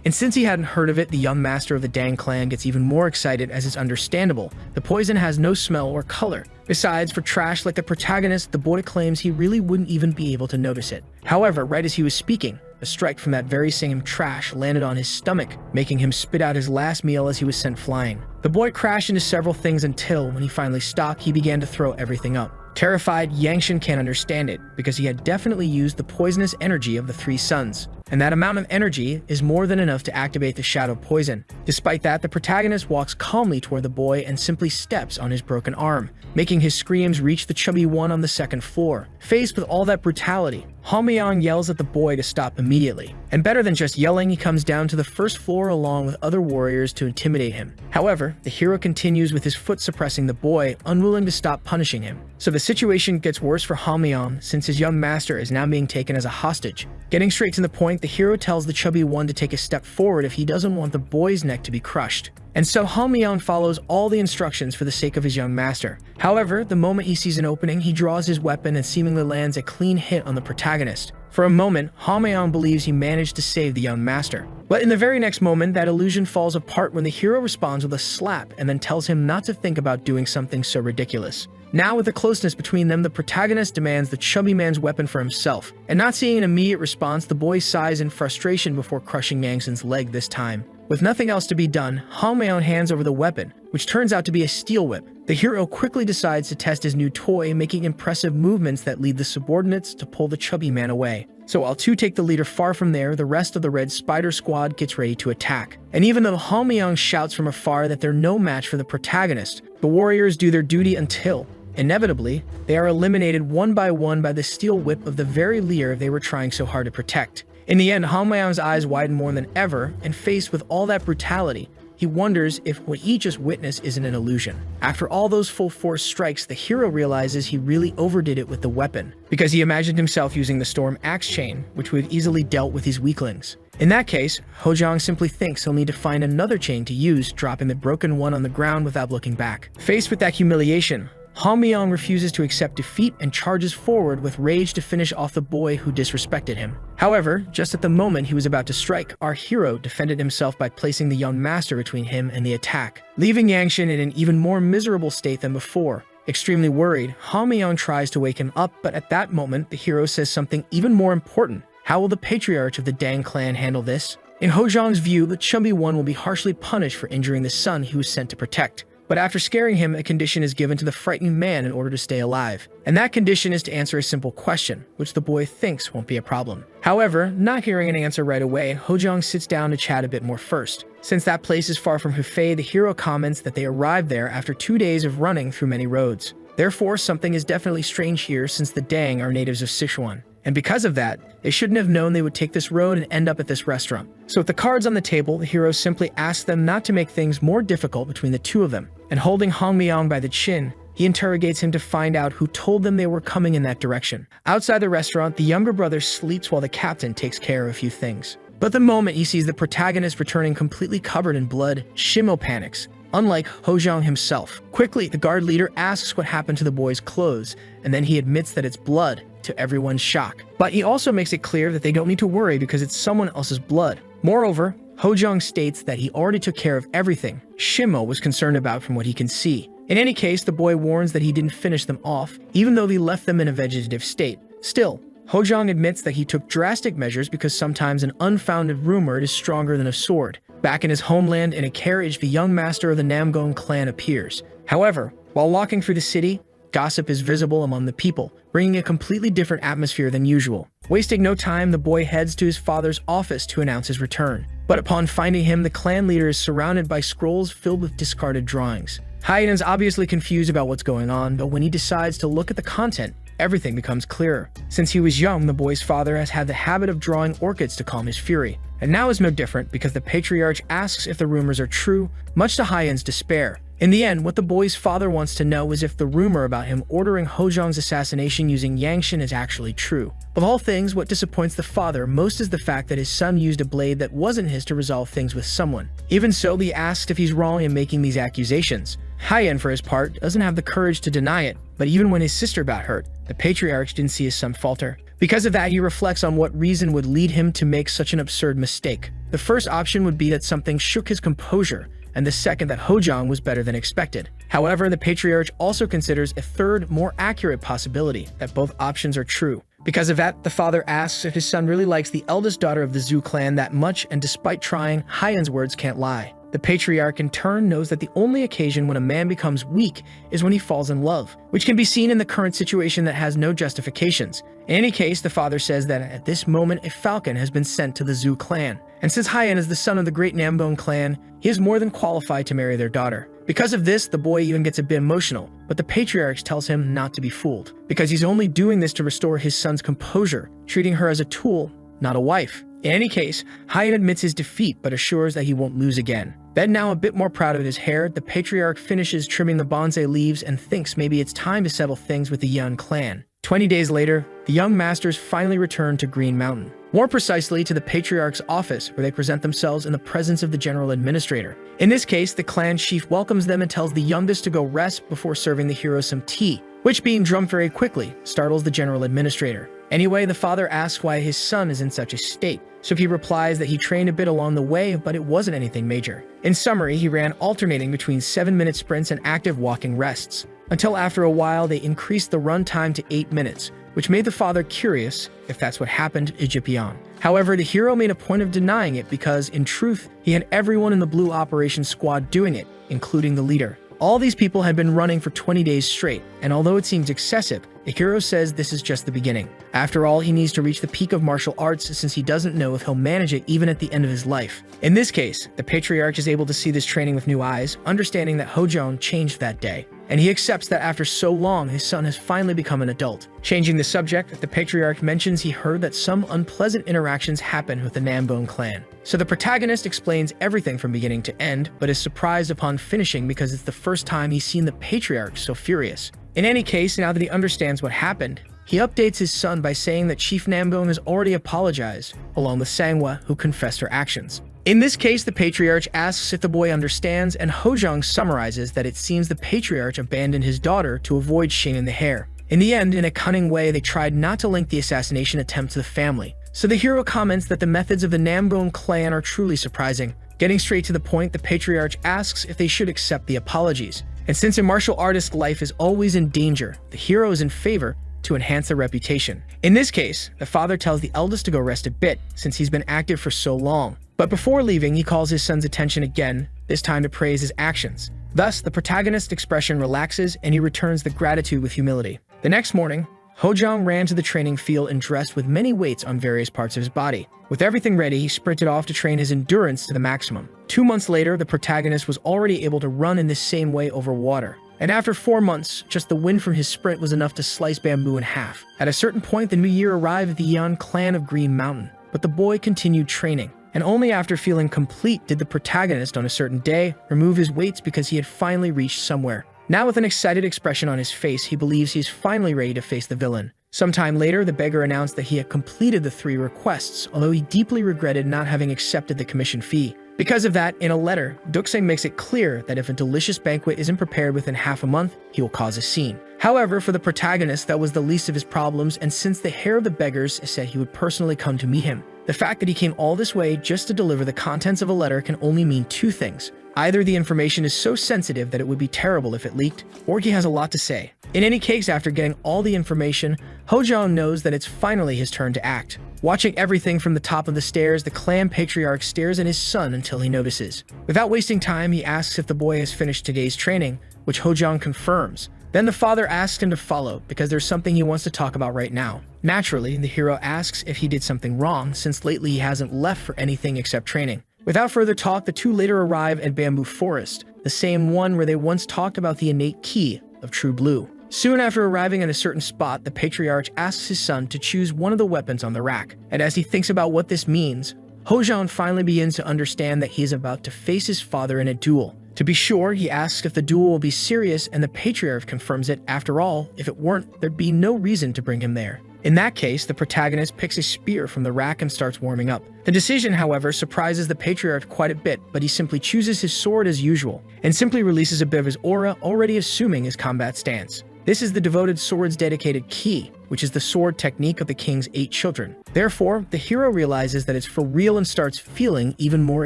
And since he hadn't heard of it, the young master of the Dang clan gets even more excited as it's understandable. The poison has no smell or color. Besides, for trash like the protagonist, the boy claims he really wouldn't even be able to notice it. However, right as he was speaking, a strike from that very same trash landed on his stomach, making him spit out his last meal as he was sent flying. The boy crashed into several things until, when he finally stopped, he began to throw everything up. Terrified, Yangshin can't understand it, because he had definitely used the poisonous energy of the three suns. and that amount of energy is more than enough to activate the shadow poison. Despite that, the protagonist walks calmly toward the boy and simply steps on his broken arm, making his screams reach the chubby one on the second floor. Faced with all that brutality, Hamyang yells at the boy to stop immediately. And better than just yelling, he comes down to the first floor along with other warriors to intimidate him. However, the hero continues with his foot suppressing the boy, unwilling to stop punishing him. So the situation gets worse for Hamyang since his young master is now being taken as a hostage. Getting straight to the point, the hero tells the chubby one to take a step forward if he doesn't want the boy's neck to be crushed. And so Hamyang follows all the instructions for the sake of his young master. However, the moment he sees an opening, he draws his weapon and seemingly lands a clean hit on the protagonist. For a moment, Hamyang believes he managed to save the young master. But in the very next moment, that illusion falls apart when the hero responds with a slap and then tells him not to think about doing something so ridiculous. Now, with the closeness between them, the protagonist demands the chubby man's weapon for himself. And not seeing an immediate response, the boy sighs in frustration before crushing Yangsen's leg this time. With nothing else to be done, Hamyang hands over the weapon, which turns out to be a steel whip. The hero quickly decides to test his new toy, making impressive movements that lead the subordinates to pull the chubby man away. So while two take the leader far from there, the rest of the Red Spider Squad gets ready to attack. And even though Hamyang shouts from afar that they're no match for the protagonist, the warriors do their duty until, inevitably, they are eliminated one by the steel whip of the very leader they were trying so hard to protect. In the end, Hamyang's eyes widen more than ever, and faced with all that brutality, he wonders if what he just witnessed isn't an illusion. After all those full-force strikes, the hero realizes he really overdid it with the weapon, because he imagined himself using the Storm Axe Chain, which would have easily dealt with his weaklings. In that case, Hojang simply thinks he'll need to find another chain to use, dropping the broken one on the ground without looking back. Faced with that humiliation, Hamyang refuses to accept defeat and charges forward with rage to finish off the boy who disrespected him. However, just at the moment he was about to strike, our hero defended himself by placing the young master between him and the attack, leaving Yangshin in an even more miserable state than before. Extremely worried, Hamyang tries to wake him up, but at that moment, the hero says something even more important. How will the patriarch of the Dang clan handle this? In Hojang's view, the chubby one will be harshly punished for injuring the son he was sent to protect. But after scaring him, a condition is given to the frightened man in order to stay alive. And that condition is to answer a simple question, which the boy thinks won't be a problem. However, not hearing an answer right away, Hojang sits down to chat a bit more first. Since that place is far from Hefei, the hero comments that they arrived there after 2 days of running through many roads. Therefore, something is definitely strange here since the Dang are natives of Sichuan. And because of that, they shouldn't have known they would take this road and end up at this restaurant. So with the cards on the table, the hero simply asks them not to make things more difficult between the two of them. And holding Hamyang by the chin, he interrogates him to find out who told them they were coming in that direction. Outside the restaurant, the younger brother sleeps while the captain takes care of a few things. But the moment he sees the protagonist returning completely covered in blood, Shimo panics. Unlike Hojang himself. Quickly, the guard leader asks what happened to the boy's clothes, and then he admits that it's blood, to everyone's shock. But he also makes it clear that they don't need to worry because it's someone else's blood. Moreover, Hojang states that he already took care of everything Shimo was concerned about from what he can see. In any case, the boy warns that he didn't finish them off, even though he left them in a vegetative state. Still, Hojang admits that he took drastic measures because sometimes an unfounded rumor is stronger than a sword. Back in his homeland in a carriage, the young master of the Namgong clan appears. However, while walking through the city, gossip is visible among the people, bringing a completely different atmosphere than usual. Wasting no time, the boy heads to his father's office to announce his return. But upon finding him, the clan leader is surrounded by scrolls filled with discarded drawings. Hayan's obviously confused about what's going on, but when he decides to look at the content, everything becomes clearer. Since he was young, the boy's father has had the habit of drawing orchids to calm his fury. And now is no different because the patriarch asks if the rumors are true, much to Hayan's despair. In the end, what the boy's father wants to know is if the rumor about him ordering Hojang's assassination using Yangshin is actually true. Of all things, what disappoints the father most is the fact that his son used a blade that wasn't his to resolve things with someone. Even so, he asks if he's wrong in making these accusations. Hayan, for his part, doesn't have the courage to deny it, but even when his sister got hurt, the patriarch didn't see his son falter. Because of that, he reflects on what reason would lead him to make such an absurd mistake. The first option would be that something shook his composure, and the second that Hojang was better than expected. However, the patriarch also considers a third, more accurate possibility, that both options are true. Because of that, the father asks if his son really likes the eldest daughter of the Zhu clan that much, and despite trying, Hayan's words can't lie. The patriarch in turn knows that the only occasion when a man becomes weak is when he falls in love, which can be seen in the current situation that has no justifications. In any case, the father says that at this moment a falcon has been sent to the Zhu clan, and since Hyan is the son of the great Nambone clan, he is more than qualified to marry their daughter. Because of this, the boy even gets a bit emotional, but the patriarch tells him not to be fooled, because he's only doing this to restore his son's composure, treating her as a tool, not a wife. In any case, Hyan admits his defeat but assures that he won't lose again. Then, now a bit more proud of his hair, the patriarch finishes trimming the bonsai leaves and thinks maybe it's time to settle things with the Yan clan. 20 days later, the young masters finally return to Green Mountain. More precisely, to the patriarch's office, where they present themselves in the presence of the general administrator. In this case, the clan chief welcomes them and tells the youngest to go rest before serving the hero some tea, which, being drunk very quickly, startles the general administrator. Anyway, the father asks why his son is in such a state, so he replies that he trained a bit along the way, but it wasn't anything major. In summary, he ran alternating between 7-minute sprints and active walking rests, until after a while they increased the run time to 8 minutes, which made the father curious if that's what happened to Jipion. However, the hero made a point of denying it because, in truth, he had everyone in the Blue Operations Squad doing it, including the leader. All these people had been running for 20 days straight, and although it seems excessive, the hero says this is just the beginning. After all, he needs to reach the peak of martial arts since he doesn't know if he'll manage it even at the end of his life. In this case, the patriarch is able to see this training with new eyes, understanding that Hojong changed that day, and he accepts that after so long, his son has finally become an adult. Changing the subject, the patriarch mentions he heard that some unpleasant interactions happened with the Nambone clan. So the protagonist explains everything from beginning to end, but is surprised upon finishing because it's the first time he's seen the patriarch so furious. In any case, now that he understands what happened, he updates his son by saying that Chief Nambone has already apologized, along with Sanghua, who confessed her actions. In this case, the patriarch asks if the boy understands, and Hojong summarizes that it seems the patriarch abandoned his daughter to avoid shame in the hair. In the end, in a cunning way, they tried not to link the assassination attempt to the family. So the hero comments that the methods of the Nambone clan are truly surprising. Getting straight to the point, the patriarch asks if they should accept the apologies. And since a martial artist's life is always in danger, the hero is in favor to enhance their reputation. In this case, the father tells the eldest to go rest a bit, since he's been active for so long. But before leaving, he calls his son's attention again, this time to praise his actions. Thus, the protagonist's expression relaxes and he returns the gratitude with humility. The next morning, Hojong ran to the training field and dressed with many weights on various parts of his body. With everything ready, he sprinted off to train his endurance to the maximum. 2 months later, the protagonist was already able to run in this same way over water. And after 4 months, just the wind from his sprint was enough to slice bamboo in half. At a certain point, the new year arrived at the Yan clan of Green Mountain, but the boy continued training. And only after feeling complete did the protagonist on a certain day remove his weights because he had finally reached somewhere. Now with an excited expression on his face, he believes he's finally ready to face the villain. Sometime later, the beggar announced that he had completed the 3 requests, although he deeply regretted not having accepted the commission fee. Because of that, in a letter, Duxing makes it clear that if a delicious banquet isn't prepared within half a month, he will cause a scene. However, for the protagonist, that was the least of his problems, and since the heir of the beggars said he would personally come to meet him, the fact that he came all this way just to deliver the contents of a letter can only mean 2 things. Either the information is so sensitive that it would be terrible if it leaked, or he has a lot to say. In any case, after getting all the information, Hojong knows that it's finally his turn to act. Watching everything from the top of the stairs, the clan patriarch stares at his son until he notices. Without wasting time, he asks if the boy has finished today's training, which Hojong confirms. Then the father asks him to follow, because there's something he wants to talk about right now. Naturally, the hero asks if he did something wrong, since lately he hasn't left for anything except training. Without further talk, the 2 later arrive at Bamboo Forest, the same one where they once talked about the innate key of True Blue. Soon after arriving at a certain spot, the patriarch asks his son to choose one of the weapons on the rack. And as he thinks about what this means, Hojong finally begins to understand that he is about to face his father in a duel. To be sure, he asks if the duel will be serious, and the patriarch confirms it. After all, if it weren't, there'd be no reason to bring him there. In that case, the protagonist picks a spear from the rack and starts warming up. The decision, however, surprises the patriarch quite a bit, but he simply chooses his sword as usual, and simply releases a bit of his aura, already assuming his combat stance. This is the devoted sword's dedicated ki, which is the sword technique of the king's 8 children. Therefore, the hero realizes that it's for real and starts feeling even more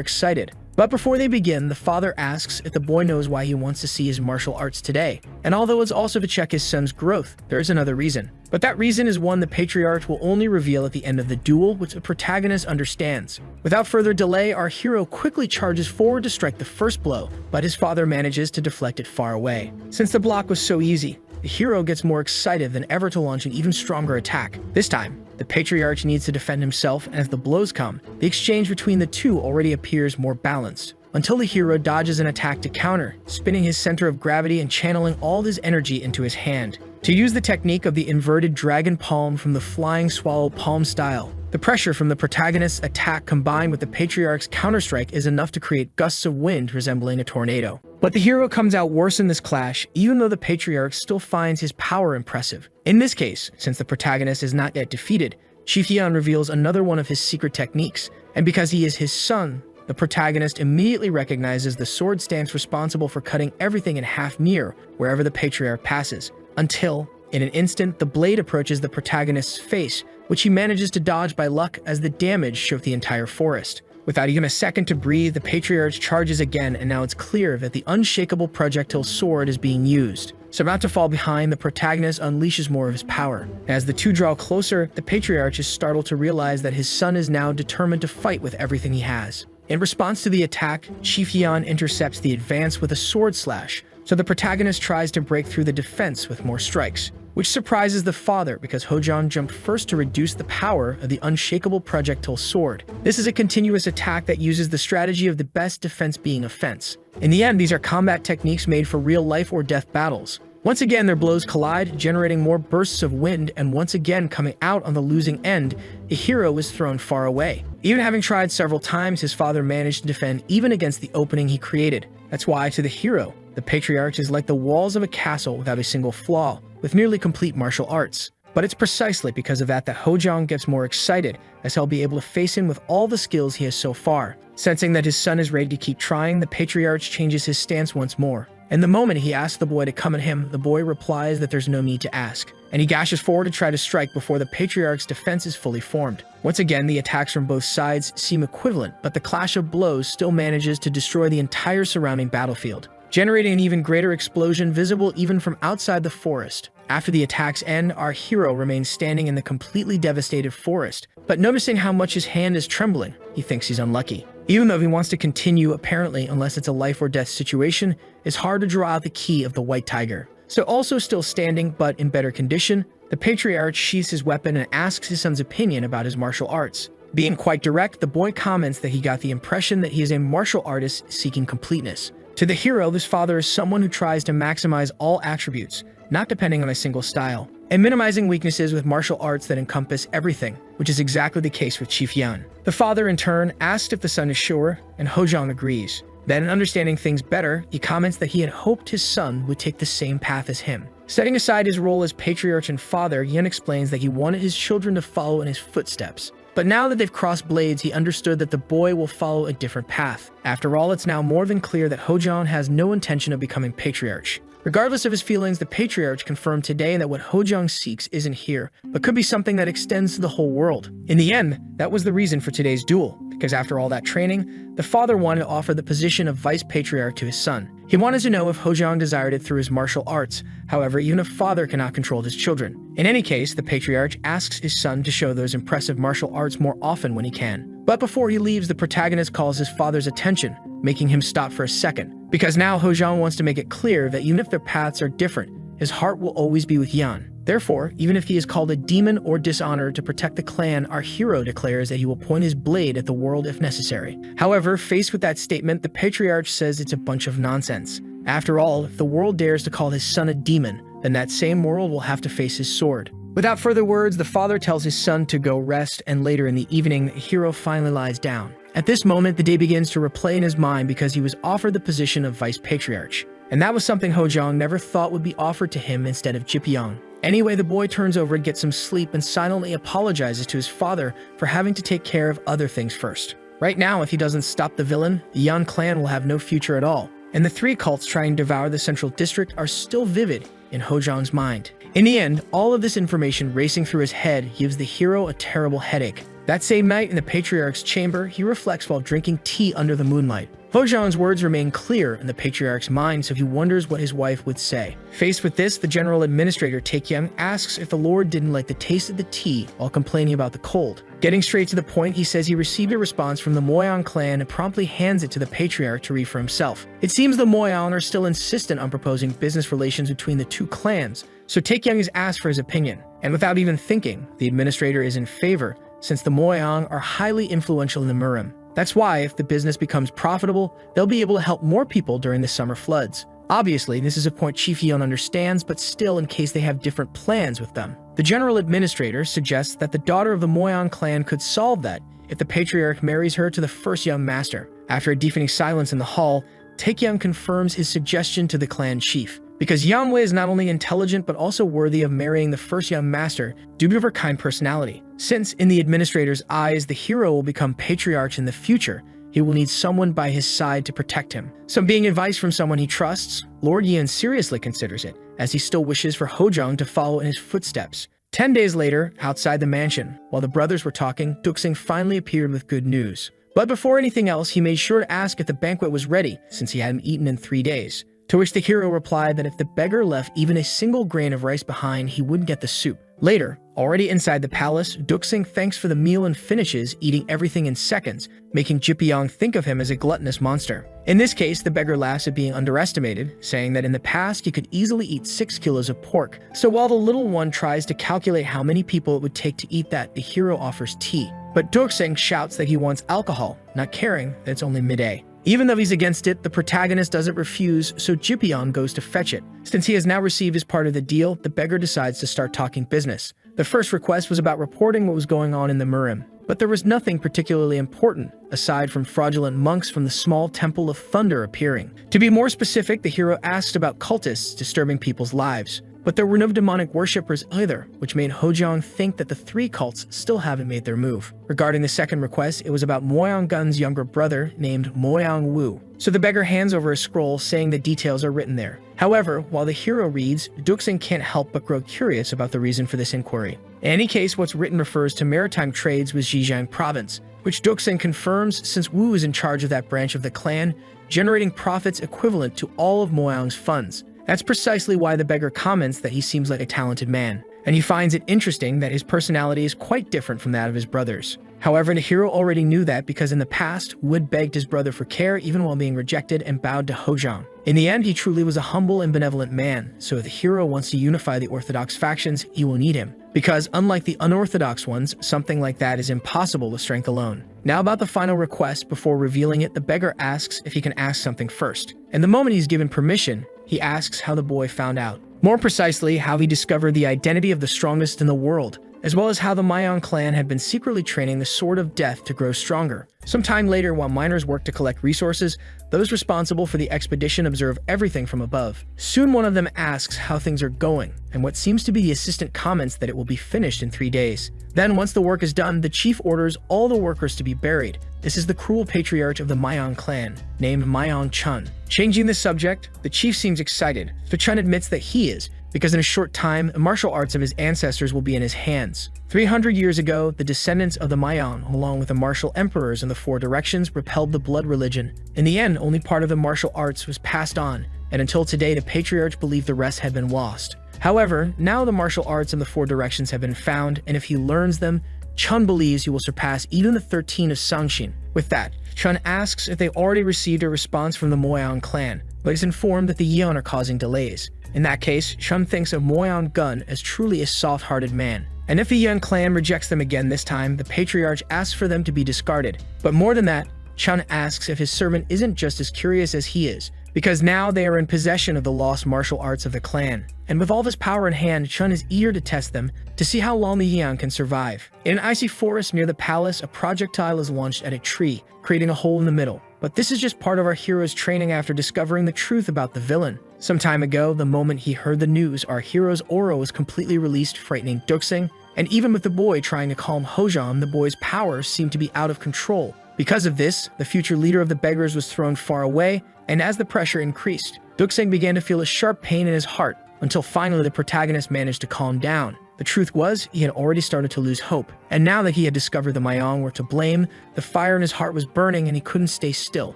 excited. But before they begin, the father asks if the boy knows why he wants to see his martial arts today. And although it's also to check his son's growth, there is another reason. But that reason is one the patriarch will only reveal at the end of the duel, which the protagonist understands. Without further delay, our hero quickly charges forward to strike the first blow, but his father manages to deflect it far away. Since the block was so easy, the hero gets more excited than ever to launch an even stronger attack. This time, the patriarch needs to defend himself, and as the blows come, the exchange between the two already appears more balanced. Until the hero dodges an attack to counter, spinning his center of gravity and channeling all his energy into his hand. To use the technique of the inverted dragon palm from the flying swallow palm style, the pressure from the protagonist's attack combined with the patriarch's counterstrike is enough to create gusts of wind resembling a tornado. But the hero comes out worse in this clash, even though the patriarch still finds his power impressive. In this case, since the protagonist is not yet defeated, Chief-Yan reveals another one of his secret techniques, and because he is his son, the protagonist immediately recognizes the sword stance responsible for cutting everything in half near wherever the patriarch passes, until, in an instant, the blade approaches the protagonist's face, which he manages to dodge by luck as the damage shook the entire forest. Without even a second to breathe, the patriarch charges again, and now it's clear that the unshakable projectile sword is being used. So about to fall behind, the protagonist unleashes more of his power. As the two draw closer, the patriarch is startled to realize that his son is now determined to fight with everything he has. In response to the attack, Chief-Yan intercepts the advance with a sword slash, so the protagonist tries to break through the defense with more strikes, which surprises the father because Hojang jumped first to reduce the power of the unshakable projectile sword. This is a continuous attack that uses the strategy of the best defense being offense. In the end, these are combat techniques made for real life or death battles. Once again, their blows collide, generating more bursts of wind, and once again coming out on the losing end, the hero is thrown far away. Even having tried several times, his father managed to defend even against the opening he created. That's why, to the hero, the patriarch is like the walls of a castle without a single flaw, with nearly complete martial arts. But it's precisely because of that Hojang gets more excited, as he'll be able to face him with all the skills he has so far. Sensing that his son is ready to keep trying, the patriarch changes his stance once more. And the moment he asks the boy to come at him, the boy replies that there's no need to ask, and he gashes forward to try to strike before the patriarch's defense is fully formed. Once again, the attacks from both sides seem equivalent, but the clash of blows still manages to destroy the entire surrounding battlefield, generating an even greater explosion visible even from outside the forest. After the attacks end, our hero remains standing in the completely devastated forest, but noticing how much his hand is trembling, he thinks he's unlucky. Even though he wants to continue, apparently, unless it's a life or death situation, it's hard to draw out the key of the white tiger. So also still standing, but in better condition, the patriarch sheaths his weapon and asks his son's opinion about his martial arts. Being quite direct, the boy comments that he got the impression that he is a martial artist seeking completeness. To the hero, this father is someone who tries to maximize all attributes, not depending on a single style, and minimizing weaknesses with martial arts that encompass everything, which is exactly the case with Chief-Yan. The father, in turn, asks if the son is sure, and Hojang agrees. Then, understanding things better, he comments that he had hoped his son would take the same path as him. Setting aside his role as patriarch and father, Yan explains that he wanted his children to follow in his footsteps. But now that they've crossed blades, he understood that the boy will follow a different path. After all, it's now more than clear that Hojang has no intention of becoming patriarch. Regardless of his feelings, the patriarch confirmed today that what Hojang seeks isn't here, but could be something that extends to the whole world. In the end, that was the reason for today's duel, because after all that training, the father wanted to offer the position of vice patriarch to his son. He wanted to know if Hojang desired it through his martial arts. However, even a father cannot control his children. In any case, the patriarch asks his son to show those impressive martial arts more often when he can. But before he leaves, the protagonist calls his father's attention, making him stop for a second. Because now Hojang wants to make it clear that even if their paths are different, his heart will always be with Yan. Therefore, even if he is called a demon or dishonored to protect the clan, our hero declares that he will point his blade at the world if necessary. However, faced with that statement, the patriarch says it's a bunch of nonsense. After all, if the world dares to call his son a demon, then that same world will have to face his sword. Without further words, the father tells his son to go rest, and later in the evening, the hero finally lies down. At this moment, the day begins to replay in his mind because he was offered the position of vice patriarch. And that was something Hojang never thought would be offered to him instead of Jipyong. Anyway, the boy turns over and gets some sleep and silently apologizes to his father for having to take care of other things first. Right now, if he doesn't stop the villain, the Yan clan will have no future at all. And the three cults trying to devour the central district are still vivid in Hojang's mind. In the end, all of this information racing through his head gives the hero a terrible headache. That same night in the patriarch's chamber, he reflects while drinking tea under the moonlight. Hojang's words remain clear in the patriarch's mind, so he wonders what his wife would say. Faced with this, the general administrator Taekyung asks if the lord didn't like the taste of the tea while complaining about the cold. Getting straight to the point, he says he received a response from the Moyang clan and promptly hands it to the patriarch to read for himself. It seems the Moyang are still insistent on proposing business relations between the two clans, so Taekyung is asked for his opinion. And without even thinking, the administrator is in favor, since the Moyang are highly influential in the Murim. That's why, if the business becomes profitable, they'll be able to help more people during the summer floods. Obviously, this is a point Chief Yeon understands, but still in case they have different plans with them. The general administrator suggests that the daughter of the Moyang clan could solve that if the patriarch marries her to the first young master. After a deafening silence in the hall, Taekyung confirms his suggestion to the clan chief. Because Yeonwoo is not only intelligent but also worthy of marrying the first young master due to her kind personality. Since, in the administrator's eyes, the hero will become patriarch in the future, he will need someone by his side to protect him. So being advice from someone he trusts, Lord Yeon seriously considers it, as he still wishes for Hojang to follow in his footsteps. 10 days later, outside the mansion, while the brothers were talking, Duxing finally appeared with good news. But before anything else, he made sure to ask if the banquet was ready, since he hadn't eaten in 3 days. To which the hero replied that if the beggar left even a single grain of rice behind, he wouldn't get the soup. Later, already inside the palace, Duxing thanks for the meal and finishes, eating everything in seconds, making Jipyeong think of him as a gluttonous monster. In this case, the beggar laughs at being underestimated, saying that in the past he could easily eat 6 kilos of pork. So while the little one tries to calculate how many people it would take to eat that, the hero offers tea. But Duxing shouts that he wants alcohol, not caring that it's only midday. Even though he's against it, the protagonist doesn't refuse, so Jipyeong goes to fetch it. Since he has now received his part of the deal, the beggar decides to start talking business. The first request was about reporting what was going on in the Murim, but there was nothing particularly important, aside from fraudulent monks from the small Temple of Thunder appearing. To be more specific, the hero asked about cultists disturbing people's lives. But there were no demonic worshippers either, which made Hojang think that the 3 cults still haven't made their move. Regarding the second request, it was about Moyang Gun's younger brother named Moyang Woo. So the beggar hands over a scroll saying the details are written there. However, while the hero reads, Duxing can't help but grow curious about the reason for this inquiry. In any case, what's written refers to maritime trades with Zhejiang province, which Duxing confirms since Woo is in charge of that branch of the clan, generating profits equivalent to all of Moyang's funds. That's precisely why the beggar comments that he seems like a talented man, and he finds it interesting that his personality is quite different from that of his brothers. However, the hero already knew that because in the past, Wood begged his brother for care even while being rejected and bowed to Hojang. In the end, he truly was a humble and benevolent man, so if the hero wants to unify the orthodox factions, he will need him. Because unlike the unorthodox ones, something like that is impossible with strength alone. Now about the final request, before revealing it, the beggar asks if he can ask something first. And the moment he's given permission, he asks how the boy found out. More precisely, how he discovered the identity of the strongest in the world, as well as how the Moyang clan had been secretly training the Sword of Death to grow stronger. Sometime later, while miners work to collect resources, those responsible for the expedition observe everything from above. Soon one of them asks how things are going, and what seems to be the assistant comments that it will be finished in 3 days. Then, once the work is done, the chief orders all the workers to be buried. This is the cruel patriarch of the Moyang clan, named Moyang Chun. Changing the subject, the chief seems excited, so Chun admits that he is, because in a short time, the martial arts of his ancestors will be in his hands. 300 years ago, the descendants of the Moyang, along with the martial emperors in the 4 directions, repelled the blood religion. In the end, only part of the martial arts was passed on, and until today, the patriarch believed the rest had been lost. However, now the martial arts in the 4 directions have been found, and if he learns them, Chun believes he will surpass even the 13 of Sangshin. With that, Chun asks if they already received a response from the Moyang clan, but is informed that the Yeon are causing delays. In that case, Chun thinks of Moyang Gun as truly a soft-hearted man. And if the Yeon clan rejects them again this time, the patriarch asks for them to be discarded. But more than that, Chun asks if his servant isn't just as curious as he is, because now they are in possession of the lost martial arts of the clan. And with all of his power in hand, Chun is eager to test them to see how long the Yeon can survive. In an icy forest near the palace, a projectile is launched at a tree, creating a hole in the middle. But this is just part of our hero's training after discovering the truth about the villain. Some time ago, the moment he heard the news, our hero's aura was completely released, frightening Duxing, and even with the boy trying to calm Hojang, the boy's powers seemed to be out of control. Because of this, the future leader of the beggars was thrown far away, and as the pressure increased, Duxing began to feel a sharp pain in his heart, until finally the protagonist managed to calm down. The truth was, he had already started to lose hope, and now that he had discovered the Mayong were to blame, the fire in his heart was burning and he couldn't stay still.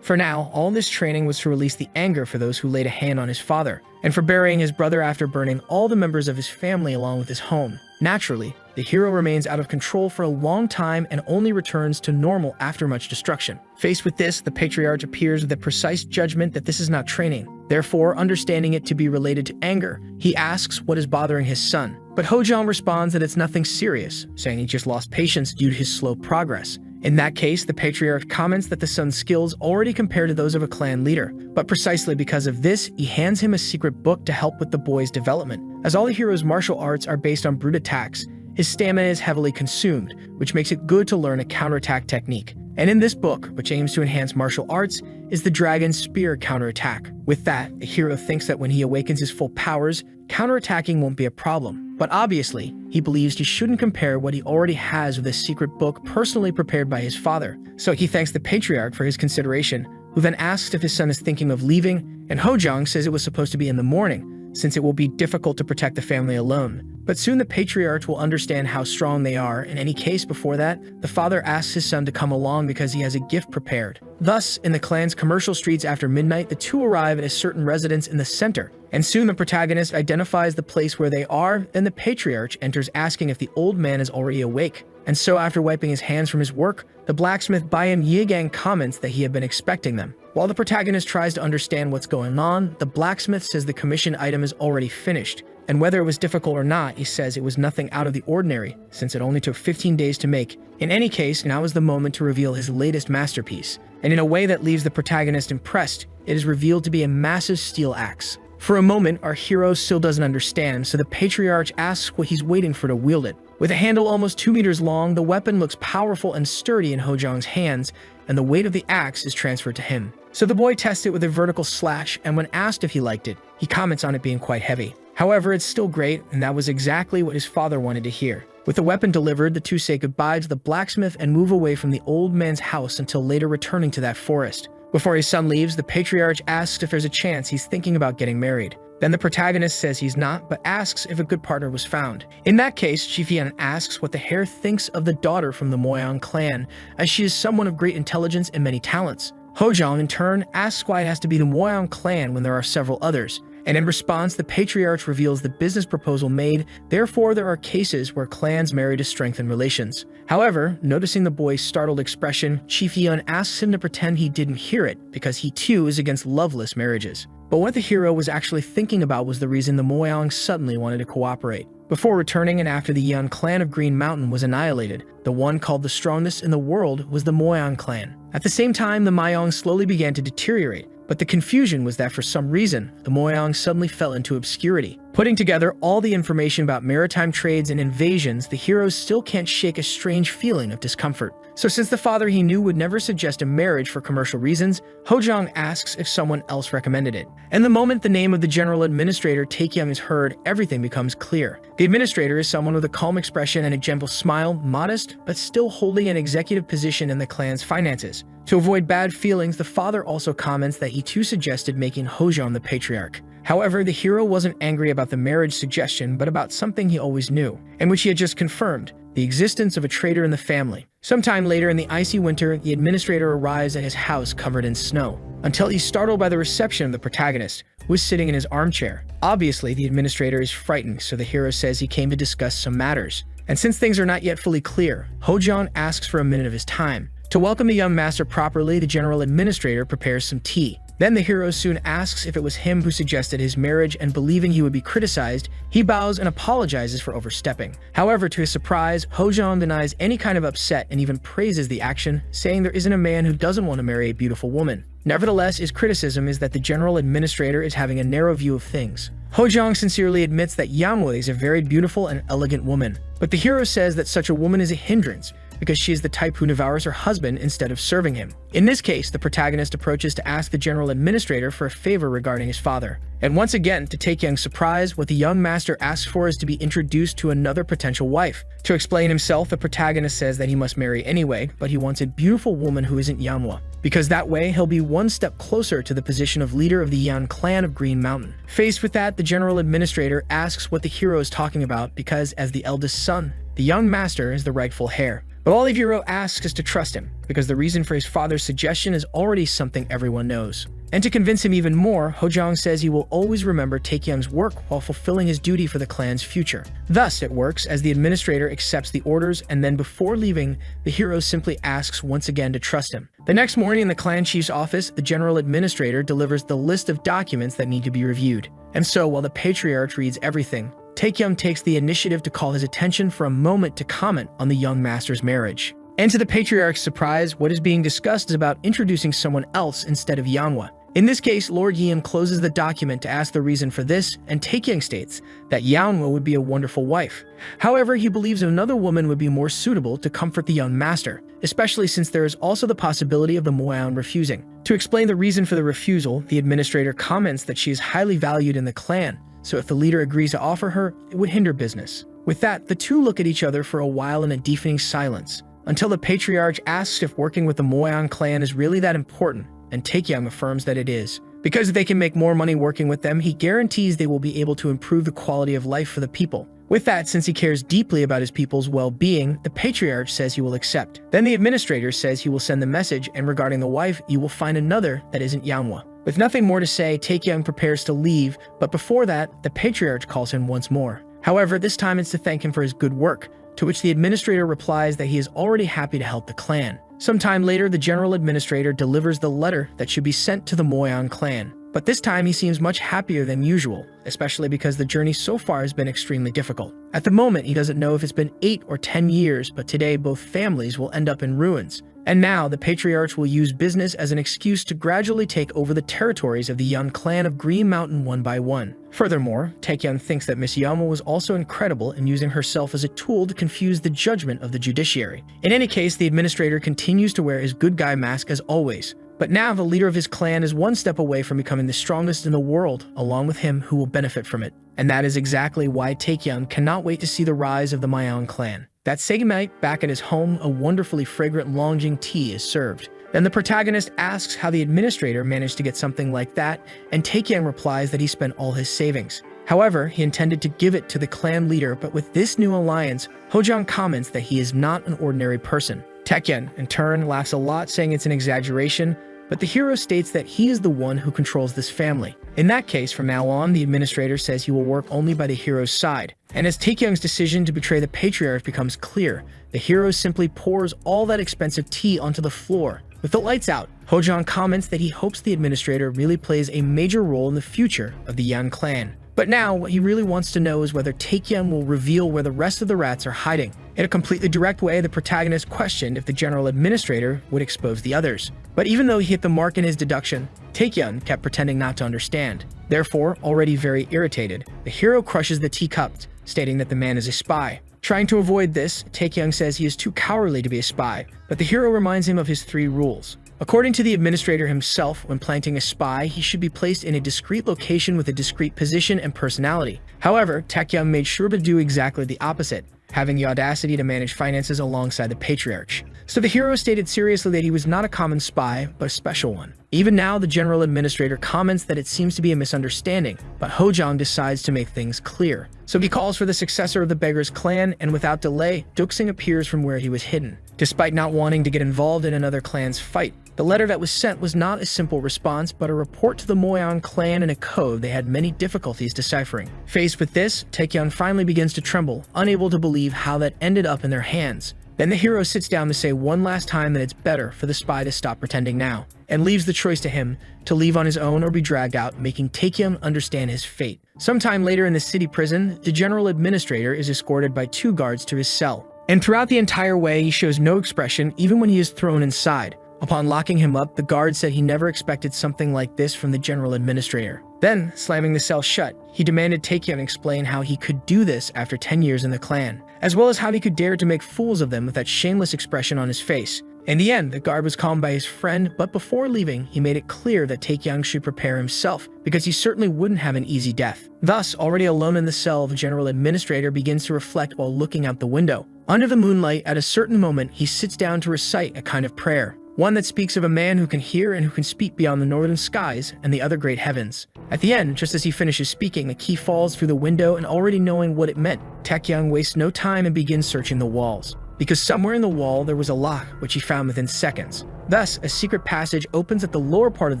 For now, all this training was to release the anger for those who laid a hand on his father, and for burying his brother after burning all the members of his family along with his home. Naturally, the hero remains out of control for a long time and only returns to normal after much destruction. Faced with this, the patriarch appears with a precise judgment that this is not training. Therefore, understanding it to be related to anger, he asks what is bothering his son. But Hojong responds that it's nothing serious, saying he just lost patience due to his slow progress. In that case, the patriarch comments that the son's skills already compare to those of a clan leader, but precisely because of this, he hands him a secret book to help with the boy's development. As all the hero's martial arts are based on brute attacks, his stamina is heavily consumed, which makes it good to learn a counterattack technique. And in this book, which aims to enhance martial arts, is the Dragon Spear counterattack. With that, the hero thinks that when he awakens his full powers, counterattacking won't be a problem. But obviously, he believes he shouldn't compare what he already has with a secret book personally prepared by his father. So he thanks the patriarch for his consideration, who then asks if his son is thinking of leaving, and Hojong says it was supposed to be in the morning, since it will be difficult to protect the family alone. But soon the patriarch will understand how strong they are. In any case, before that, the father asks his son to come along because he has a gift prepared. Thus, in the clan's commercial streets after midnight, the two arrive at a certain residence in the center, and soon the protagonist identifies the place where they are. Then the patriarch enters asking if the old man is already awake. And so after wiping his hands from his work, the blacksmith Bayam Yigang comments that he had been expecting them. While the protagonist tries to understand what's going on, the blacksmith says the commissioned item is already finished. And whether it was difficult or not, he says it was nothing out of the ordinary, since it only took 15 days to make. In any case, now is the moment to reveal his latest masterpiece. And in a way that leaves the protagonist impressed, it is revealed to be a massive steel axe. For a moment, our hero still doesn't understand, so the patriarch asks what he's waiting for to wield it. With a handle almost 2 meters long, the weapon looks powerful and sturdy in Hojong's hands, and the weight of the axe is transferred to him. So the boy tests it with a vertical slash, and when asked if he liked it, he comments on it being quite heavy. However, it's still great, and that was exactly what his father wanted to hear. With the weapon delivered, the two say goodbye to the blacksmith and move away from the old man's house until later returning to that forest. Before his son leaves, the patriarch asks if there's a chance he's thinking about getting married. Then the protagonist says he's not, but asks if a good partner was found. In that case, Shifian asks what the hare thinks of the daughter from the Moyang clan, as she is someone of great intelligence and many talents. Hojong, in turn, asks why it has to be the Moyang clan when there are several others. And in response, the patriarch reveals the business proposal made. Therefore, there are cases where clans marry to strengthen relations. However, noticing the boy's startled expression, Chifion asks him to pretend he didn't hear it, because he too is against loveless marriages. But what the hero was actually thinking about was the reason the Moyang suddenly wanted to cooperate. Before returning and after the Yan clan of Green Mountain was annihilated, the one called the strongest in the world was the Moyang clan. At the same time, the Mayong slowly began to deteriorate, but the confusion was that for some reason, the Moyang suddenly fell into obscurity. Putting together all the information about maritime trades and invasions, the heroes still can't shake a strange feeling of discomfort. So since the father he knew would never suggest a marriage for commercial reasons, Hojong asks if someone else recommended it. And the moment the name of the general administrator Taekyung is heard, everything becomes clear. The administrator is someone with a calm expression and a gentle smile, modest, but still holding an executive position in the clan's finances. To avoid bad feelings, the father also comments that he too suggested making Hojong the patriarch. However, the hero wasn't angry about the marriage suggestion, but about something he always knew, and which he had just confirmed, the existence of a traitor in the family. Sometime later in the icy winter, the administrator arrives at his house covered in snow, until he's startled by the reception of the protagonist, who is sitting in his armchair. Obviously, the administrator is frightened, so the hero says he came to discuss some matters. And since things are not yet fully clear, Hojong asks for a minute of his time. To welcome the young master properly, the general administrator prepares some tea. Then the hero soon asks if it was him who suggested his marriage, and believing he would be criticized, he bows and apologizes for overstepping. However, to his surprise, Hojong denies any kind of upset and even praises the action, saying there isn't a man who doesn't want to marry a beautiful woman. Nevertheless, his criticism is that the general administrator is having a narrow view of things. Hojong sincerely admits that Yangwei is a very beautiful and elegant woman, but the hero says that such a woman is a hindrance, because she is the type who devours her husband instead of serving him. In this case, the protagonist approaches to ask the general administrator for a favor regarding his father. And once again, to Taekyung's surprise, what the young master asks for is to be introduced to another potential wife. To explain himself, the protagonist says that he must marry anyway, but he wants a beautiful woman who isn't Yanhwa. because that way he'll be one step closer to the position of leader of the Yan clan of Green Mountain. Faced with that, the general administrator asks what the hero is talking about because, as the eldest son, the young master is the rightful heir. But all the hero asks is to trust him, because the reason for his father's suggestion is already something everyone knows. And to convince him even more, Hojong says he will always remember Taekyung's work while fulfilling his duty for the clan's future. Thus, it works as the administrator accepts the orders, and then before leaving, the hero simply asks once again to trust him. The next morning in the clan chief's office, the general administrator delivers the list of documents that need to be reviewed. And so, while the patriarch reads everything, Taekyung takes the initiative to call his attention for a moment to comment on the young master's marriage. And to the patriarch's surprise, what is being discussed is about introducing someone else instead of Yanhwa. In this case, Lord Yeom closes the document to ask the reason for this, and Taekyung states that Yanhwa would be a wonderful wife. However, he believes another woman would be more suitable to comfort the young master, especially since there is also the possibility of the Moaon refusing. To explain the reason for the refusal, the administrator comments that she is highly valued in the clan, so if the leader agrees to offer her, it would hinder business. With that, the two look at each other for a while in a deafening silence, until the patriarch asks if working with the Moaon clan is really that important, and Taekyung affirms that it is. Because if they can make more money working with them, he guarantees they will be able to improve the quality of life for the people. With that, since he cares deeply about his people's well-being, the patriarch says he will accept. Then the administrator says he will send the message, and regarding the wife, you will find another that isn't Yanhwa. With nothing more to say, Taekyung prepares to leave, but before that, the patriarch calls him once more. However, this time it's to thank him for his good work, to which the administrator replies that he is already happy to help the clan. Sometime later, the general administrator delivers the letter that should be sent to the Moaon clan. But this time he seems much happier than usual, especially because the journey so far has been extremely difficult. At the moment, he doesn't know if it's been 8 or 10 years, but today both families will end up in ruins. And now, the patriarch will use business as an excuse to gradually take over the territories of the young clan of Green Mountain one by one. Furthermore, Taekyung thinks that Miss Yama was also incredible in using herself as a tool to confuse the judgment of the judiciary. In any case, the administrator continues to wear his good guy mask as always. But now the leader of his clan is one step away from becoming the strongest in the world, along with him who will benefit from it. And that is exactly why Taekyung cannot wait to see the rise of the Moaon clan. That same night, back at his home, a wonderfully fragrant Longjing tea is served. Then the protagonist asks how the administrator managed to get something like that, and Taekyung replies that he spent all his savings. However, he intended to give it to the clan leader, but with this new alliance, Hojong comments that he is not an ordinary person. Taekyung, in turn, laughs a lot, saying it's an exaggeration, but the hero states that he is the one who controls this family. In that case, from now on, the administrator says he will work only by the hero's side. And as Taekyung's decision to betray the patriarch becomes clear, the hero simply pours all that expensive tea onto the floor. With the lights out, Hojong comments that he hopes the administrator really plays a major role in the future of the Yan clan. But now, what he really wants to know is whether Taekyung will reveal where the rest of the rats are hiding. In a completely direct way, the protagonist questioned if the general administrator would expose the others. But even though he hit the mark in his deduction, Taekyung kept pretending not to understand. Therefore, already very irritated, the hero crushes the teacup, stating that the man is a spy. Trying to avoid this, Taekyung says he is too cowardly to be a spy, but the hero reminds him of his 3 rules. According to the administrator himself, when planting a spy, he should be placed in a discreet location with a discreet position and personality. However, Taekyung made sure to do exactly the opposite, having the audacity to manage finances alongside the patriarch. So the hero stated seriously that he was not a common spy, but a special one. Even now, the general administrator comments that it seems to be a misunderstanding, but Hojong decides to make things clear. So he calls for the successor of the Beggar's clan, and without delay, Duxing appears from where he was hidden. Despite not wanting to get involved in another clan's fight, the letter that was sent was not a simple response, but a report to the Moaon clan in a code they had many difficulties deciphering. Faced with this, Taekyung finally begins to tremble, unable to believe how that ended up in their hands. Then the hero sits down to say one last time that it's better for the spy to stop pretending now, and leaves the choice to him to leave on his own or be dragged out, making Taekyung understand his fate. Sometime later in the city prison, the general administrator is escorted by 2 guards to his cell. And throughout the entire way, he shows no expression even when he is thrown inside. Upon locking him up, the guard said he never expected something like this from the general administrator. Then, slamming the cell shut, he demanded Taekyung explain how he could do this after 10 years in the clan, as well as how he could dare to make fools of them with that shameless expression on his face. In the end, the guard was calmed by his friend, but before leaving, he made it clear that Taekyung should prepare himself, because he certainly wouldn't have an easy death. Thus, already alone in the cell, the general administrator begins to reflect while looking out the window. Under the moonlight, at a certain moment, he sits down to recite a kind of prayer. one that speaks of a man who can hear and who can speak beyond the northern skies and the other great heavens. At the end, just as he finishes speaking, the key falls through the window, and already knowing what it meant, Taekyung wastes no time and begins searching the walls. Because somewhere in the wall there was a lock, which he found within seconds. Thus, a secret passage opens at the lower part of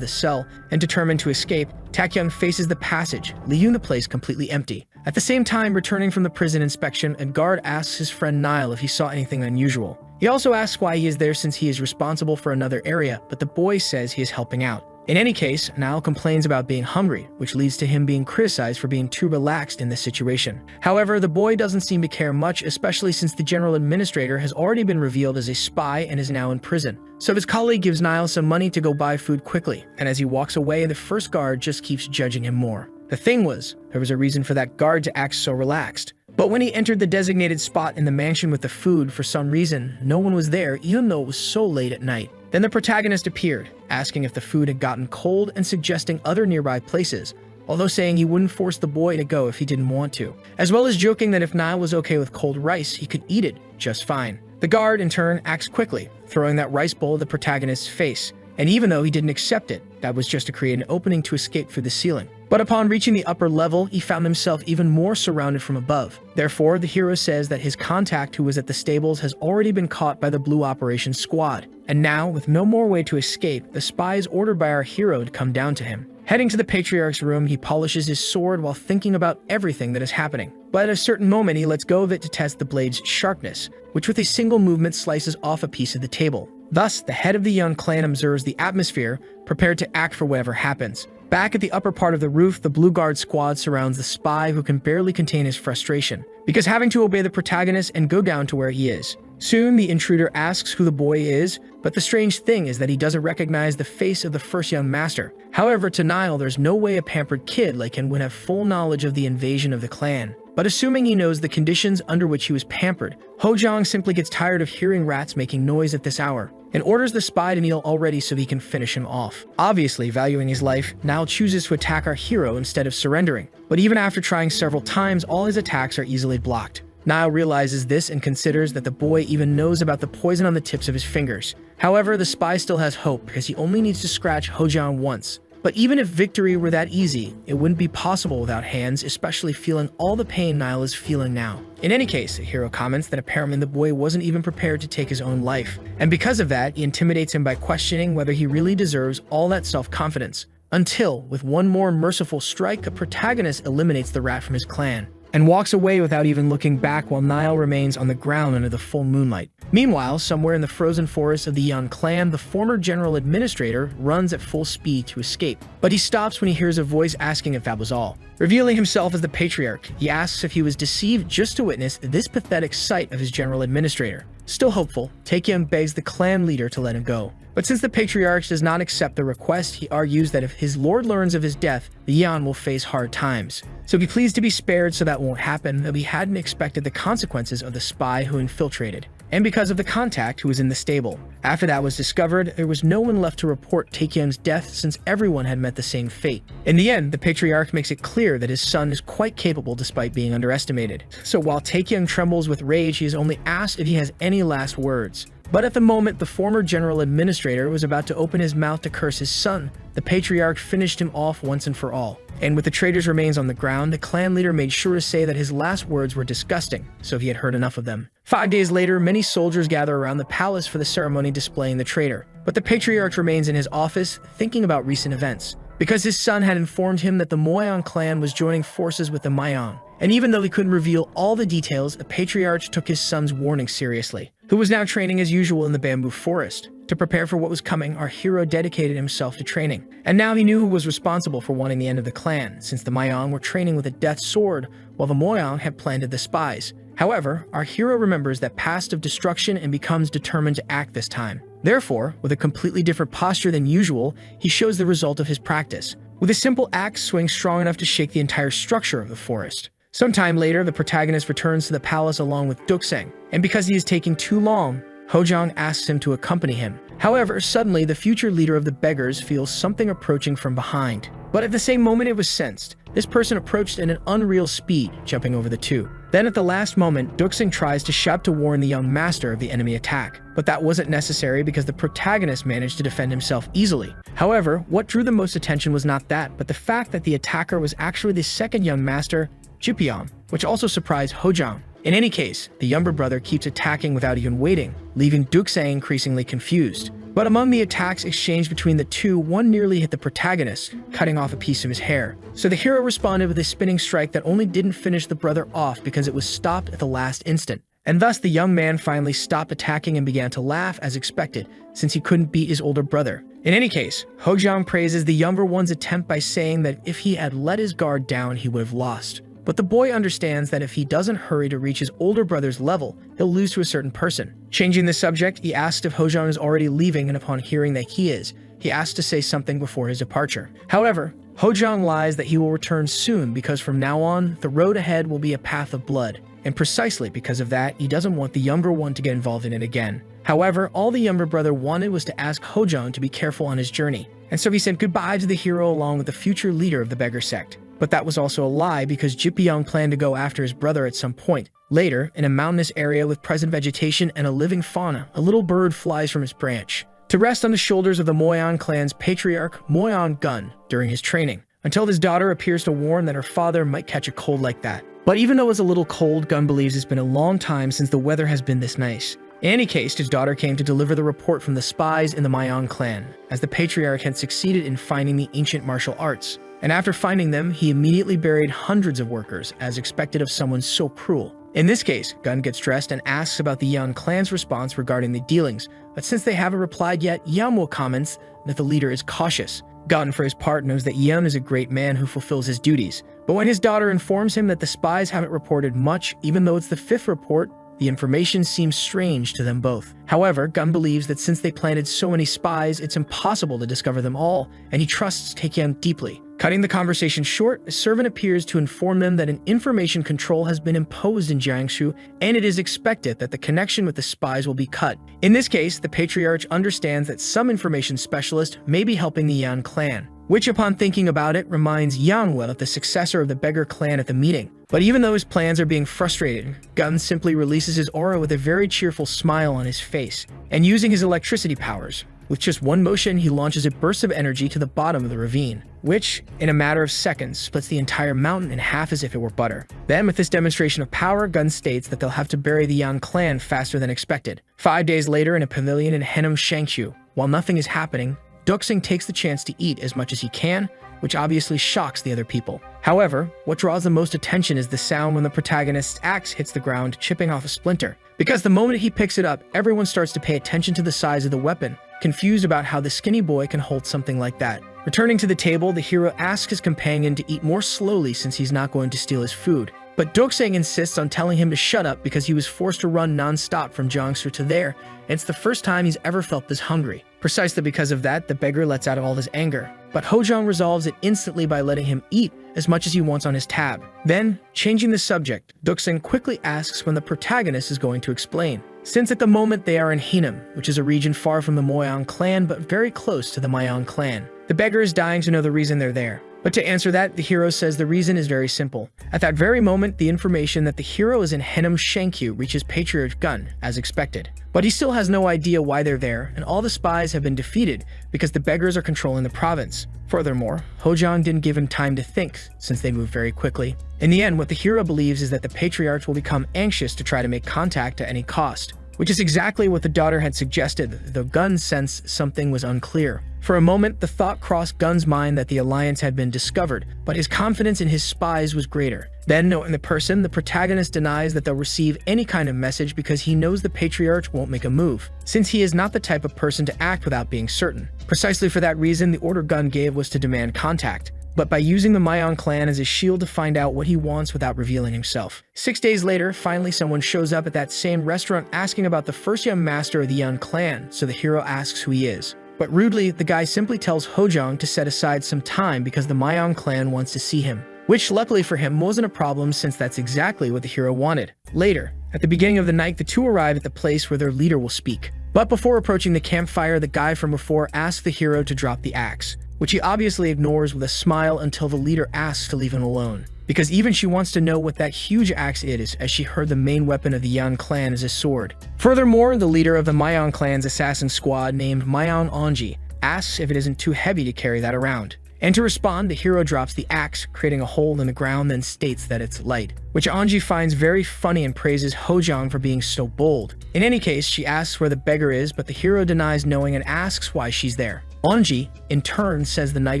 the cell, and determined to escape, Taekyung faces the passage, leaving the place completely empty. At the same time, returning from the prison inspection, a guard asks his friend Niall if he saw anything unusual. He also asks why he is there since he is responsible for another area, but the boy says he is helping out. In any case, Niall complains about being hungry, which leads to him being criticized for being too relaxed in this situation. However, the boy doesn't seem to care much, especially since the general administrator has already been revealed as a spy and is now in prison. So his colleague gives Niall some money to go buy food quickly, and as he walks away, the first guard just keeps judging him more. The thing was, there was a reason for that guard to act so relaxed. But when he entered the designated spot in the mansion with the food, for some reason, no one was there even though it was so late at night. Then the protagonist appeared, asking if the food had gotten cold and suggesting other nearby places, although saying he wouldn't force the boy to go if he didn't want to, as well as joking that if Niall was okay with cold rice, he could eat it just fine. The guard, in turn, acts quickly, throwing that rice bowl at the protagonist's face, and even though he didn't accept it, that was just to create an opening to escape through the ceiling. But upon reaching the upper level, he found himself even more surrounded from above. Therefore, the hero says that his contact who was at the stables has already been caught by the Blue Operations Squad, and now, with no more way to escape, the spy is ordered by our hero to come down to him. Heading to the Patriarch's room, he polishes his sword while thinking about everything that is happening. But at a certain moment, he lets go of it to test the blade's sharpness, which with a single movement slices off a piece of the table. Thus, the head of the young clan observes the atmosphere, prepared to act for whatever happens. Back at the upper part of the roof, the Blue Guard squad surrounds the spy, who can barely contain his frustration, because having to obey the protagonist and go down to where he is. Soon, the intruder asks who the boy is, but the strange thing is that he doesn't recognize the face of the first young master. However, to Niall, there's no way a pampered kid like him would have full knowledge of the invasion of the clan. But assuming he knows the conditions under which he was pampered, Hojong simply gets tired of hearing rats making noise at this hour, and orders the spy to kneel already so he can finish him off. Obviously, valuing his life, Niall chooses to attack our hero instead of surrendering, but even after trying several times, all his attacks are easily blocked. Niall realizes this and considers that the boy even knows about the poison on the tips of his fingers. However, the spy still has hope because he only needs to scratch Hojong once. But even if victory were that easy, it wouldn't be possible without hands, especially feeling all the pain Niall is feeling now. In any case, the hero comments that apparently the boy wasn't even prepared to take his own life, and because of that, he intimidates him by questioning whether he really deserves all that self-confidence. Until, with one more merciful strike, a protagonist eliminates the rat from his clan, and walks away without even looking back while Niall remains on the ground under the full moonlight. Meanwhile, somewhere in the frozen forest of the Yan clan, the former general administrator runs at full speed to escape, but he stops when he hears a voice asking if that was all. Revealing himself as the Patriarch, he asks if he was deceived just to witness this pathetic sight of his general administrator. Still hopeful, Taekyung begs the clan leader to let him go. But since the Patriarch does not accept the request, he argues that if his lord learns of his death, the Yan will face hard times. So be pleased to be spared so that won't happen, though he hadn't expected the consequences of the spy who infiltrated, and because of the contact who was in the stable. After that was discovered, there was no one left to report Taekyung's death since everyone had met the same fate. In the end, the Patriarch makes it clear that his son is quite capable despite being underestimated. So while Taekyung trembles with rage, he is only asked if he has any last words. But at the moment the former general administrator was about to open his mouth to curse his son, the Patriarch finished him off once and for all. And with the traitor's remains on the ground, the clan leader made sure to say that his last words were disgusting, so he had heard enough of them. 5 days later, many soldiers gather around the palace for the ceremony displaying the traitor. But the Patriarch remains in his office, thinking about recent events, because his son had informed him that the Moyang clan was joining forces with the Mayang. And even though he couldn't reveal all the details, the Patriarch took his son's warning seriously, who was now training as usual in the bamboo forest. To prepare for what was coming, our hero dedicated himself to training. And now he knew who was responsible for wanting the end of the clan, since the Mayang were training with a death sword, while the Moyang had planted the spies. However, our hero remembers that past of destruction and becomes determined to act this time. Therefore, with a completely different posture than usual, he shows the result of his practice, with a simple axe swing strong enough to shake the entire structure of the forest. Sometime later, the protagonist returns to the palace along with Dukseng, and because he is taking too long, Hojong asks him to accompany him. However, suddenly the future leader of the beggars feels something approaching from behind. But at the same moment it was sensed, this person approached at an unreal speed, jumping over the two. Then at the last moment, Duxing tries to shout to warn the young master of the enemy attack, but that wasn't necessary because the protagonist managed to defend himself easily. However, what drew the most attention was not that, but the fact that the attacker was actually the second young master, Jipyeong, which also surprised Hojang. In any case, the younger brother keeps attacking without even waiting, leaving Duxing increasingly confused. But among the attacks exchanged between the two, one nearly hit the protagonist, cutting off a piece of his hair. So the hero responded with a spinning strike that only didn't finish the brother off because it was stopped at the last instant. And thus the young man finally stopped attacking and began to laugh as expected, since he couldn't beat his older brother. In any case, Hojang praises the younger one's attempt by saying that if he had let his guard down, he would have lost. But the boy understands that if he doesn't hurry to reach his older brother's level, he'll lose to a certain person. Changing the subject, he asks if Hojang is already leaving, and upon hearing that he is, he asks to say something before his departure. However, Hojang lies that he will return soon because from now on, the road ahead will be a path of blood. And precisely because of that, he doesn't want the younger one to get involved in it again. However, all the younger brother wanted was to ask Hojang to be careful on his journey. And so he said goodbye to the hero along with the future leader of the beggar sect. But that was also a lie because Jipyeong planned to go after his brother at some point. Later, in a mountainous area with present vegetation and a living fauna, a little bird flies from its branch to rest on the shoulders of the Moyeon clan's patriarch, Moyeon Gun, during his training, until his daughter appears to warn that her father might catch a cold like that. But even though it's a little cold, Gun believes it's been a long time since the weather has been this nice. In any case, his daughter came to deliver the report from the spies in the Moyeon clan, as the patriarch had succeeded in finding the ancient martial arts. And after finding them, he immediately buried hundreds of workers, as expected of someone so cruel. In this case, Gun gets dressed and asks about the Yeon clan's response regarding the dealings, but since they haven't replied yet, Yeon comments that the leader is cautious. Gun, for his part, knows that Yeon is a great man who fulfills his duties, but when his daughter informs him that the spies haven't reported much, even though it's the 5th report, the information seems strange to them both. However, Gun believes that since they planted so many spies, it's impossible to discover them all, and he trusts Taekyeon deeply. Cutting the conversation short, a servant appears to inform them that an information control has been imposed in Jiangsu, and it is expected that the connection with the spies will be cut. In this case, the patriarch understands that some information specialist may be helping the Yan clan, which upon thinking about it reminds Yangwell of the successor of the beggar clan at the meeting. But even though his plans are being frustrated, Gun simply releases his aura with a very cheerful smile on his face, and using his electricity powers, with just one motion, he launches a burst of energy to the bottom of the ravine, which, in a matter of seconds, splits the entire mountain in half as if it were butter. Then, with this demonstration of power, Gun states that they'll have to bury the Yan clan faster than expected. 5 days later, in a pavilion in Henom Shangqiu, while nothing is happening, Duxing takes the chance to eat as much as he can, which obviously shocks the other people. However, what draws the most attention is the sound when the protagonist's axe hits the ground, chipping off a splinter. Because the moment he picks it up, everyone starts to pay attention to the size of the weapon, confused about how the skinny boy can hold something like that. Returning to the table, the hero asks his companion to eat more slowly since he's not going to steal his food. But Duxing insists on telling him to shut up because he was forced to run non-stop from Jiangsu to there, and it's the first time he's ever felt this hungry. Precisely because of that, the beggar lets out all his anger. But Hojang resolves it instantly by letting him eat as much as he wants on his tab. Then, changing the subject, Duxing quickly asks when the protagonist is going to explain. Since at the moment they are in Henom, which is a region far from the Moyeon clan but very close to the Moyeon clan. The beggar is dying to know the reason they're there. But to answer that, the hero says the reason is very simple. At that very moment, the information that the hero is in Henom Shangqiu reaches Patriarch Gun, as expected. But he still has no idea why they're there, and all the spies have been defeated because the beggars are controlling the province. Furthermore, Hojang didn't give him time to think, since they moved very quickly. In the end, what the hero believes is that the Patriarch will become anxious to try to make contact at any cost, which is exactly what the daughter had suggested, though Gun sensed something was unclear. For a moment, the thought crossed Gun's mind that the alliance had been discovered, but his confidence in his spies was greater. Then, knowing the person, the protagonist denies that they'll receive any kind of message because he knows the Patriarch won't make a move, since he is not the type of person to act without being certain. Precisely for that reason, the order Gun gave was to demand contact, but by using the Moyeon clan as a shield to find out what he wants without revealing himself. 6 days later, finally someone shows up at that same restaurant asking about the first young master of the Yeon clan, so the hero asks who he is. But rudely, the guy simply tells Hojang to set aside some time because the Moyeon clan wants to see him, which luckily for him wasn't a problem since that's exactly what the hero wanted. Later, at the beginning of the night, the two arrive at the place where their leader will speak. But before approaching the campfire, the guy from before asks the hero to drop the axe, which he obviously ignores with a smile until the leader asks to leave him alone. because even she wants to know what that huge axe is, as she heard the main weapon of the Yan clan is a sword. Furthermore, the leader of the Mayan clan's assassin squad, named Mayan Anji, asks if it isn't too heavy to carry that around. And to respond, the hero drops the axe, creating a hole in the ground, then states that it's light, which Anji finds very funny and praises Hojang for being so bold. In any case, she asks where the beggar is, but the hero denies knowing and asks why she's there. Anji, in turn, says the night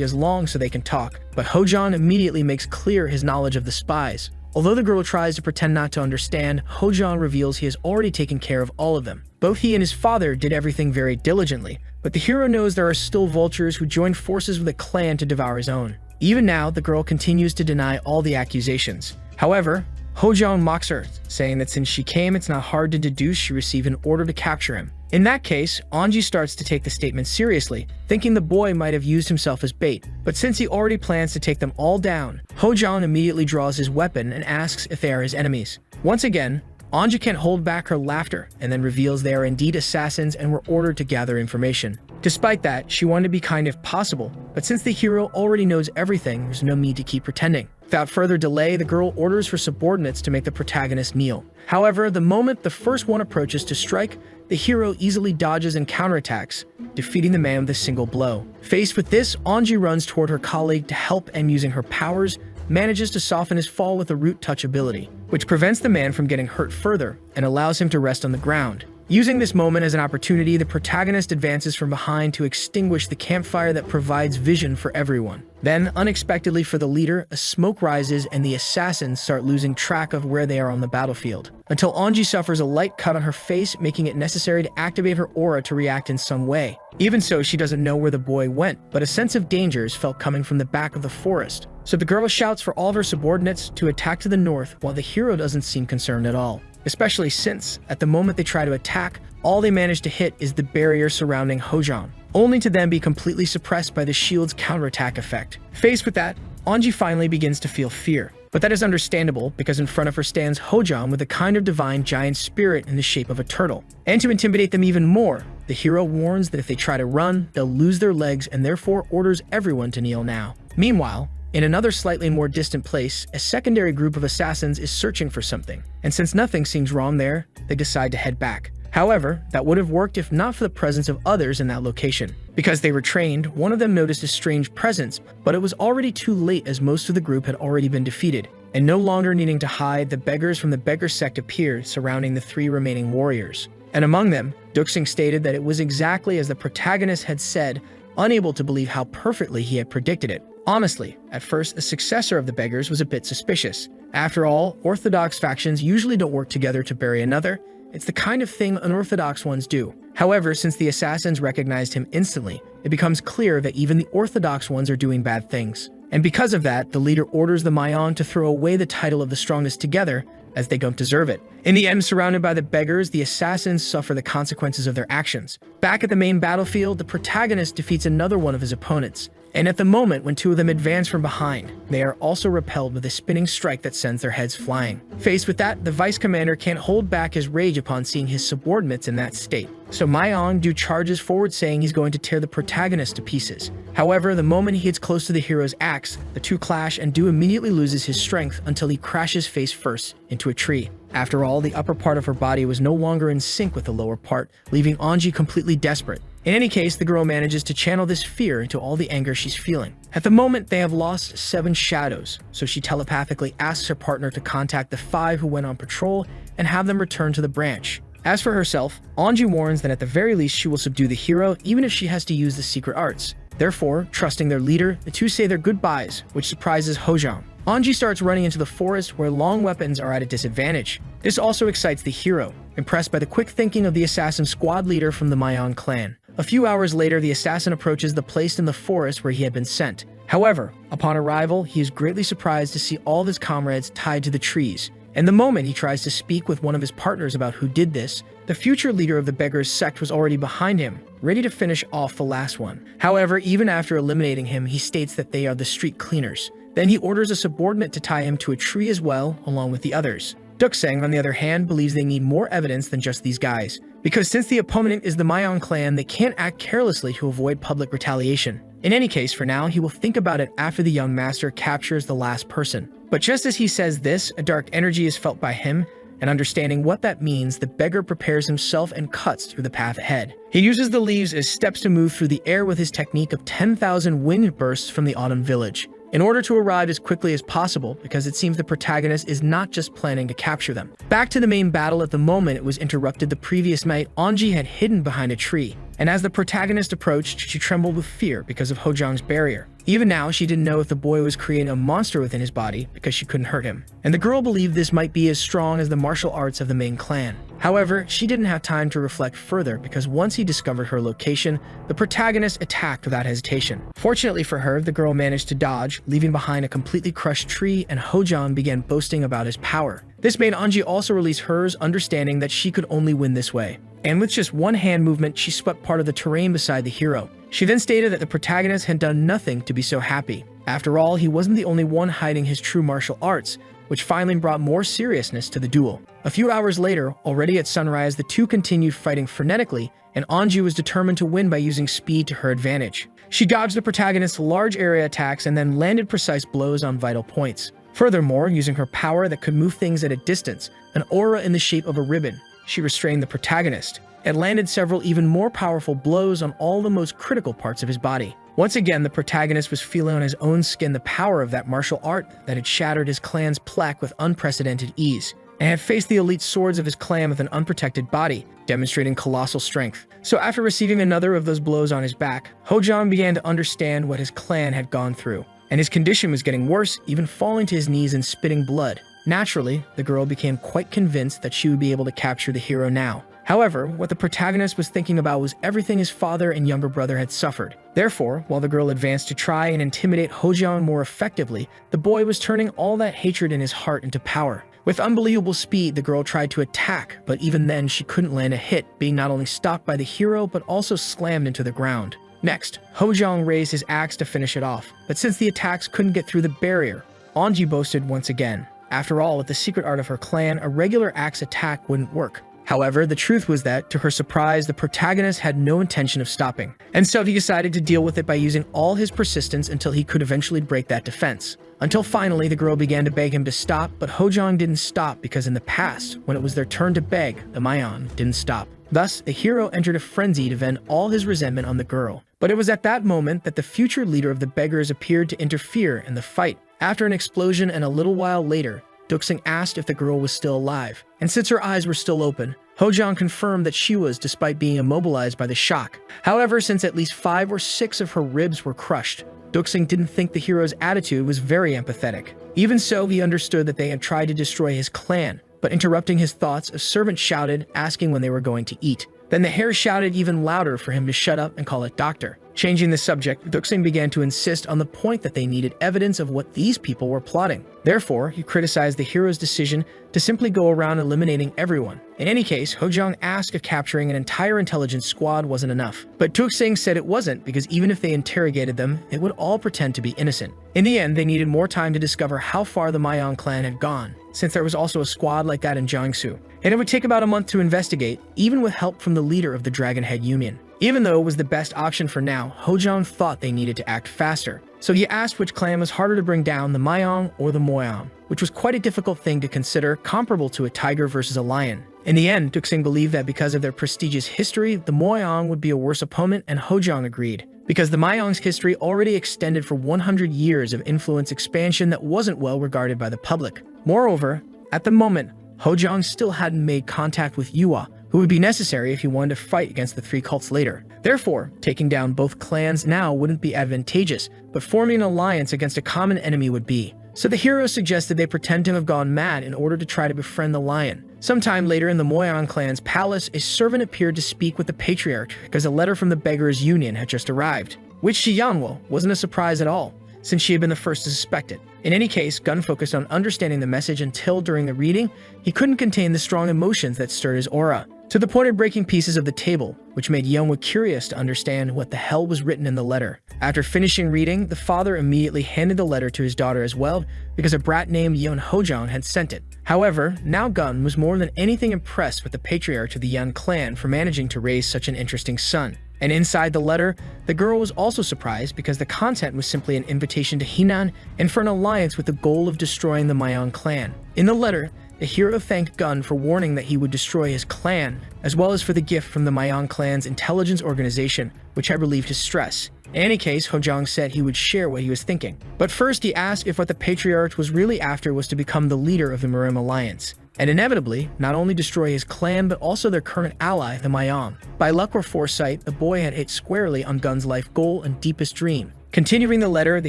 is long so they can talk, but Hojang immediately makes clear his knowledge of the spies. Although the girl tries to pretend not to understand, Hojang reveals he has already taken care of all of them. Both he and his father did everything very diligently, but the hero knows there are still vultures who joined forces with a clan to devour his own. Even now, the girl continues to deny all the accusations. However, Hojang mocks her, saying that since she came, it's not hard to deduce she received an order to capture him. In that case, Anji starts to take the statement seriously, thinking the boy might have used himself as bait. But since he already plans to take them all down, Hojang immediately draws his weapon and asks if they are his enemies. Once again, Anji can't hold back her laughter and then reveals they are indeed assassins and were ordered to gather information. Despite that, she wanted to be kind if possible, but since the hero already knows everything, there's no need to keep pretending. Without further delay, the girl orders her subordinates to make the protagonist kneel. However, the moment the first one approaches to strike, the hero easily dodges and counterattacks, defeating the man with a single blow. Faced with this, Anji runs toward her colleague to help and using her powers, manages to soften his fall with a root touch ability, which prevents the man from getting hurt further and allows him to rest on the ground. Using this moment as an opportunity, the protagonist advances from behind to extinguish the campfire that provides vision for everyone. Then, unexpectedly for the leader, a smoke rises and the assassins start losing track of where they are on the battlefield, until Anji suffers a light cut on her face, making it necessary to activate her aura to react in some way. Even so, she doesn't know where the boy went, but a sense of danger is felt coming from the back of the forest. So the girl shouts for all of her subordinates to attack to the north, while the hero doesn't seem concerned at all. Especially since, at the moment they try to attack, all they manage to hit is the barrier surrounding Hojang, only to then be completely suppressed by the shield's counterattack effect. Faced with that, Anji finally begins to feel fear. But that is understandable, because in front of her stands Hojang with a kind of divine giant spirit in the shape of a turtle. And to intimidate them even more, the hero warns that if they try to run, they'll lose their legs and therefore orders everyone to kneel now. Meanwhile, in another slightly more distant place, a secondary group of assassins is searching for something, and since nothing seems wrong there, they decide to head back. However, that would have worked if not for the presence of others in that location. Because they were trained, one of them noticed a strange presence, but it was already too late as most of the group had already been defeated, and no longer needing to hide, the beggars from the beggar sect appeared, surrounding the 3 remaining warriors. And among them, Duxing stated that it was exactly as the protagonist had said, unable to believe how perfectly he had predicted it. Honestly, at first, a successor of the beggars was a bit suspicious. After all, orthodox factions usually don't work together to bury another. It's the kind of thing unorthodox ones do. However, since the assassins recognized him instantly, it becomes clear that even the orthodox ones are doing bad things. And because of that, the leader orders the Mayan to throw away the title of the strongest together, as they don't deserve it. In the end, surrounded by the beggars, the assassins suffer the consequences of their actions. Back at the main battlefield, the protagonist defeats another one of his opponents. And at the moment when 2 of them advance from behind, they are also repelled with a spinning strike that sends their heads flying. Faced with that, the vice commander can't hold back his rage upon seeing his subordinates in that state. So Mayan do charges forward, saying he's going to tear the protagonist to pieces. However, the moment he gets close to the hero's axe, the 2 clash and Do immediately loses his strength until he crashes face first into a tree. After all, the upper part of her body was no longer in sync with the lower part, leaving Anji completely desperate. In any case, the girl manages to channel this fear into all the anger she's feeling. At the moment, they have lost 7 shadows, so she telepathically asks her partner to contact the 5 who went on patrol and have them return to the branch. As for herself, Anji warns that at the very least she will subdue the hero even if she has to use the secret arts. Therefore, trusting their leader, the 2 say their goodbyes, which surprises Hojang. Anji starts running into the forest where long weapons are at a disadvantage. This also excites the hero, impressed by the quick thinking of the assassin squad leader from the Mayan clan. A few hours later, the assassin approaches the place in the forest where he had been sent. However, upon arrival, he is greatly surprised to see all of his comrades tied to the trees. And the moment he tries to speak with one of his partners about who did this, the future leader of the beggars sect was already behind him, ready to finish off the last one. However, even after eliminating him, he states that they are the street cleaners. Then he orders a subordinate to tie him to a tree as well, along with the others. Duxing, on the other hand, believes they need more evidence than just these guys, because since the opponent is the Mayan clan, they can't act carelessly to avoid public retaliation. In any case, for now, he will think about it after the young master captures the last person. But just as he says this, a dark energy is felt by him, and understanding what that means, the beggar prepares himself and cuts through the path ahead. He uses the leaves as steps to move through the air with his technique of 10,000 wind bursts from the autumn village, in order to arrive as quickly as possible, because it seems the protagonist is not just planning to capture them. Back to the main battle. At the moment it was interrupted the previous night, Onji had hidden behind a tree, and as the protagonist approached, she trembled with fear because of Hojang's barrier. Even now, she didn't know if the boy was creating a monster within his body because she couldn't hurt him, and the girl believed this might be as strong as the martial arts of the main clan. However, she didn't have time to reflect further because once he discovered her location, the protagonist attacked without hesitation. Fortunately for her, the girl managed to dodge, leaving behind a completely crushed tree, and Hojang began boasting about his power. This made Onji also release hers, understanding that she could only win this way. And with just one hand movement, she swept part of the terrain beside the hero. She then stated that the protagonist had done nothing to be so happy. After all, he wasn't the only one hiding his true martial arts, which finally brought more seriousness to the duel. A few hours later, already at sunrise, the two continued fighting frenetically, and Onji was determined to win by using speed to her advantage. She dodged the protagonist's large area attacks and then landed precise blows on vital points. Furthermore, using her power that could move things at a distance, an aura in the shape of a ribbon, she restrained the protagonist and landed several even more powerful blows on all the most critical parts of his body. Once again, the protagonist was feeling on his own skin the power of that martial art that had shattered his clan's plaque with unprecedented ease, and had faced the elite swords of his clan with an unprotected body, demonstrating colossal strength. So after receiving another of those blows on his back, Hojang began to understand what his clan had gone through, and his condition was getting worse, even falling to his knees and spitting blood. Naturally, the girl became quite convinced that she would be able to capture the hero now. However, what the protagonist was thinking about was everything his father and younger brother had suffered. Therefore, while the girl advanced to try and intimidate Hojang more effectively, the boy was turning all that hatred in his heart into power. With unbelievable speed, the girl tried to attack, but even then she couldn't land a hit, being not only stopped by the hero, but also slammed into the ground. Next, Hojang raised his axe to finish it off, but since the attacks couldn't get through the barrier, Onji boasted once again. After all, with the secret art of her clan, a regular axe attack wouldn't work. However, the truth was that, to her surprise, the protagonist had no intention of stopping, and so he decided to deal with it by using all his persistence until he could eventually break that defense. Until finally, the girl began to beg him to stop, but Hojang didn't stop because in the past, when it was their turn to beg, the Mayan didn't stop. Thus, the hero entered a frenzy to vent all his resentment on the girl. But it was at that moment that the future leader of the beggars appeared to interfere in the fight. After an explosion and a little while later, Duxing asked if the girl was still alive, and since her eyes were still open, Hojang confirmed that she was, despite being immobilized by the shock. However, since at least 5 or 6 of her ribs were crushed, Duxing didn't think the hero's attitude was very empathetic. Even so, he understood that they had tried to destroy his clan, but interrupting his thoughts, a servant shouted, asking when they were going to eat. Then the hare shouted even louder for him to shut up and call it doctor. Changing the subject, Duxing began to insist on the point that they needed evidence of what these people were plotting. Therefore, he criticized the hero's decision to simply go around eliminating everyone. In any case, Hojang asked if capturing an entire intelligence squad wasn't enough. But Duxing said it wasn't, because even if they interrogated them, it would all pretend to be innocent. In the end, they needed more time to discover how far the Mayan clan had gone, since there was also a squad like that in Jiangsu. And it would take about a month to investigate, even with help from the leader of the Dragonhead Union. Even though it was the best option for now, Hojang thought they needed to act faster. So he asked which clan was harder to bring down, the Mayang or the Moyang, which was quite a difficult thing to consider, comparable to a tiger versus a lion. In the end, Duxing believed that because of their prestigious history, the Moyang would be a worse opponent, and Hojang agreed, because the Mayang's history already extended for 100 years of influence expansion that wasn't well regarded by the public. Moreover, at the moment, Hojang still hadn't made contact with Yua, who would be necessary if he wanted to fight against the 3 cults later. Therefore, taking down both clans now wouldn't be advantageous, but forming an alliance against a common enemy would be. So the hero suggested they pretend to have gone mad in order to try to befriend the lion. Sometime later in the Moyang clan's palace, a servant appeared to speak with the patriarch because a letter from the Beggars' Union had just arrived, which to Yanwo wasn't a surprise at all, since she had been the first to suspect it. In any case, Gun focused on understanding the message until, during the reading, he couldn't contain the strong emotions that stirred his aura, to the point of breaking pieces of the table, which made Yeonwoo curious to understand what the hell was written in the letter. After finishing reading, the father immediately handed the letter to his daughter as well, because a brat named Yeon Hojang had sent it. However, now Gun was more than anything impressed with the patriarch of the Yan clan for managing to raise such an interesting son. And inside the letter, the girl was also surprised because the content was simply an invitation to Hinan and for an alliance with the goal of destroying the Mayan clan. In the letter, the hero thanked Gun for warning that he would destroy his clan, as well as for the gift from the Mayan clan's intelligence organization, which had relieved his stress. In any case, Hojong said he would share what he was thinking. But first, he asked if what the Patriarch was really after was to become the leader of the Mirim Alliance, and inevitably, not only destroy his clan, but also their current ally, the Mayan. By luck or foresight, the boy had hit squarely on Gun's life goal and deepest dream. Continuing the letter, the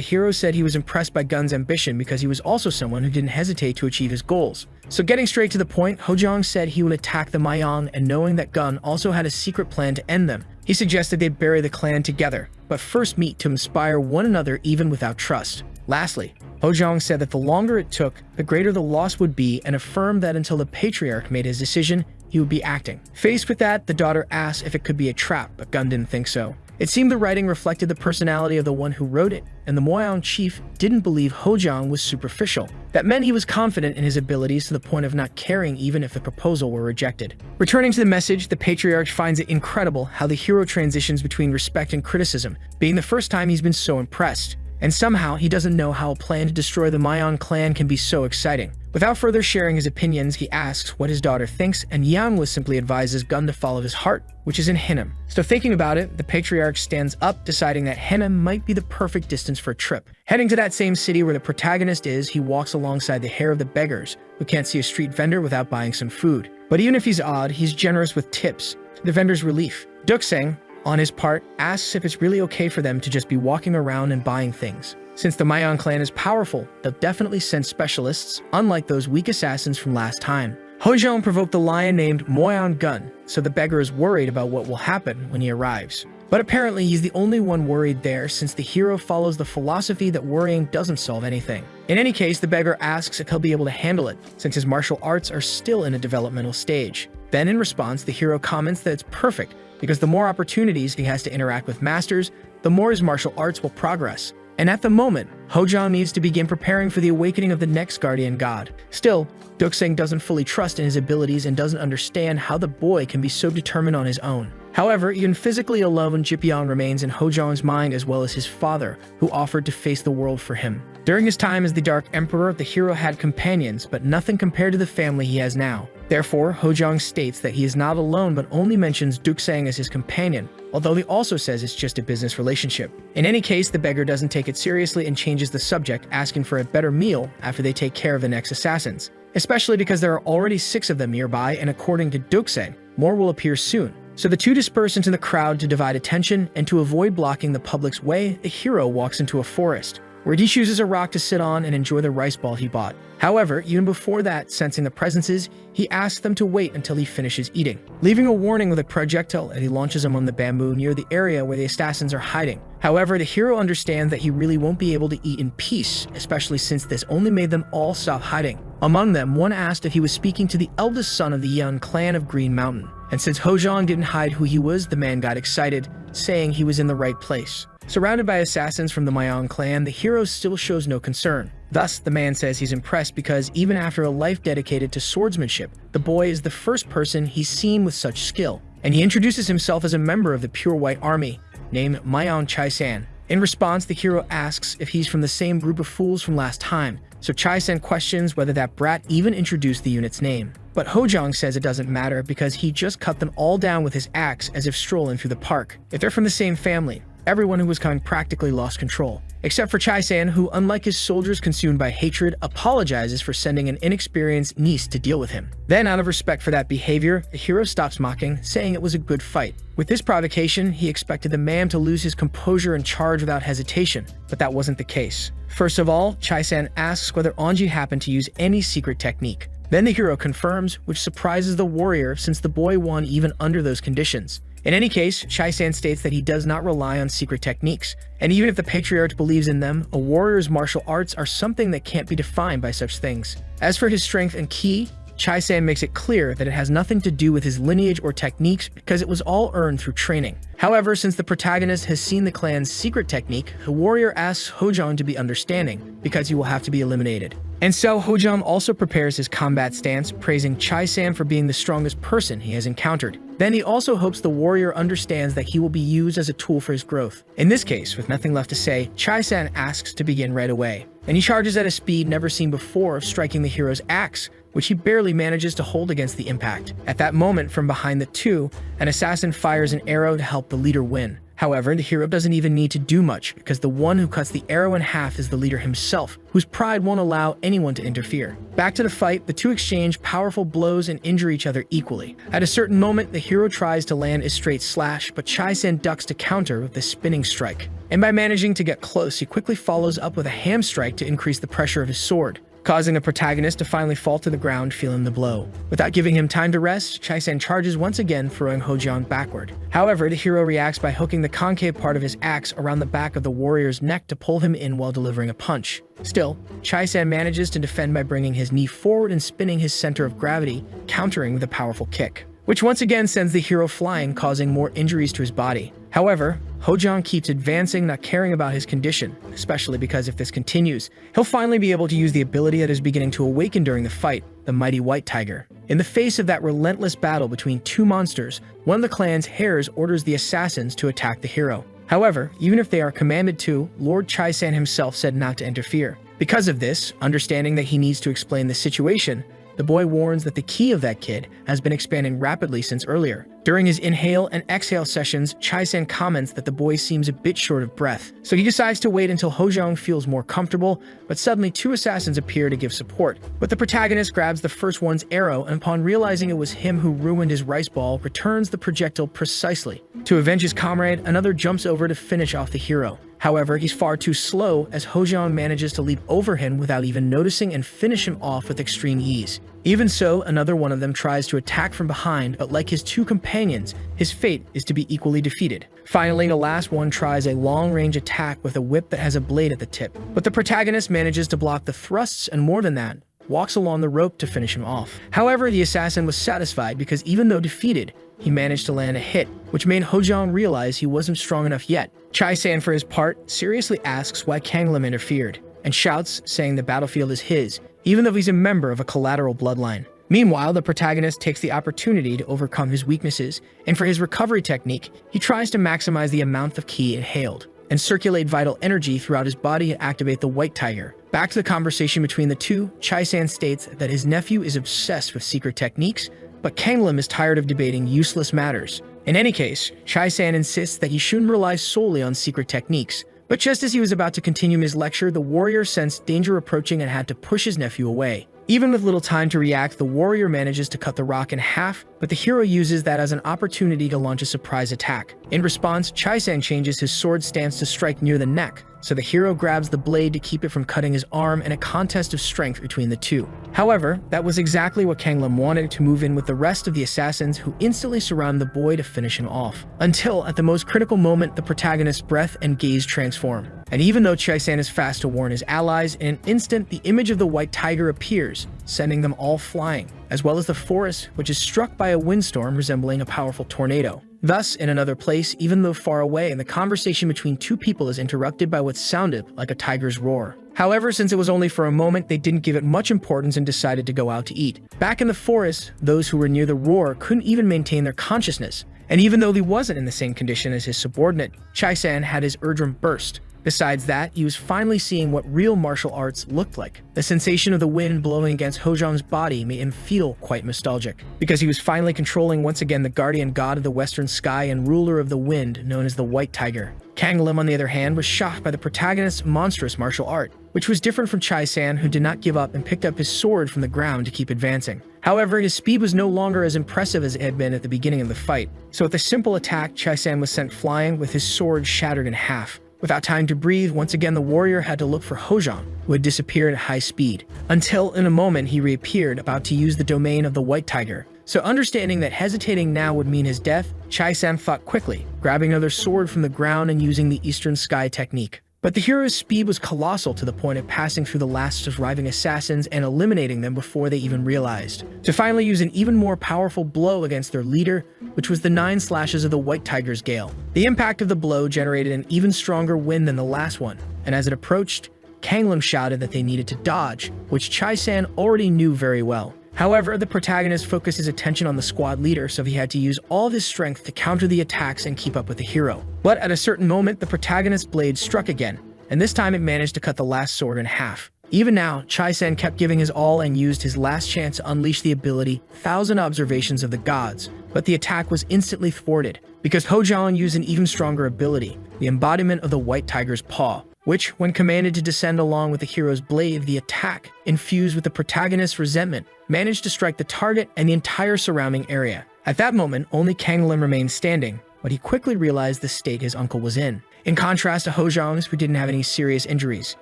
hero said he was impressed by Gun's ambition because he was also someone who didn't hesitate to achieve his goals. So getting straight to the point, Hojong said he would attack the Mayan, and knowing that Gun also had a secret plan to end them, he suggested they bury the clan together, but first meet to inspire one another even without trust. Lastly, Hojong said that the longer it took, the greater the loss would be, and affirmed that until the Patriarch made his decision, he would be acting. Faced with that, the daughter asked if it could be a trap, but Gun didn't think so. It seemed the writing reflected the personality of the one who wrote it, and the Moyan chief didn't believe Hojong was superficial. That meant he was confident in his abilities to the point of not caring even if the proposal were rejected. Returning to the message, the Patriarch finds it incredible how the hero transitions between respect and criticism, being the first time he's been so impressed. And somehow, he doesn't know how a plan to destroy the Mayan clan can be so exciting. Without further sharing his opinions, he asks what his daughter thinks, and Yanhwa simply advises Gun to follow his heart, which is in Hinnom. So thinking about it, the Patriarch stands up, deciding that Hinnom might be the perfect distance for a trip. Heading to that same city where the protagonist is, he walks alongside the hair of the beggars, who can't see a street vendor without buying some food. But even if he's odd, he's generous with tips, to the vendor's relief. Dukseng, on his part, asks if it's really okay for them to just be walking around and buying things. Since the Mayan clan is powerful, they'll definitely send specialists, unlike those weak assassins from last time. Hojong provoked the lion named Moyan Gun, so the beggar is worried about what will happen when he arrives. But apparently he's the only one worried there, since the hero follows the philosophy that worrying doesn't solve anything. In any case, the beggar asks if he'll be able to handle it, since his martial arts are still in a developmental stage. Then in response, the hero comments that it's perfect, because the more opportunities he has to interact with masters, the more his martial arts will progress. And at the moment, Hojong needs to begin preparing for the awakening of the next guardian god. Still, Dukseng doesn't fully trust in his abilities and doesn't understand how the boy can be so determined on his own. However, even physically alone, Jipion remains in Hojong's mind, as well as his father, who offered to face the world for him. During his time as the Dark Emperor, the hero had companions, but nothing compared to the family he has now. Therefore, Hojong states that he is not alone, but only mentions Dukseng as his companion, although he also says it's just a business relationship. In any case, the beggar doesn't take it seriously and changes the subject, asking for a better meal after they take care of the next assassins, especially because there are already 6 of them nearby, and according to Dukseng, more will appear soon. So the two disperse into the crowd to divide attention, and to avoid blocking the public's way, the hero walks into a forest, where he chooses a rock to sit on and enjoy the rice ball he bought. However, even before that, sensing the presences, he asks them to wait until he finishes eating, leaving a warning with a projectile as he launches them on the bamboo near the area where the assassins are hiding. However, the hero understands that he really won't be able to eat in peace, especially since this only made them all stop hiding. Among them, one asked if he was speaking to the eldest son of the Yan clan of Green Mountain, and since Hojong didn't hide who he was, the man got excited, saying he was in the right place. Surrounded by assassins from the Mayan clan, the hero still shows no concern. Thus, the man says he's impressed because even after a life dedicated to swordsmanship, the boy is the first person he's seen with such skill. And he introduces himself as a member of the Pure White Army, named Mayan Chai-san. In response, the hero asks if he's from the same group of fools from last time, so Chai-san questions whether that brat even introduced the unit's name. But Hojong says it doesn't matter because he just cut them all down with his axe as if strolling through the park. If they're from the same family, everyone who was coming practically lost control, except for Chai-san, who, unlike his soldiers consumed by hatred, apologizes for sending an inexperienced niece to deal with him. Then, out of respect for that behavior, the hero stops mocking, saying it was a good fight. With this provocation, he expected the man to lose his composure and charge without hesitation, but that wasn't the case. First of all, Chai-san asks whether Anji happened to use any secret technique. Then the hero confirms, which surprises the warrior since the boy won even under those conditions. In any case, Chai-san states that he does not rely on secret techniques, and even if the Patriarch believes in them, a warrior's martial arts are something that can't be defined by such things. As for his strength and ki, Chai-san makes it clear that it has nothing to do with his lineage or techniques because it was all earned through training. However, since the protagonist has seen the clan's secret technique, the warrior asks Hojong to be understanding because he will have to be eliminated. And so Hojang also prepares his combat stance, praising Chai-san for being the strongest person he has encountered. Then he also hopes the warrior understands that he will be used as a tool for his growth. In this case, with nothing left to say, Chai-san asks to begin right away. And he charges at a speed never seen before, striking the hero's axe, which he barely manages to hold against the impact. At that moment, from behind the two, an assassin fires an arrow to help the leader win. However, the hero doesn't even need to do much, because the one who cuts the arrow in half is the leader himself, whose pride won't allow anyone to interfere. Back to the fight, the two exchange powerful blows and injure each other equally. At a certain moment, the hero tries to land a straight slash, but Chai-san ducks to counter with a spinning strike. And by managing to get close, he quickly follows up with a ham strike to increase the pressure of his sword, causing the protagonist to finally fall to the ground, feeling the blow. Without giving him time to rest, Chai-san charges once again, throwing Hojang backward. However, the hero reacts by hooking the concave part of his axe around the back of the warrior's neck to pull him in while delivering a punch. Still, Chai-san manages to defend by bringing his knee forward and spinning his center of gravity, countering with a powerful kick, which once again sends the hero flying, causing more injuries to his body. However, Hojang keeps advancing, not caring about his condition, especially because if this continues, he'll finally be able to use the ability that is beginning to awaken during the fight, the mighty white tiger. In the face of that relentless battle between two monsters, one of the clan's heirs orders the assassins to attack the hero. However, even if they are commanded to, Lord Chai-san himself said not to interfere. Because of this, understanding that he needs to explain the situation, the boy warns that the ki of that kid has been expanding rapidly since earlier. During his inhale and exhale sessions, Chai-san comments that the boy seems a bit short of breath, so he decides to wait until Hojang feels more comfortable, but suddenly two assassins appear to give support. But the protagonist grabs the first one's arrow, and upon realizing it was him who ruined his rice ball, returns the projectile precisely. To avenge his comrade, another jumps over to finish off the hero. However, he's far too slow, as Hojang manages to leap over him without even noticing and finish him off with extreme ease. Even so, another one of them tries to attack from behind, but like his two companions, his fate is to be equally defeated. Finally, the last one tries a long-range attack with a whip that has a blade at the tip, but the protagonist manages to block the thrusts and, more than that, walks along the rope to finish him off. However, the assassin was satisfied because even though defeated, he managed to land a hit, which made Hojang realize he wasn't strong enough yet. Chai-san, for his part, seriously asks why Kanglim interfered, and shouts, saying the battlefield is his, even though he's a member of a collateral bloodline. Meanwhile, the protagonist takes the opportunity to overcome his weaknesses, and for his recovery technique, he tries to maximize the amount of ki inhaled, and circulate vital energy throughout his body to activate the white tiger. Back to the conversation between the two, Chai-san states that his nephew is obsessed with secret techniques, but Kanglim is tired of debating useless matters. In any case, Chai-san insists that he shouldn't rely solely on secret techniques. But just as he was about to continue his lecture, the warrior sensed danger approaching and had to push his nephew away. Even with little time to react, the warrior manages to cut the rock in half, but the hero uses that as an opportunity to launch a surprise attack. In response, Chai-san changes his sword stance to strike near the neck, so the hero grabs the blade to keep it from cutting his arm in a contest of strength between the two. However, that was exactly what Kanglim wanted, to move in with the rest of the assassins, who instantly surround the boy to finish him off. Until, at the most critical moment, the protagonist's breath and gaze transform. And even though Chai-san is fast to warn his allies, in an instant the image of the white tiger appears, sending them all flying, as well as the forest, which is struck by a windstorm resembling a powerful tornado. Thus, in another place, even though far away, the conversation between two people is interrupted by what sounded like a tiger's roar. However, since it was only for a moment, they didn't give it much importance and decided to go out to eat. Back in the forest, those who were near the roar couldn't even maintain their consciousness, and even though he wasn't in the same condition as his subordinate, Chai-san had his eardrum burst. Besides that, he was finally seeing what real martial arts looked like. The sensation of the wind blowing against Hojang's body made him feel quite nostalgic, because he was finally controlling once again the guardian god of the western sky and ruler of the wind, known as the White Tiger. Kanglim, on the other hand, was shocked by the protagonist's monstrous martial art, which was different from Chai-san, who did not give up and picked up his sword from the ground to keep advancing. However, his speed was no longer as impressive as it had been at the beginning of the fight, so with a simple attack, Chai-san was sent flying with his sword shattered in half. Without time to breathe, once again the warrior had to look for Hojang, who had disappeared at high speed, until in a moment he reappeared, about to use the domain of the White Tiger. So understanding that hesitating now would mean his death, Chai-san thought quickly, grabbing another sword from the ground and using the Eastern Sky technique. But the hero's speed was colossal, to the point of passing through the last surviving assassins and eliminating them before they even realized, to finally use an even more powerful blow against their leader, which was the 9 slashes of the White Tiger's gale. The impact of the blow generated an even stronger wind than the last one, and as it approached, Kang Lim shouted that they needed to dodge, which Chai-san already knew very well. However, the protagonist focused his attention on the squad leader, so he had to use all of his strength to counter the attacks and keep up with the hero. But at a certain moment, the protagonist's blade struck again, and this time it managed to cut the last sword in half. Even now, Chai-san kept giving his all and used his last chance to unleash the ability 1,000 Observations of the Gods, but the attack was instantly thwarted, because Hojong used an even stronger ability, the embodiment of the White Tiger's Paw, which, when commanded to descend along with the hero's blade, the attack, infused with the protagonist's resentment, managed to strike the target and the entire surrounding area. At that moment, only Kang Lim remained standing, but he quickly realized the state his uncle was in contrast to Hojong's, who didn't have any serious injuries.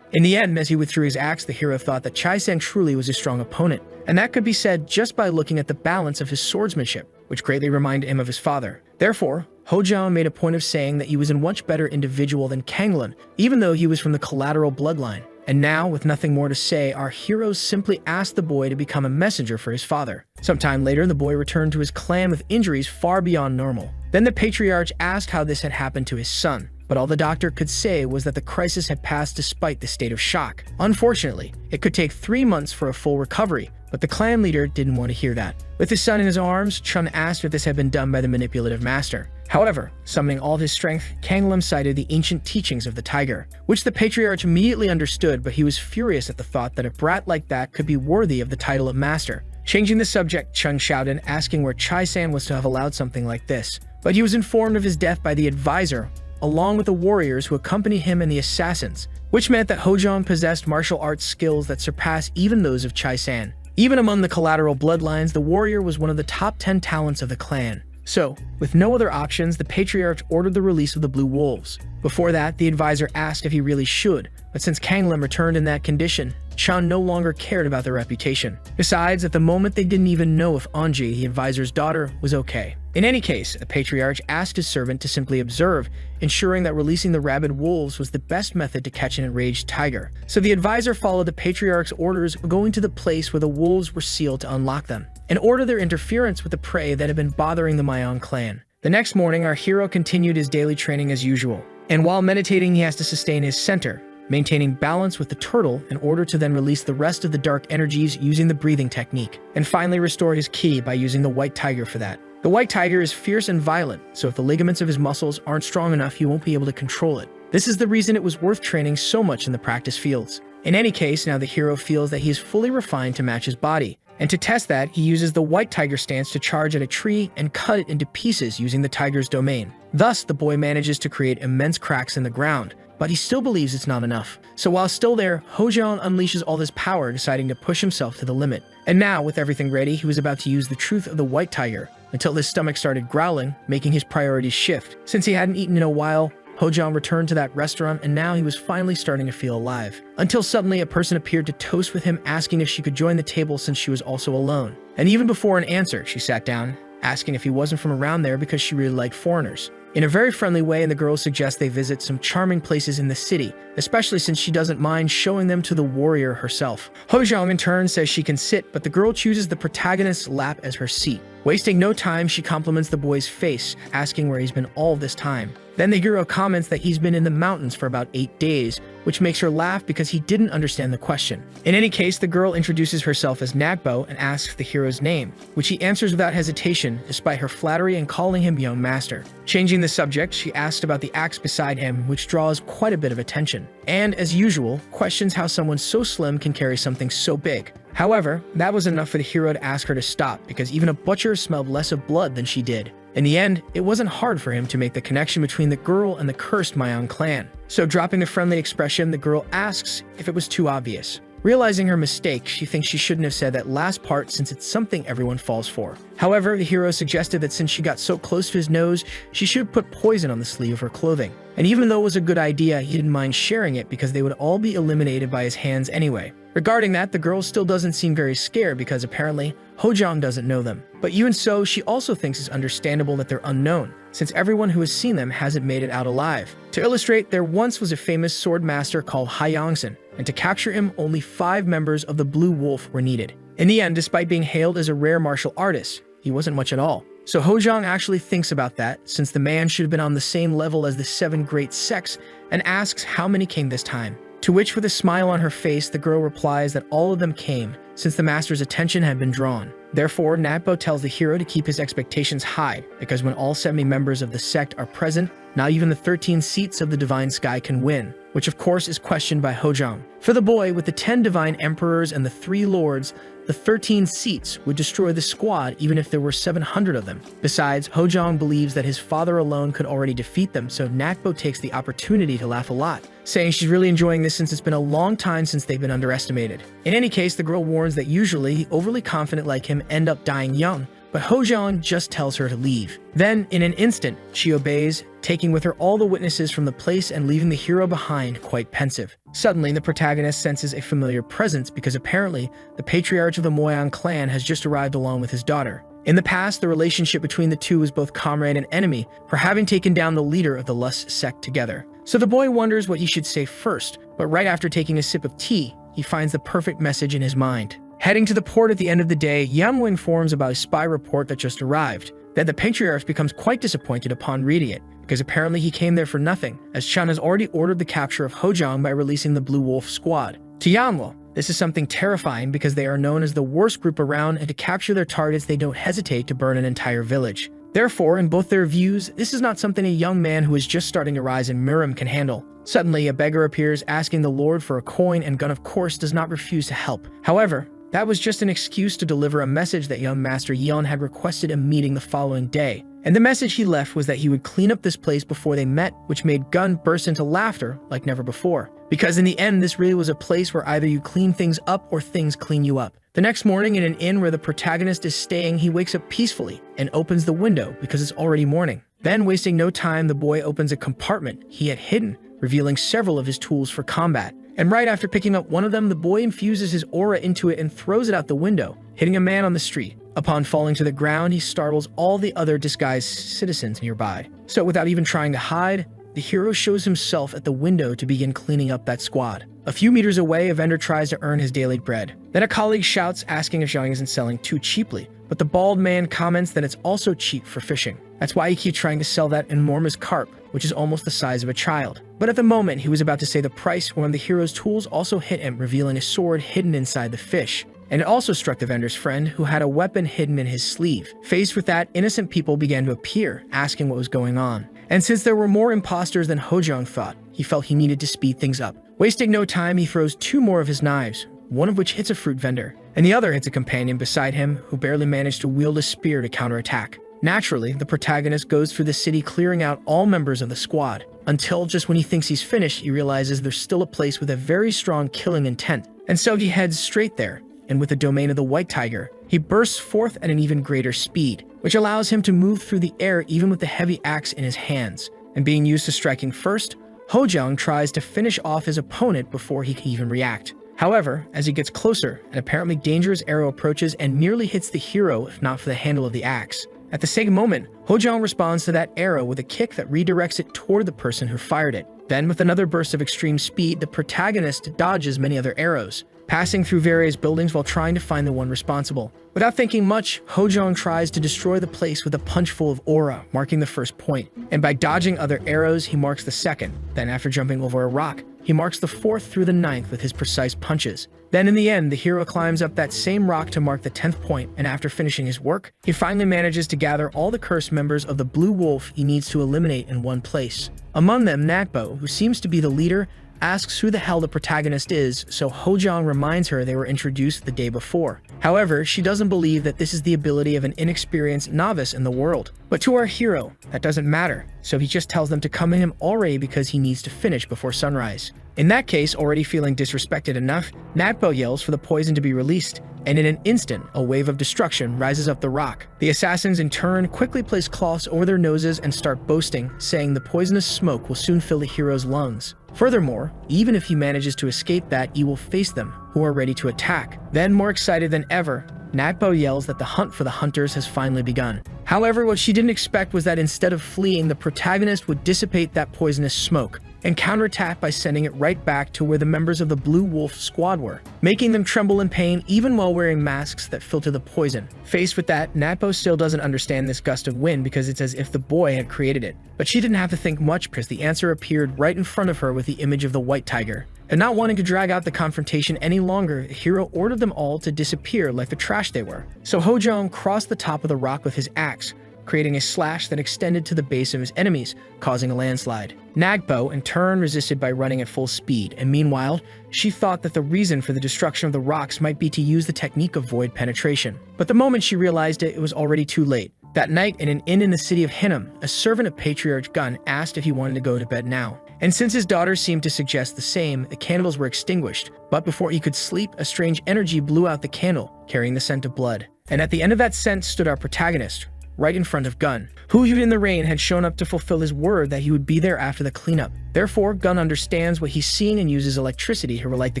In the end, as he withdrew his axe, the hero thought that Chai-san truly was a strong opponent, and that could be said just by looking at the balance of his swordsmanship, which greatly reminded him of his father. Therefore, Hojong made a point of saying that he was a much better individual than Kang Lim, even though he was from the collateral bloodline. And now, with nothing more to say, our hero simply asked the boy to become a messenger for his father. Sometime later, the boy returned to his clan with injuries far beyond normal. Then the patriarch asked how this had happened to his son, but all the doctor could say was that the crisis had passed despite the state of shock. Unfortunately, it could take 3 months for a full recovery, but the clan leader didn't want to hear that. With his son in his arms, Chun asked if this had been done by the manipulative master. However, summoning all of his strength, Kang Lim cited the ancient teachings of the tiger, which the patriarch immediately understood, but he was furious at the thought that a brat like that could be worthy of the title of master. Changing the subject, Chun shouted, asking where Chai-san was to have allowed something like this. But he was informed of his death by the advisor, along with the warriors who accompanied him and the assassins, which meant that Hojong possessed martial arts skills that surpassed even those of Chai-san. Even among the collateral bloodlines, the warrior was one of the top 10 talents of the clan. So, with no other options, the patriarch ordered the release of the Blue Wolves. Before that, the advisor asked if he really should, but since Kang Lim returned in that condition, Chun no longer cared about their reputation. Besides, at the moment they didn't even know if Anji, the advisor's daughter, was okay. In any case, the patriarch asked his servant to simply observe, ensuring that releasing the rabid wolves was the best method to catch an enraged tiger. So the advisor followed the patriarch's orders, going to the place where the wolves were sealed to unlock them, and order their interference with the prey that had been bothering the Mayan clan. The next morning, our hero continued his daily training as usual, and while meditating he has to sustain his center, maintaining balance with the turtle in order to then release the rest of the dark energies using the breathing technique, and finally restore his ki by using the white tiger for that. The white tiger is fierce and violent, so if the ligaments of his muscles aren't strong enough, he won't be able to control it. This is the reason it was worth training so much in the practice fields. In any case, now the hero feels that he is fully refined to match his body, and to test that, he uses the white tiger stance to charge at a tree and cut it into pieces using the tiger's domain. Thus, the boy manages to create immense cracks in the ground, but he still believes it's not enough. So while still there, Hojong unleashes all his power, deciding to push himself to the limit. And now, with everything ready, he was about to use the truth of the white tiger, until his stomach started growling, making his priorities shift. Since he hadn't eaten in a while, Hojong returned to that restaurant, and now he was finally starting to feel alive. Until suddenly a person appeared to toast with him, asking if she could join the table since she was also alone. And even before an answer, she sat down, asking if he wasn't from around there because she really liked foreigners. In a very friendly way, and the girl suggests they visit some charming places in the city, especially since she doesn't mind showing them to the warrior herself. Hojong in turn says she can sit, but the girl chooses the protagonist's lap as her seat. Wasting no time, she compliments the boy's face, asking where he's been all this time. Then the hero comments that he's been in the mountains for about 8 days, which makes her laugh because he didn't understand the question. In any case, the girl introduces herself as Nagbo and asks the hero's name, which he answers without hesitation, despite her flattery and calling him young master. Changing the subject, she asks about the axe beside him, which draws quite a bit of attention, and, as usual, questions how someone so slim can carry something so big. However, that was enough for the hero to ask her to stop, because even a butcher smelled less of blood than she did. In the end, it wasn't hard for him to make the connection between the girl and the cursed Mayan clan. So dropping the friendly expression, the girl asks if it was too obvious. Realizing her mistake, she thinks she shouldn't have said that last part since it's something everyone falls for. However, the hero suggested that since she got so close to his nose, she should put poison on the sleeve of her clothing. And even though it was a good idea, he didn't mind sharing it because they would all be eliminated by his hands anyway. Regarding that, the girl still doesn't seem very scared because apparently Hojong doesn't know them. But even so, she also thinks it's understandable that they're unknown, since everyone who has seen them hasn't made it out alive. To illustrate, there once was a famous sword master called Haiyangsen, and to capture him, only 5 members of the Blue Wolf were needed. In the end, despite being hailed as a rare martial artist, he wasn't much at all. So Hojong actually thinks about that, since the man should have been on the same level as the 7 great sects, and asks how many came this time. To which, with a smile on her face, the girl replies that all of them came, since the master's attention had been drawn. Therefore, Natbo tells the hero to keep his expectations high, because when all 70 members of the sect are present, not even the 13 seats of the Divine Sky can win, which of course is questioned by Hojong. For the boy, with the 10 Divine Emperors and the 3 Lords, the 13 seats would destroy the squad even if there were 700 of them. Besides, Hojong believes that his father alone could already defeat them, so Natbo takes the opportunity to laugh a lot, saying she's really enjoying this since it's been a long time since they've been underestimated. In any case, the girl warns that usually, overly confident like him end up dying young, but Hojong just tells her to leave. Then, in an instant, she obeys, taking with her all the witnesses from the place and leaving the hero behind, quite pensive. Suddenly, the protagonist senses a familiar presence because apparently, the patriarch of the Moyang clan has just arrived along with his daughter. In the past, the relationship between the two was both comrade and enemy for having taken down the leader of the Lust sect together. So the boy wonders what he should say first, but right after taking a sip of tea, he finds the perfect message in his mind. Heading to the port at the end of the day, Yamwu informs about a spy report that just arrived. Then the patriarch becomes quite disappointed upon reading it, because apparently he came there for nothing, as Chan has already ordered the capture of Hojong by releasing the Blue Wolf squad. To Yamwu, this is something terrifying because they are known as the worst group around, and to capture their targets they don't hesitate to burn an entire village. Therefore, in both their views, this is not something a young man who is just starting to rise in Mirim can handle. Suddenly, a beggar appears asking the Lord for a coin, and Gun of course does not refuse to help. However, that was just an excuse to deliver a message that young Master Yeon had requested a meeting the following day. And the message he left was that he would clean up this place before they met, which made Gun burst into laughter like never before. Because in the end, this really was a place where either you clean things up or things clean you up. The next morning, in an inn where the protagonist is staying, he wakes up peacefully and opens the window because it's already morning. Then, wasting no time, the boy opens a compartment he had hidden, revealing several of his tools for combat. And right after picking up one of them, the boy infuses his aura into it and throws it out the window, hitting a man on the street. Upon falling to the ground, he startles all the other disguised citizens nearby. So without even trying to hide, the hero shows himself at the window to begin cleaning up that squad. A few meters away, a vendor tries to earn his daily bread. Then a colleague shouts, asking if Zhang isn't selling too cheaply, but the bald man comments that it's also cheap for fishing. That's why he keeps trying to sell that enormous carp, which is almost the size of a child. But at the moment he was about to say the price, one of the hero's tools also hit him, revealing a sword hidden inside the fish. And it also struck the vendor's friend, who had a weapon hidden in his sleeve. Faced with that, innocent people began to appear, asking what was going on. And since there were more imposters than Hojong thought, he felt he needed to speed things up. Wasting no time, he throws 2 more of his knives, one of which hits a fruit vendor, and the other hits a companion beside him, who barely managed to wield a spear to counterattack. Naturally, the protagonist goes through the city clearing out all members of the squad, until just when he thinks he's finished, he realizes there's still a place with a very strong killing intent. And so he heads straight there, and with the domain of the White Tiger, he bursts forth at an even greater speed, which allows him to move through the air even with the heavy axe in his hands. And being used to striking first, Hojong tries to finish off his opponent before he can even react. However, as he gets closer, an apparently dangerous arrow approaches and nearly hits the hero if not for the handle of the axe. At the same moment, Hojong responds to that arrow with a kick that redirects it toward the person who fired it. Then, with another burst of extreme speed, the protagonist dodges many other arrows, passing through various buildings while trying to find the one responsible. Without thinking much, Hojong tries to destroy the place with a punch full of aura, marking the first point. And by dodging other arrows, he marks the second. Then, after jumping over a rock, he marks the 4th through the 9th with his precise punches. Then in the end, the hero climbs up that same rock to mark the 10th point, and after finishing his work, he finally manages to gather all the cursed members of the Blue Wolf he needs to eliminate in one place. Among them, Natbo, who seems to be the leader, asks who the hell the protagonist is, so Hojong reminds her they were introduced the day before. However, she doesn't believe that this is the ability of an inexperienced novice in the world. But to our hero, that doesn't matter, so he just tells them to come to him already because he needs to finish before sunrise. In that case, already feeling disrespected enough, Natbo yells for the poison to be released, and in an instant, a wave of destruction rises up the rock. The assassins in turn quickly place cloths over their noses and start boasting, saying the poisonous smoke will soon fill the hero's lungs. Furthermore, even if he manages to escape that, he will face them, who are ready to attack. Then, more excited than ever, Natbo yells that the hunt for the hunters has finally begun. However, what she didn't expect was that instead of fleeing, the protagonist would dissipate that poisonous smoke and counterattack by sending it right back to where the members of the Blue Wolf squad were, making them tremble in pain even while wearing masks that filter the poison. Faced with that, Natbo still doesn't understand this gust of wind because it's as if the boy had created it. But she didn't have to think much because the answer appeared right in front of her with the image of the White Tiger. And not wanting to drag out the confrontation any longer, the hero ordered them all to disappear like the trash they were. So Hojong crossed the top of the rock with his axe, creating a slash that extended to the base of his enemies, causing a landslide. Nagpo, in turn, resisted by running at full speed, and meanwhile, she thought that the reason for the destruction of the rocks might be to use the technique of void penetration. But the moment she realized it, it was already too late. That night, in an inn in the city of Hinnom, a servant of Patriarch Gun asked if he wanted to go to bed now. And since his daughter seemed to suggest the same, the candles were extinguished. But before he could sleep, a strange energy blew out the candle, carrying the scent of blood. And at the end of that scent stood our protagonist, right in front of Gun, who even in the rain had shown up to fulfill his word that he would be there after the cleanup. Therefore, Gun understands what he's seeing and uses electricity to relight the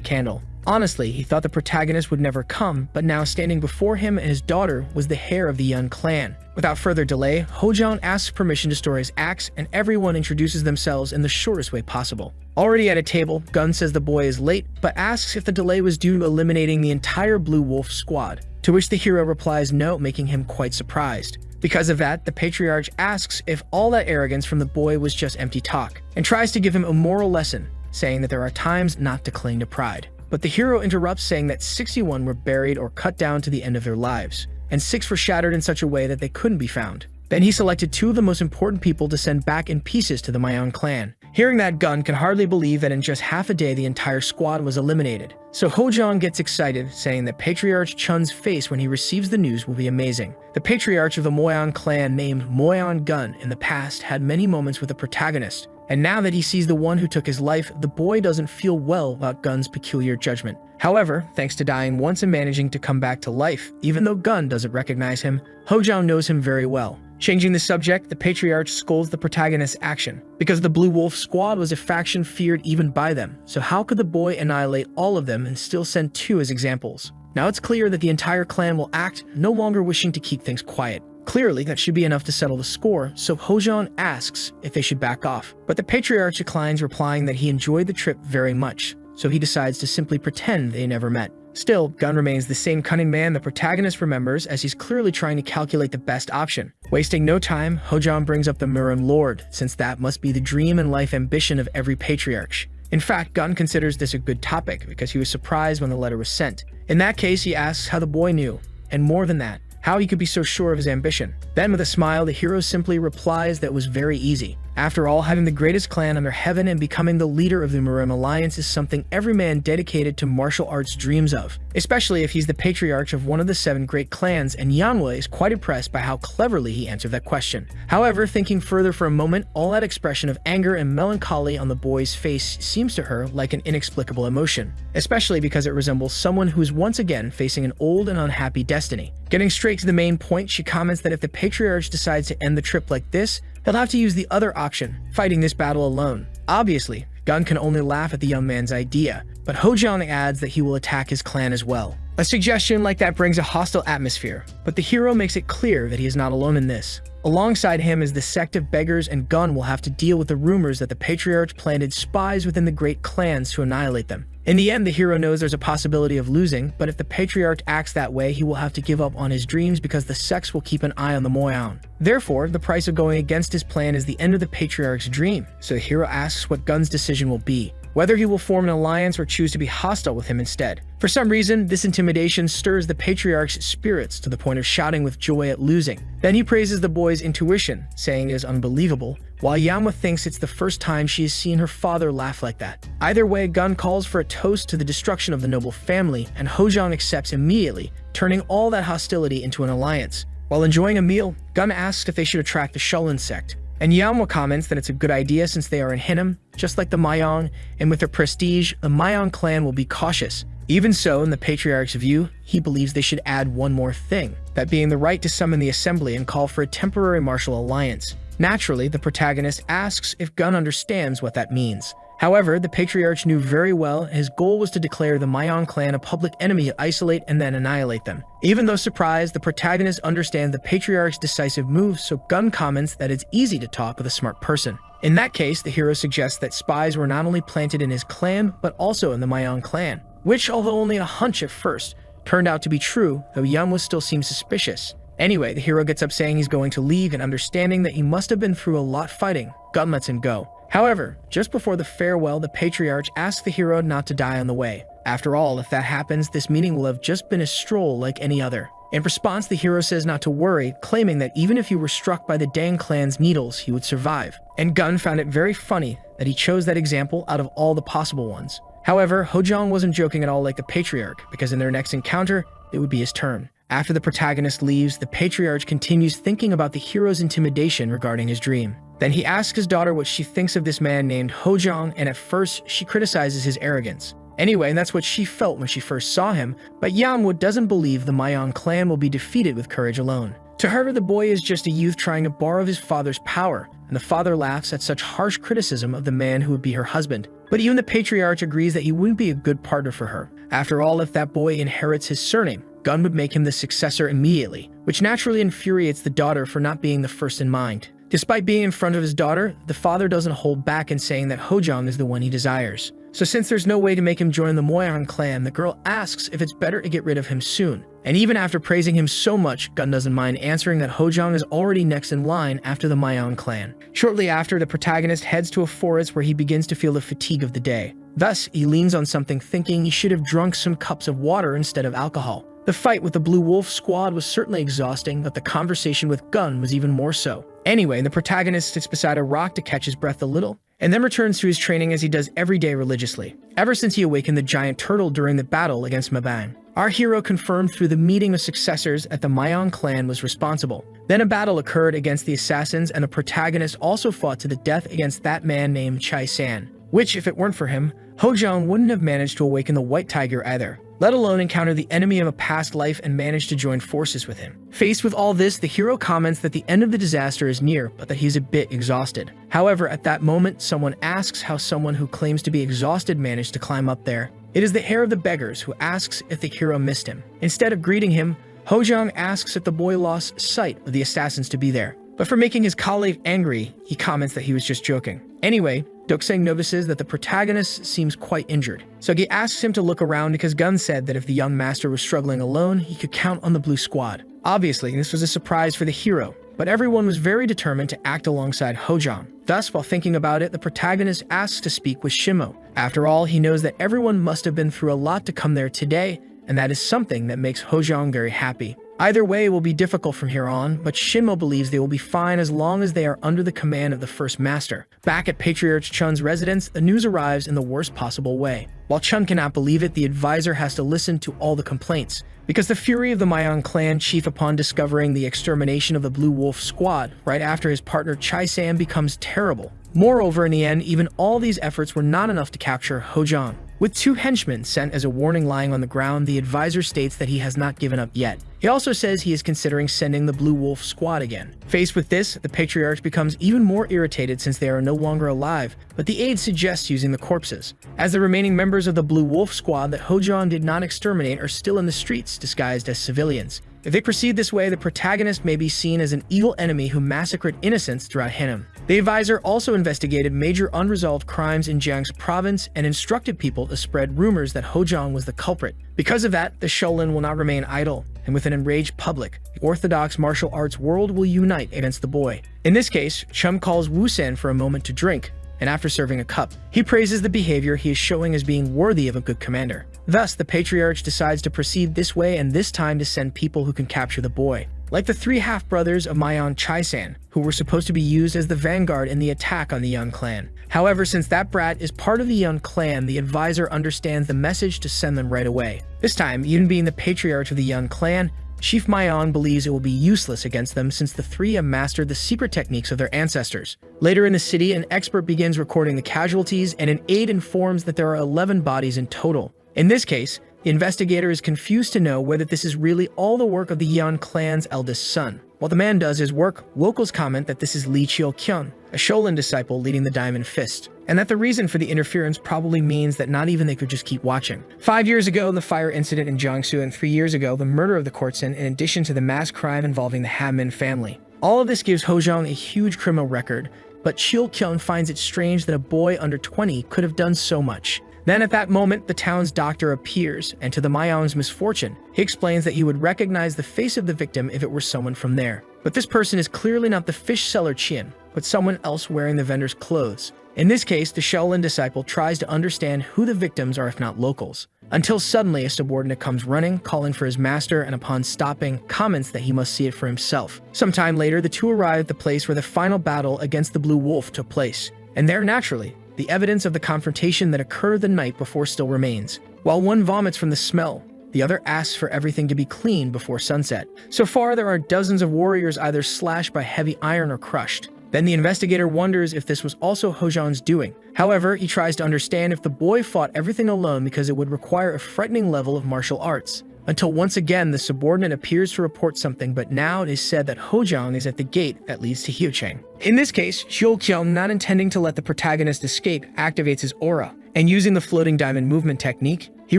candle. Honestly, he thought the protagonist would never come, but now standing before him and his daughter was the heir of the Yun clan. Without further delay, Hojong asks permission to store his axe, and everyone introduces themselves in the shortest way possible. Already at a table, Gun says the boy is late, but asks if the delay was due to eliminating the entire Blue Wolf squad, to which the hero replies no, making him quite surprised. Because of that, the Patriarch asks if all that arrogance from the boy was just empty talk, and tries to give him a moral lesson, saying that there are times not to cling to pride. But the hero interrupts, saying that 61 were buried or cut down to the end of their lives, and 6 were shattered in such a way that they couldn't be found. Then he selected 2 of the most important people to send back in pieces to the Mayan clan. Hearing that, Gun can hardly believe that in just half a day the entire squad was eliminated. So Hojong gets excited, saying that Patriarch Chun's face when he receives the news will be amazing. The Patriarch of the Moyan clan, named Moyan Gun, in the past had many moments with the protagonist, and now that he sees the one who took his life, the boy doesn't feel well about Gun's peculiar judgment. However, thanks to dying once and managing to come back to life, even though Gun doesn't recognize him, Hojong knows him very well. Changing the subject, the Patriarch scolds the protagonist's action, because the Blue Wolf squad was a faction feared even by them, so how could the boy annihilate all of them and still send 2 as examples? Now it's clear that the entire clan will act, no longer wishing to keep things quiet. Clearly, that should be enough to settle the score, so Hojong asks if they should back off. But the Patriarch declines, replying that he enjoyed the trip very much, so he decides to simply pretend they never met. Still, Gun remains the same cunning man the protagonist remembers, as he's clearly trying to calculate the best option. Wasting no time, Hojong brings up the Murren Lord, since that must be the dream and life ambition of every Patriarch. In fact, Gun considers this a good topic, because he was surprised when the letter was sent. In that case, he asks how the boy knew, and more than that, how he could be so sure of his ambition. Then with a smile, the hero simply replies that it was very easy. After all, having the greatest clan under heaven and becoming the leader of the Murim Alliance is something every man dedicated to martial arts dreams of, especially if he's the patriarch of one of the 7 great clans, and Yanhua is quite impressed by how cleverly he answered that question. However, thinking further for a moment, all that expression of anger and melancholy on the boy's face seems to her like an inexplicable emotion, especially because it resembles someone who is once again facing an old and unhappy destiny. Getting straight to the main point, she comments that if the patriarch decides to end the trip like this, he'll have to use the other option, fighting this battle alone. Obviously, Gun can only laugh at the young man's idea, but Hojong adds that he will attack his clan as well. A suggestion like that brings a hostile atmosphere, but the hero makes it clear that he is not alone in this. Alongside him is the sect of beggars, and Gun will have to deal with the rumors that the patriarch planted spies within the great clans to annihilate them. In the end, the hero knows there's a possibility of losing, but if the patriarch acts that way, he will have to give up on his dreams because the sects will keep an eye on the Moyan. Therefore, the price of going against his plan is the end of the patriarch's dream, so the hero asks what Gun's decision will be, whether he will form an alliance or choose to be hostile with him instead. For some reason, this intimidation stirs the patriarch's spirits to the point of shouting with joy at losing. Then he praises the boy's intuition, saying it is unbelievable, while Yanhua thinks it's the first time she has seen her father laugh like that. Either way, Gun calls for a toast to the destruction of the noble family, and Hojong accepts immediately, turning all that hostility into an alliance. While enjoying a meal, Gun asks if they should attract the Shulin sect, and Yanhua comments that it's a good idea since they are in Hinnom, just like the Mayong, and with their prestige, the Mayong clan will be cautious. Even so, in the patriarch's view, he believes they should add one more thing, that being the right to summon the assembly and call for a temporary martial alliance. Naturally, the protagonist asks if Gun understands what that means. However, the patriarch knew very well his goal was to declare the Mayong clan a public enemy to isolate and then annihilate them. Even though surprised, the protagonist understands the patriarch's decisive move, so Gun comments that it's easy to talk with a smart person. In that case, the hero suggests that spies were not only planted in his clan, but also in the Mayong clan, which, although only a hunch at first, turned out to be true, though Yanhua still seems suspicious. Anyway, the hero gets up saying he's going to leave, and understanding that he must have been through a lot fighting, Gun lets him go. However, just before the farewell, the patriarch asks the hero not to die on the way. After all, if that happens, this meeting will have just been a stroll like any other. In response, the hero says not to worry, claiming that even if he were struck by the Dang clan's needles, he would survive. And Gun found it very funny that he chose that example out of all the possible ones. However, Hojong wasn't joking at all like the patriarch, because in their next encounter, it would be his turn. After the protagonist leaves, the patriarch continues thinking about the hero's intimidation regarding his dream. Then he asks his daughter what she thinks of this man named Hojong, and at first, she criticizes his arrogance. Anyway, and that's what she felt when she first saw him, but Yamwood doesn't believe the Mayan clan will be defeated with courage alone. To her, the boy is just a youth trying to borrow his father's power, and the father laughs at such harsh criticism of the man who would be her husband. But even the patriarch agrees that he wouldn't be a good partner for her. After all, if that boy inherits his surname, Gun would make him the successor immediately, which naturally infuriates the daughter for not being the first in mind. Despite being in front of his daughter, the father doesn't hold back in saying that Hojong is the one he desires. So since there's no way to make him join the Moyan clan, the girl asks if it's better to get rid of him soon. And even after praising him so much, Gun doesn't mind answering that Hojong is already next in line after the Mayan clan. Shortly after, the protagonist heads to a forest where he begins to feel the fatigue of the day. Thus, he leans on something thinking he should have drunk some cups of water instead of alcohol. The fight with the Blue Wolf squad was certainly exhausting, but the conversation with Gun was even more so. Anyway, the protagonist sits beside a rock to catch his breath a little, and then returns to his training as he does every day religiously, ever since he awakened the giant turtle during the battle against Mabang. Our hero confirmed through the meeting of successors that the Mayan clan was responsible. Then a battle occurred against the assassins, and the protagonist also fought to the death against that man named Chai San, which, if it weren't for him, Hojong wouldn't have managed to awaken the White Tiger either, let alone encounter the enemy of a past life and manage to join forces with him. Faced with all this, the hero comments that the end of the disaster is near, but that he's a bit exhausted. However, at that moment, someone asks how someone who claims to be exhausted managed to climb up there. It is the heir of the beggars who asks if the hero missed him. Instead of greeting him, Hojong asks if the boy lost sight of the assassins to be there. But for making his colleague angry, he comments that he was just joking. Anyway, Dokseng notices that the protagonist seems quite injured, so he asks him to look around because Gun said that if the young master was struggling alone, he could count on the blue squad. Obviously, this was a surprise for the hero, but everyone was very determined to act alongside Hojong. Thus, while thinking about it, the protagonist asks to speak with Shimo. After all, he knows that everyone must have been through a lot to come there today, and that is something that makes Hojong very happy. Either way, it will be difficult from here on, but Shinmo believes they will be fine as long as they are under the command of the first master. Back at Patriarch Chun's residence, the news arrives in the worst possible way. While Chun cannot believe it, the advisor has to listen to all the complaints, because the fury of the Mayan clan chief upon discovering the extermination of the Blue Wolf squad right after his partner Chai San becomes terrible. Moreover, in the end, even all these efforts were not enough to capture Hojong. With 2 henchmen sent as a warning lying on the ground, the advisor states that he has not given up yet. He also says he is considering sending the Blue Wolf squad again. Faced with this, the patriarch becomes even more irritated since they are no longer alive, but the aide suggests using the corpses, as the remaining members of the Blue Wolf squad that Hojong did not exterminate are still in the streets disguised as civilians. If they proceed this way, the protagonist may be seen as an evil enemy who massacred innocents throughout Henan. The advisor also investigated major unresolved crimes in Jiangsu province and instructed people to spread rumors that Hojong was the culprit. Because of that, the Shaolin will not remain idle, and with an enraged public, the orthodox martial arts world will unite against the boy. In this case, Chum calls Wu Sen for a moment to drink, and after serving a cup, he praises the behavior he is showing as being worthy of a good commander. Thus, the patriarch decides to proceed this way and this time to send people who can capture the boy. Like the 3 half-brothers of Mayan Chai-san, who were supposed to be used as the vanguard in the attack on the Yun clan. However, since that brat is part of the Yun clan, the advisor understands the message to send them right away. This time, even being the patriarch of the Yun clan, Chief Mayan believes it will be useless against them since the 3 have mastered the secret techniques of their ancestors. Later in the city, an expert begins recording the casualties, and an aide informs that there are 11 bodies in total. In this case, the investigator is confused to know whether this is really all the work of the Yan clan's eldest son. While the man does his work, locals comment that this is Li Chio-kyun, a Shaolin disciple leading the Diamond Fist, and that the reason for the interference probably means that not even they could just keep watching. 5 years ago, the fire incident in Jiangsu, and 3 years ago, the murder of the courtesan, in addition to the mass crime involving the Hamin family. All of this gives Hojong a huge criminal record, but Chio-kyun finds it strange that a boy under 20 could have done so much. Then at that moment, the town's doctor appears, and to the Mayan's misfortune, he explains that he would recognize the face of the victim if it were someone from there. But this person is clearly not the fish seller Qian, but someone else wearing the vendor's clothes. In this case, the Shaolin disciple tries to understand who the victims are if not locals, until suddenly a subordinate comes running, calling for his master, and upon stopping, comments that he must see it for himself. Sometime later, the two arrive at the place where the final battle against the Blue Wolf took place, and there, naturally, the evidence of the confrontation that occurred the night before still remains. While one vomits from the smell, the other asks for everything to be cleaned before sunset. So far, there are dozens of warriors either slashed by heavy iron or crushed. Then the investigator wonders if this was also Hojang's doing. However, he tries to understand if the boy fought everything alone because it would require a frightening level of martial arts. Until once again, the subordinate appears to report something, but now it is said that Hojang is at the gate that leads to Hiochang. In this case, Xiuqiao, not intending to let the protagonist escape, activates his aura, and using the floating diamond movement technique, he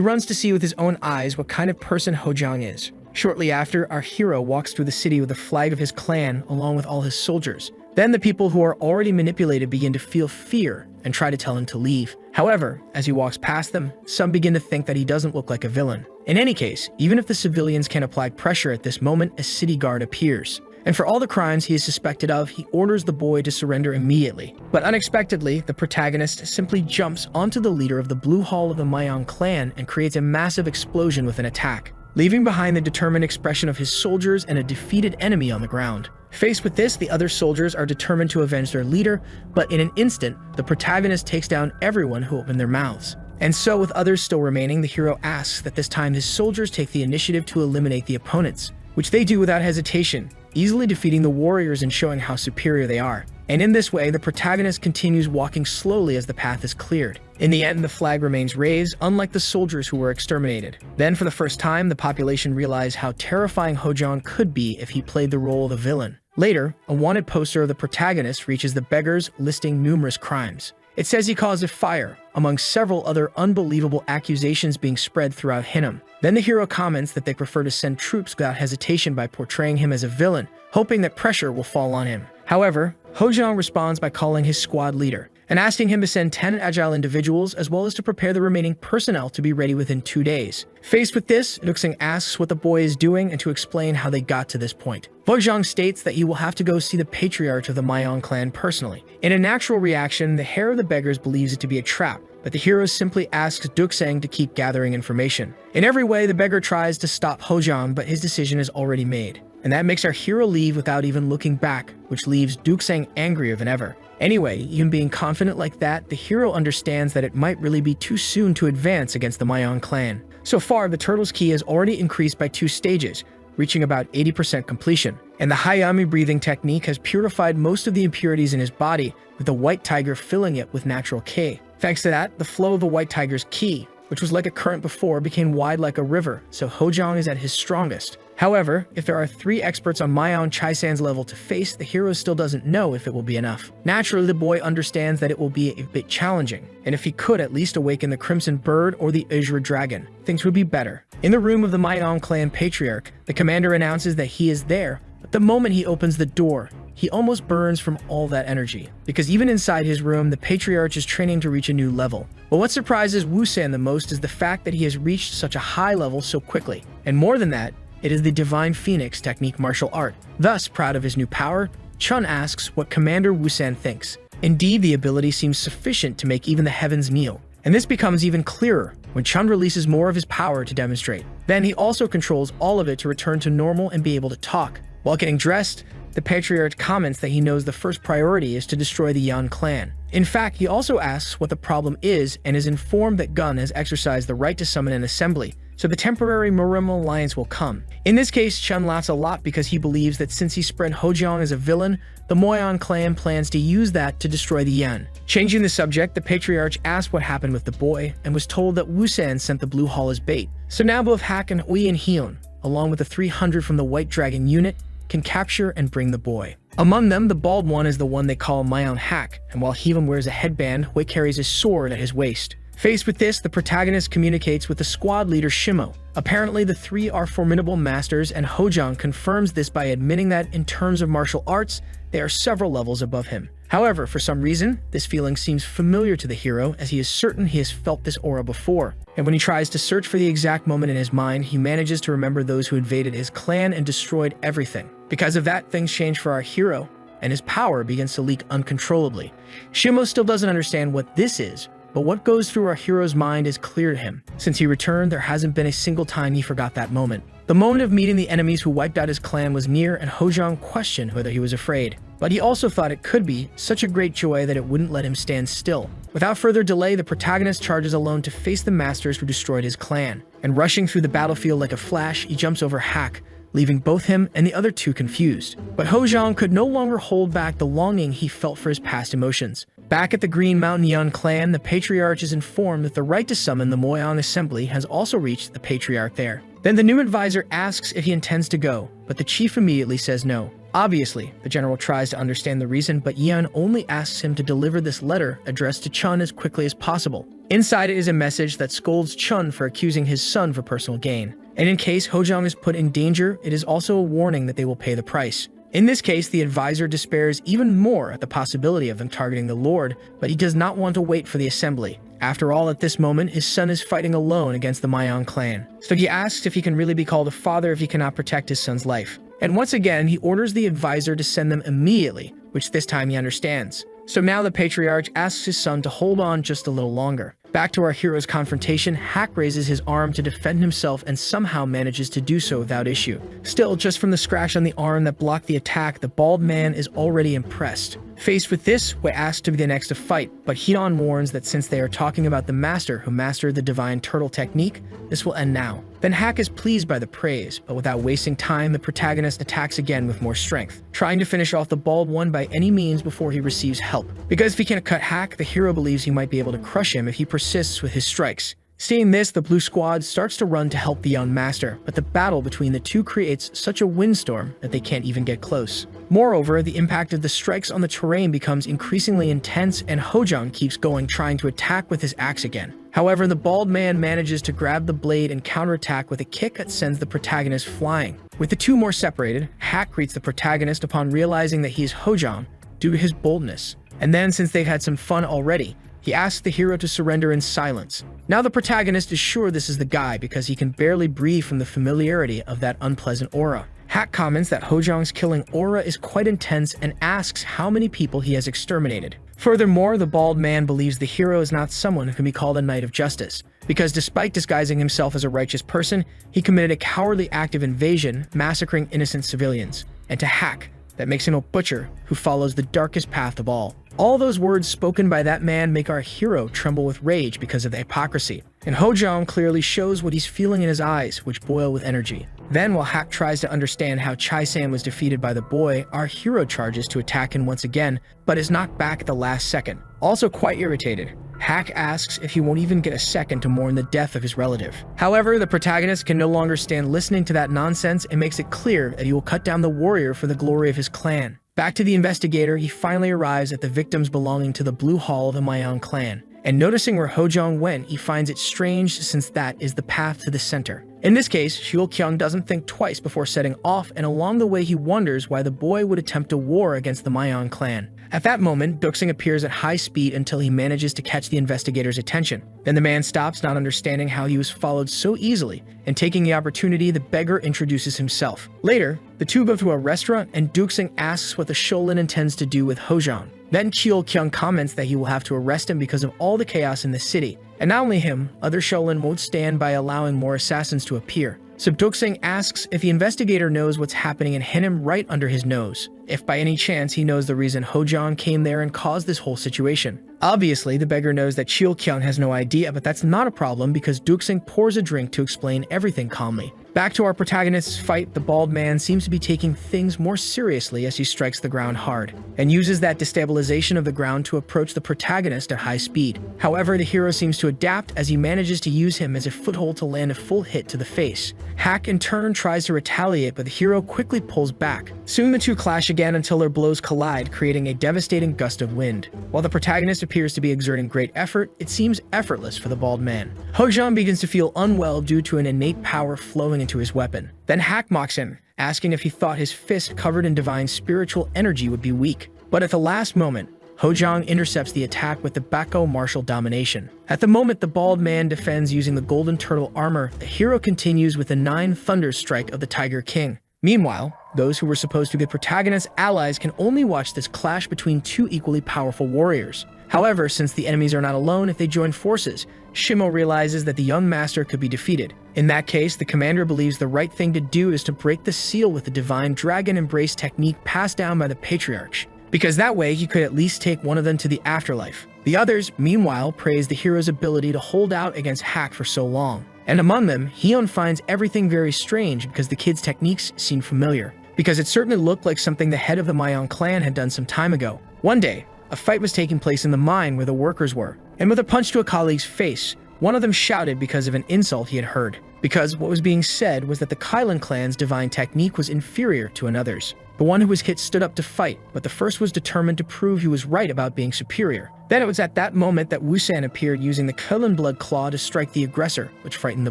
runs to see with his own eyes what kind of person Hojang is. Shortly after, our hero walks through the city with the flag of his clan along with all his soldiers. Then the people who are already manipulated begin to feel fear and try to tell him to leave. However, as he walks past them, some begin to think that he doesn't look like a villain. In any case, even if the civilians can apply pressure at this moment, a city guard appears. And for all the crimes he is suspected of, he orders the boy to surrender immediately. But unexpectedly, the protagonist simply jumps onto the leader of the Blue Hall of the Mayang clan and creates a massive explosion with an attack, leaving behind the determined expression of his soldiers and a defeated enemy on the ground. Faced with this, the other soldiers are determined to avenge their leader, but in an instant, the protagonist takes down everyone who opened their mouths. And so, with others still remaining, the hero asks that this time his soldiers take the initiative to eliminate the opponents, which they do without hesitation, easily defeating the warriors and showing how superior they are. And in this way, the protagonist continues walking slowly as the path is cleared. In the end, the flag remains raised, unlike the soldiers who were exterminated. Then, for the first time, the population realized how terrifying Hojang could be if he played the role of the villain. Later, a wanted poster of the protagonist reaches the beggars, listing numerous crimes. It says he caused a fire, among several other unbelievable accusations being spread throughout Hinnom. Then the hero comments that they prefer to send troops without hesitation by portraying him as a villain, hoping that pressure will fall on him. However, Hojang responds by calling his squad leader and asking him to send 10 agile individuals as well as to prepare the remaining personnel to be ready within 2 days. Faced with this, Duxing asks what the boy is doing and to explain how they got to this point. Hojang states that he will have to go see the patriarch of the Mayang clan personally. In a natural reaction, the heir of the beggars believes it to be a trap, but the hero simply asks Duxing to keep gathering information. In every way, the beggar tries to stop Hojang, but his decision is already made. And that makes our hero leave without even looking back, which leaves Duxing angrier than ever. Anyway, even being confident like that, the hero understands that it might really be too soon to advance against the Mayang clan. So far, the turtle's ki has already increased by 2 stages, reaching about 80% completion. And the Hayami breathing technique has purified most of the impurities in his body, with the white tiger filling it with natural ki. Thanks to that, the flow of the white tiger's ki, which was like a current before, became wide like a river, so Hojang is at his strongest. However, if there are 3 experts on Mayan Chaisan's level to face, the hero still doesn't know if it will be enough. Naturally, the boy understands that it will be a bit challenging, and if he could at least awaken the Crimson Bird or the Azure Dragon, things would be better. In the room of the Mayan clan patriarch, the commander announces that he is there, but the moment he opens the door, he almost burns from all that energy, because even inside his room, the patriarch is training to reach a new level. But what surprises Wusan the most is the fact that he has reached such a high level so quickly, and more than that, it is the Divine Phoenix technique martial art. Thus, proud of his new power, Chun asks what Commander Wusan thinks. Indeed, the ability seems sufficient to make even the heavens kneel. And this becomes even clearer when Chun releases more of his power to demonstrate. Then he also controls all of it to return to normal and be able to talk. While getting dressed, the patriarch comments that he knows the first priority is to destroy the Yan clan. In fact, he also asks what the problem is and is informed that Gun has exercised the right to summon an assembly, so the temporary Murim alliance will come. In this case, Chun laughs a lot because he believes that since he spread Hojang as a villain, the Moyan clan plans to use that to destroy the Yan. Changing the subject, the patriarch asked what happened with the boy and was told that Wusan sent the Blue Hall as bait. So now both Hak and Hui and Hyun, along with the 300 from the White Dragon unit, can capture and bring the boy. Among them, the bald one is the one they call Mayan Hak, and while Hyun wears a headband, Hui carries his sword at his waist. Faced with this, the protagonist communicates with the squad leader Shimo. Apparently, the 3 are formidable masters, and Hojang confirms this by admitting that, in terms of martial arts, they are several levels above him. However, for some reason, this feeling seems familiar to the hero, as he is certain he has felt this aura before. And when he tries to search for the exact moment in his mind, he manages to remember those who invaded his clan and destroyed everything. Because of that, things change for our hero, and his power begins to leak uncontrollably. Shimo still doesn't understand what this is, but what goes through our hero's mind is clear to him. Since he returned, there hasn't been a single time he forgot that moment. The moment of meeting the enemies who wiped out his clan was near, and Hojong questioned whether he was afraid. But he also thought it could be such a great joy that it wouldn't let him stand still. Without further delay, the protagonist charges alone to face the masters who destroyed his clan. And rushing through the battlefield like a flash, he jumps over Hack, leaving both him and the other two confused. But Hojong could no longer hold back the longing he felt for his past emotions. Back at the Green Mountain Yun clan, the Patriarch is informed that the right to summon the Moyang Assembly has also reached the Patriarch there. Then the new advisor asks if he intends to go, but the chief immediately says no. Obviously, the general tries to understand the reason, but Yun only asks him to deliver this letter addressed to Chun as quickly as possible. Inside it is a message that scolds Chun for accusing his son for personal gain. And in case Hojong is put in danger, it is also a warning that they will pay the price. In this case, the advisor despairs even more at the possibility of them targeting the Lord, but he does not want to wait for the assembly. After all, at this moment, his son is fighting alone against the Moyang clan. So he asks if he can really be called a father if he cannot protect his son's life. And once again, he orders the advisor to send them immediately, which this time he understands. So now the Patriarch asks his son to hold on just a little longer. Back to our hero's confrontation, Hack raises his arm to defend himself and somehow manages to do so without issue. Still, just from the scratch on the arm that blocked the attack, the bald man is already impressed. Faced with this, we're asked to be the next to fight, but Hidon warns that since they are talking about the master who mastered the divine turtle technique, this will end now. Then Hack is pleased by the praise, but without wasting time, the protagonist attacks again with more strength, trying to finish off the bald one by any means before he receives help. Because if he can't cut Hack, the hero believes he might be able to crush him if he persists with his strikes. Seeing this, the blue squad starts to run to help the young master, but the battle between the two creates such a windstorm that they can't even get close. Moreover, the impact of the strikes on the terrain becomes increasingly intense, and Hojong keeps going, trying to attack with his axe again. However, the bald man manages to grab the blade and counterattack with a kick that sends the protagonist flying. With the two more separated, Hack greets the protagonist upon realizing that he is Hojong due to his boldness. And then, since they've had some fun already, he asks the hero to surrender in silence. Now the protagonist is sure this is the guy because he can barely breathe from the familiarity of that unpleasant aura. Hack comments that Hojong's killing aura is quite intense and asks how many people he has exterminated. Furthermore, the bald man believes the hero is not someone who can be called a knight of justice, because despite disguising himself as a righteous person, he committed a cowardly act of invasion, massacring innocent civilians. And to Hack, that makes him a butcher who follows the darkest path of all. All those words spoken by that man make our hero tremble with rage because of the hypocrisy. And Hojong clearly shows what he's feeling in his eyes, which boil with energy. Then, while Hack tries to understand how Chai-san was defeated by the boy, our hero charges to attack him once again, but is knocked back at the last second. Also quite irritated, Hack asks if he won't even get a second to mourn the death of his relative. However, the protagonist can no longer stand listening to that nonsense and makes it clear that he will cut down the warrior for the glory of his clan. Back to the investigator, he finally arrives at the victims belonging to the Blue Hall of the Moyang clan. And noticing where Hojong went, he finds it strange since that is the path to the center. In this case, Xiuqiang doesn't think twice before setting off, and along the way he wonders why the boy would attempt a war against the Moyang clan. At that moment, Duxing appears at high speed until he manages to catch the investigator's attention. Then the man stops, not understanding how he was followed so easily, and taking the opportunity, the beggar introduces himself. Later, the two go to a restaurant, and Duxing asks what the Shaolin intends to do with Hojong. Then Xiuqiang comments that he will have to arrest him because of all the chaos in the city. And not only him, other Shaolin won't stand by allowing more assassins to appear. So Duxing asks if the investigator knows what's happening and hit him right under his nose, if by any chance he knows the reason Hojong came there and caused this whole situation. Obviously, the beggar knows that Xiuqiang has no idea, but that's not a problem because Duxing pours a drink to explain everything calmly. Back to our protagonist's fight, the bald man seems to be taking things more seriously as he strikes the ground hard, and uses that destabilization of the ground to approach the protagonist at high speed. However, the hero seems to adapt as he manages to use him as a foothold to land a full hit to the face. Hack in turn tries to retaliate, but the hero quickly pulls back. Soon the two clash again until their blows collide, creating a devastating gust of wind. While the protagonist appears to be exerting great effort, it seems effortless for the bald man. Hojong begins to feel unwell due to an innate power flowing into his weapon. Then Hack mocks him, asking if he thought his fist covered in divine spiritual energy would be weak. But at the last moment, Hojong intercepts the attack with the Bako martial domination. At the moment the bald man defends using the golden turtle armor, the hero continues with the 9 thunder strike of the Tiger King. Meanwhile, those who were supposed to be the protagonist's allies can only watch this clash between two equally powerful warriors. However, since the enemies are not alone if they join forces, Shimo realizes that the young master could be defeated. In that case, the commander believes the right thing to do is to break the seal with the divine dragon embrace technique passed down by the patriarch, because that way he could at least take one of them to the afterlife. The others, meanwhile, praise the hero's ability to hold out against Hack for so long. And among them, Heon finds everything very strange because the kid's techniques seem familiar, because it certainly looked like something the head of the Mayong clan had done some time ago. One day, a fight was taking place in the mine where the workers were, and with a punch to a colleague's face, one of them shouted because of an insult he had heard, because what was being said was that the Kylan clan's divine technique was inferior to another's. The one who was hit stood up to fight, but the first was determined to prove he was right about being superior. Then it was at that moment that Woosan appeared using the Kylan blood claw to strike the aggressor, which frightened the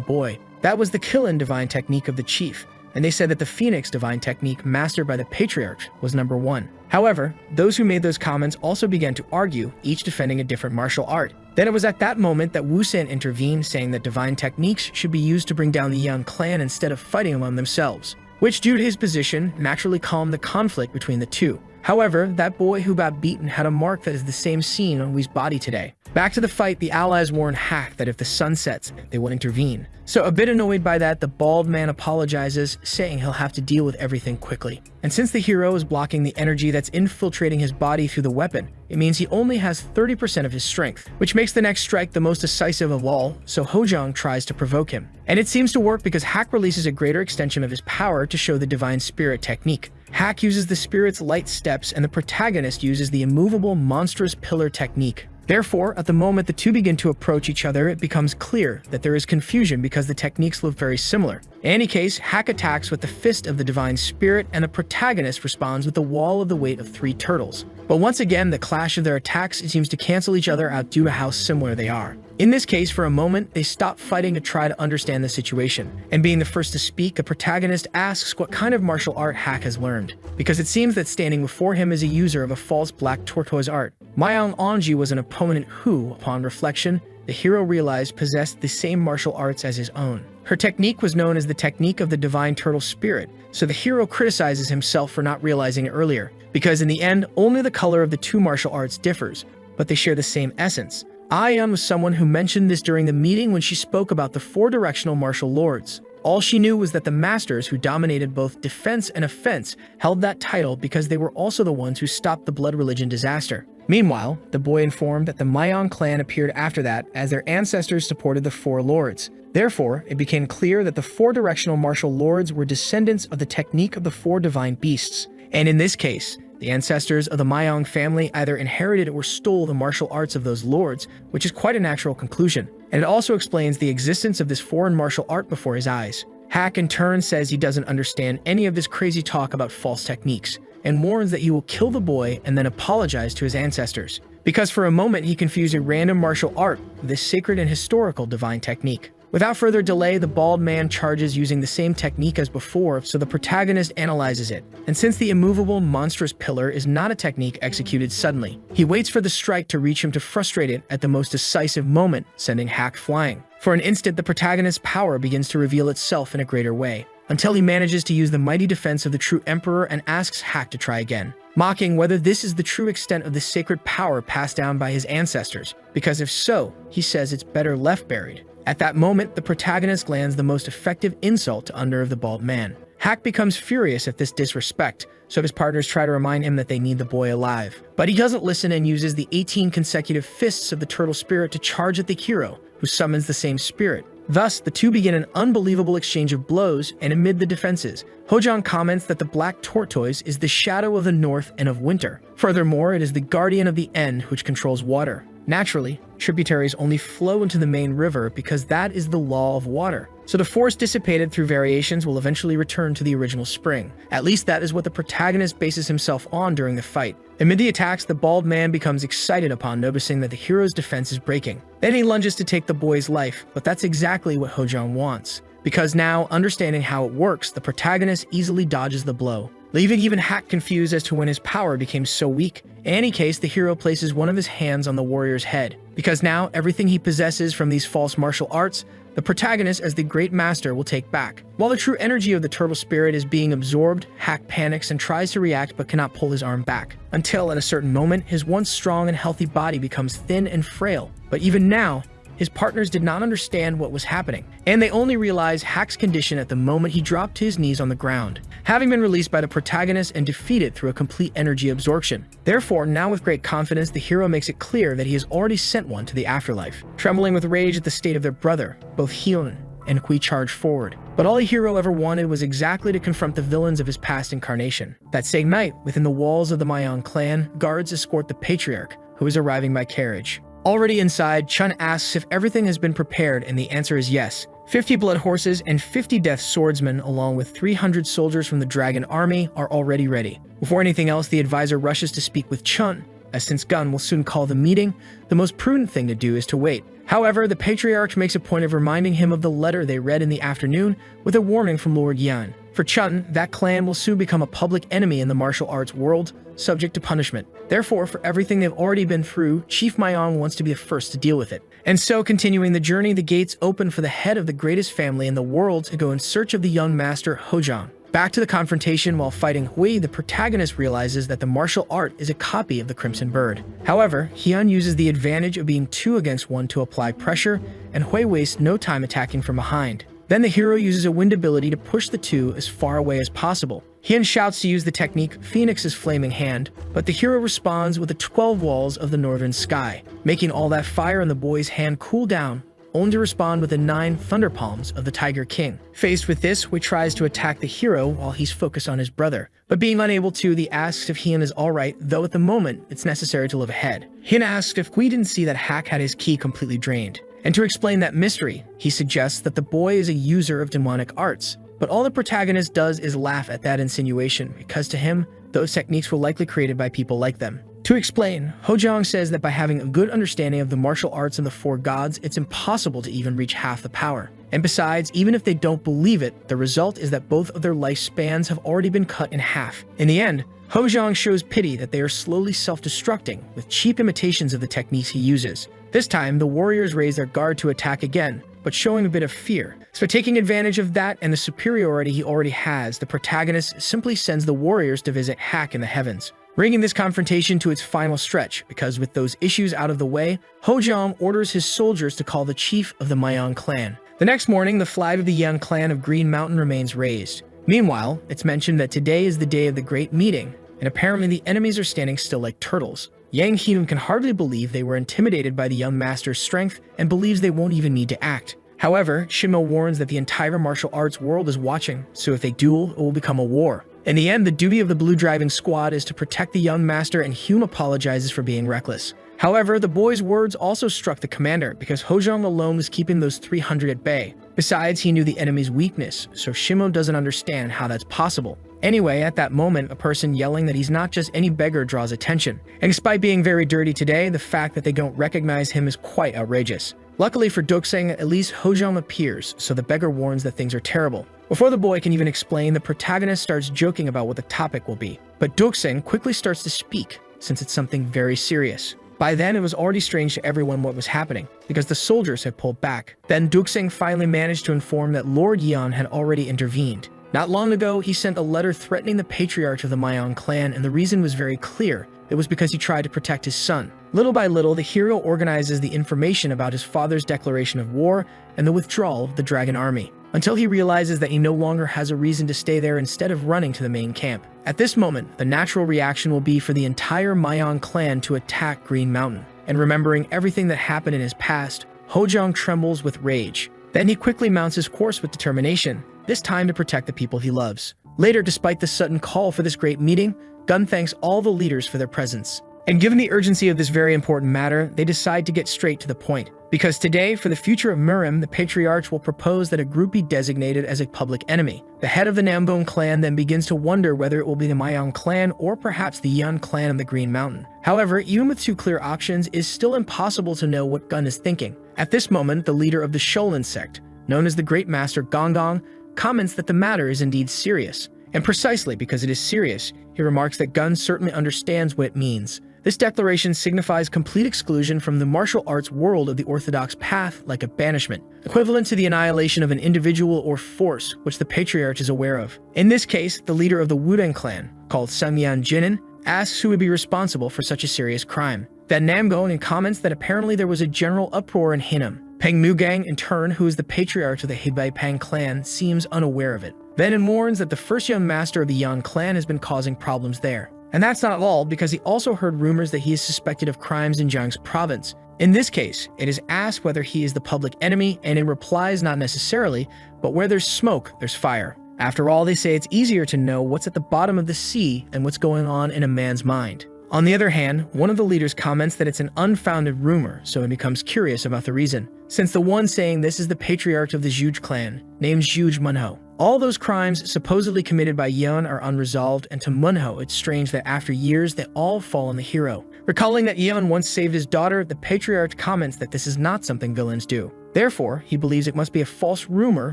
boy. That was the Kylan divine technique of the chief, and they said that the Phoenix divine technique mastered by the Patriarch was number 1. However, those who made those comments also began to argue, each defending a different martial art. Then it was at that moment that Woosan intervened, saying that divine techniques should be used to bring down the Yang clan instead of fighting among themselves, which due to his position naturally calmed the conflict between the two. However, that boy who got beaten had a mark that is the same seen on Wee's body today. Back to the fight, the allies warn Hack that if the sun sets, they will intervene. So a bit annoyed by that, the bald man apologizes, saying he'll have to deal with everything quickly. And since the hero is blocking the energy that's infiltrating his body through the weapon, it means he only has 30% of his strength, which makes the next strike the most decisive of all, so Hojong tries to provoke him. And it seems to work because Hack releases a greater extension of his power to show the divine spirit technique. Hack uses the spirit's light steps and the protagonist uses the immovable monstrous pillar technique. Therefore, at the moment the two begin to approach each other, it becomes clear that there is confusion because the techniques look very similar. In any case, Hack attacks with the fist of the divine spirit and the protagonist responds with the wall of the weight of 3 turtles. But once again, the clash of their attacks seems to cancel each other out due to how similar they are. In this case, for a moment, they stop fighting to try to understand the situation. And being the first to speak, the protagonist asks what kind of martial art Hack has learned, because it seems that standing before him is a user of a false black tortoise art. Mayong Onji was an opponent who, upon reflection, the hero realized possessed the same martial arts as his own. Her technique was known as the technique of the divine turtle spirit, so the hero criticizes himself for not realizing it earlier, because in the end, only the color of the two martial arts differs, but they share the same essence. Ayan was someone who mentioned this during the meeting when she spoke about the 4 directional martial lords. All she knew was that the masters who dominated both defense and offense held that title because they were also the ones who stopped the blood religion disaster. Meanwhile, the boy informed that the Mayong clan appeared after that as their ancestors supported the 4 lords. Therefore, it became clear that the 4 directional martial lords were descendants of the technique of the 4 divine beasts. And in this case, the ancestors of the Mayong family either inherited or stole the martial arts of those lords, which is quite a natural conclusion. And it also explains the existence of this foreign martial art before his eyes. Hack in turn says he doesn't understand any of this crazy talk about false techniques, and warns that he will kill the boy and then apologize to his ancestors, because for a moment he confused a random martial art with this sacred and historical divine technique. Without further delay, the bald man charges using the same technique as before, so the protagonist analyzes it. And since the immovable monstrous pillar is not a technique executed suddenly, he waits for the strike to reach him to frustrate it at the most decisive moment, sending Hack flying. For an instant, the protagonist's power begins to reveal itself in a greater way, until he manages to use the mighty defense of the true emperor and asks Hack to try again, mocking whether this is the true extent of the sacred power passed down by his ancestors, because if so, he says it's better left buried. At that moment, the protagonist lands the most effective insult to unnerve the bald man. Hack becomes furious at this disrespect, so his partners try to remind him that they need the boy alive. But he doesn't listen and uses the 18 consecutive fists of the turtle spirit to charge at the hero, who summons the same spirit. Thus, the two begin an unbelievable exchange of blows, and amid the defenses, Hojong comments that the black tortoise is the shadow of the north and of winter. Furthermore, it is the guardian of the end which controls water. Naturally, tributaries only flow into the main river because that is the law of water. So the force dissipated through variations will eventually return to the original spring. At least that is what the protagonist bases himself on during the fight. Amid the attacks, the bald man becomes excited upon noticing that the hero's defense is breaking. Then he lunges to take the boy's life, but that's exactly what Hojong wants. Because now, understanding how it works, the protagonist easily dodges the blow. leaving even Hack confused as to when his power became so weak. In any case, the hero places one of his hands on the warrior's head, because now everything he possesses from these false martial arts, the protagonist as the Great Master will take back. While the true energy of the turtle spirit is being absorbed, Hack panics and tries to react but cannot pull his arm back, until at a certain moment, his once strong and healthy body becomes thin and frail. But even now, his partners did not understand what was happening, and they only realized Hack's condition at the moment he dropped to his knees on the ground, having been released by the protagonist and defeated through a complete energy absorption. Therefore, now with great confidence, the hero makes it clear that he has already sent one to the afterlife. Trembling with rage at the state of their brother, both Hyun and Hui charge forward. But all the hero ever wanted was exactly to confront the villains of his past incarnation. That same night, within the walls of the Mayan clan, guards escort the patriarch, who is arriving by carriage. Already inside, Chun asks if everything has been prepared, and the answer is yes. 50 blood horses and 50 death swordsmen, along with 300 soldiers from the dragon army, are already ready. Before anything else, the advisor rushes to speak with Chun, as since Gun will soon call the meeting, the most prudent thing to do is to wait. However, the patriarch makes a point of reminding him of the letter they read in the afternoon with a warning from Lord Yan. For Chun, that clan will soon become a public enemy in the martial arts world, subject to punishment. Therefore, for everything they've already been through, Chief Mayong wants to be the first to deal with it. And so, continuing the journey, the gates open for the head of the greatest family in the world to go in search of the young master, Hojang. Back to the confrontation, while fighting Hui, the protagonist realizes that the martial art is a copy of the Crimson Bird. However, Hyun uses the advantage of being 2 against 1 to apply pressure, and Hui wastes no time attacking from behind. Then the hero uses a wind ability to push the 2 as far away as possible. Hyun shouts to use the technique Phoenix's Flaming Hand, but the hero responds with the 12 walls of the northern sky, making all that fire in the boy's hand cool down, only to respond with the 9 Thunder Palms of the Tiger King. Faced with this, Hui tries to attack the hero while he's focused on his brother, but being unable to, he asks if Hyun is alright, though at the moment, it's necessary to live ahead. Hyun asks if Hui didn't see that Hack had his ki completely drained. And to explain that mystery, he suggests that the boy is a user of demonic arts. But all the protagonist does is laugh at that insinuation, because to him, those techniques were likely created by people like them. To explain, Hojang says that by having a good understanding of the martial arts and the 4 gods, it's impossible to even reach half the power. And besides, even if they don't believe it, the result is that both of their lifespans have already been cut in half. In the end, Hojang shows pity that they are slowly self-destructing with cheap imitations of the techniques he uses. This time, the warriors raise their guard to attack again, but showing a bit of fear. So taking advantage of that and the superiority he already has, the protagonist simply sends the warriors to visit Hack in the heavens, bringing this confrontation to its final stretch, because with those issues out of the way, Hojang orders his soldiers to call the chief of the Mayan clan. The next morning, the flag of the Yang clan of Green Mountain remains raised. Meanwhile, it's mentioned that today is the day of the great meeting, and apparently the enemies are standing still like turtles. Yang Hyun can hardly believe they were intimidated by the young master's strength and believes they won't even need to act. However, Shimo warns that the entire martial arts world is watching, so if they duel, it will become a war. In the end, the duty of the Blue Driving Squad is to protect the young master, and Hyun apologizes for being reckless. However, the boy's words also struck the commander, because Hojang alone was keeping those 300 at bay. Besides, he knew the enemy's weakness, so Shimo doesn't understand how that's possible. Anyway, at that moment, a person yelling that he's not just any beggar draws attention. And despite being very dirty today, the fact that they don't recognize him is quite outrageous. Luckily for Dukseng, at least Hojang appears, so the beggar warns that things are terrible. Before the boy can even explain, the protagonist starts joking about what the topic will be. But Dukseng quickly starts to speak, since it's something very serious. By then, it was already strange to everyone what was happening, because the soldiers had pulled back. Then Dukseng finally managed to inform that Lord Yan had already intervened. Not long ago, he sent a letter threatening the patriarch of the Mayan clan, and the reason was very clear. It was because he tried to protect his son. Little by little, the hero organizes the information about his father's declaration of war and the withdrawal of the dragon army, until he realizes that he no longer has a reason to stay there instead of running to the main camp. At this moment, the natural reaction will be for the entire Mayan clan to attack Green Mountain. And remembering everything that happened in his past, Hojang trembles with rage. Then he quickly mounts his course with determination, this time to protect the people he loves. Later, despite the sudden call for this great meeting, Gun thanks all the leaders for their presence. And given the urgency of this very important matter, they decide to get straight to the point. Because today, for the future of Murim, the patriarch will propose that a group be designated as a public enemy. The head of the Nambone clan then begins to wonder whether it will be the Mayan clan or perhaps the Yan clan of the Green Mountain. However, even with 2 clear options, it's still impossible to know what Gun is thinking. At this moment, the leader of the Sholin sect, known as the Great Master Gonggong, comments that the matter is indeed serious, And precisely because it is serious, he remarks that Gun certainly understands what it means. This declaration signifies complete exclusion from the martial arts world of the orthodox path, like a banishment, equivalent to the annihilation of an individual or force, which the patriarch is aware of. In this case, the leader of the Wudang clan, called Samyan Jinin, asks who would be responsible for such a serious crime. Then Namgon comments that apparently there was a general uproar in Hinam. Peng Mugang, in turn, who is the patriarch of the Hebei Pang clan, seems unaware of it. Venom warns that the first young master of the Yan clan has been causing problems there. And that's not all, because he also heard rumors that he is suspected of crimes in Jiang's province. In this case, it is asked whether he is the public enemy, and it replies not necessarily, but where there's smoke, there's fire. After all, they say it's easier to know what's at the bottom of the sea and what's going on in a man's mind. On the other hand, one of the leaders comments that it's an unfounded rumor, so he becomes curious about the reason, since the one saying this is the patriarch of the Zhuge clan, named Zhuge Munho. All those crimes supposedly committed by Yan are unresolved, and to Munho, it's strange that after years, they all fall on the hero. Recalling that Yan once saved his daughter, the patriarch comments that this is not something villains do. Therefore, he believes it must be a false rumor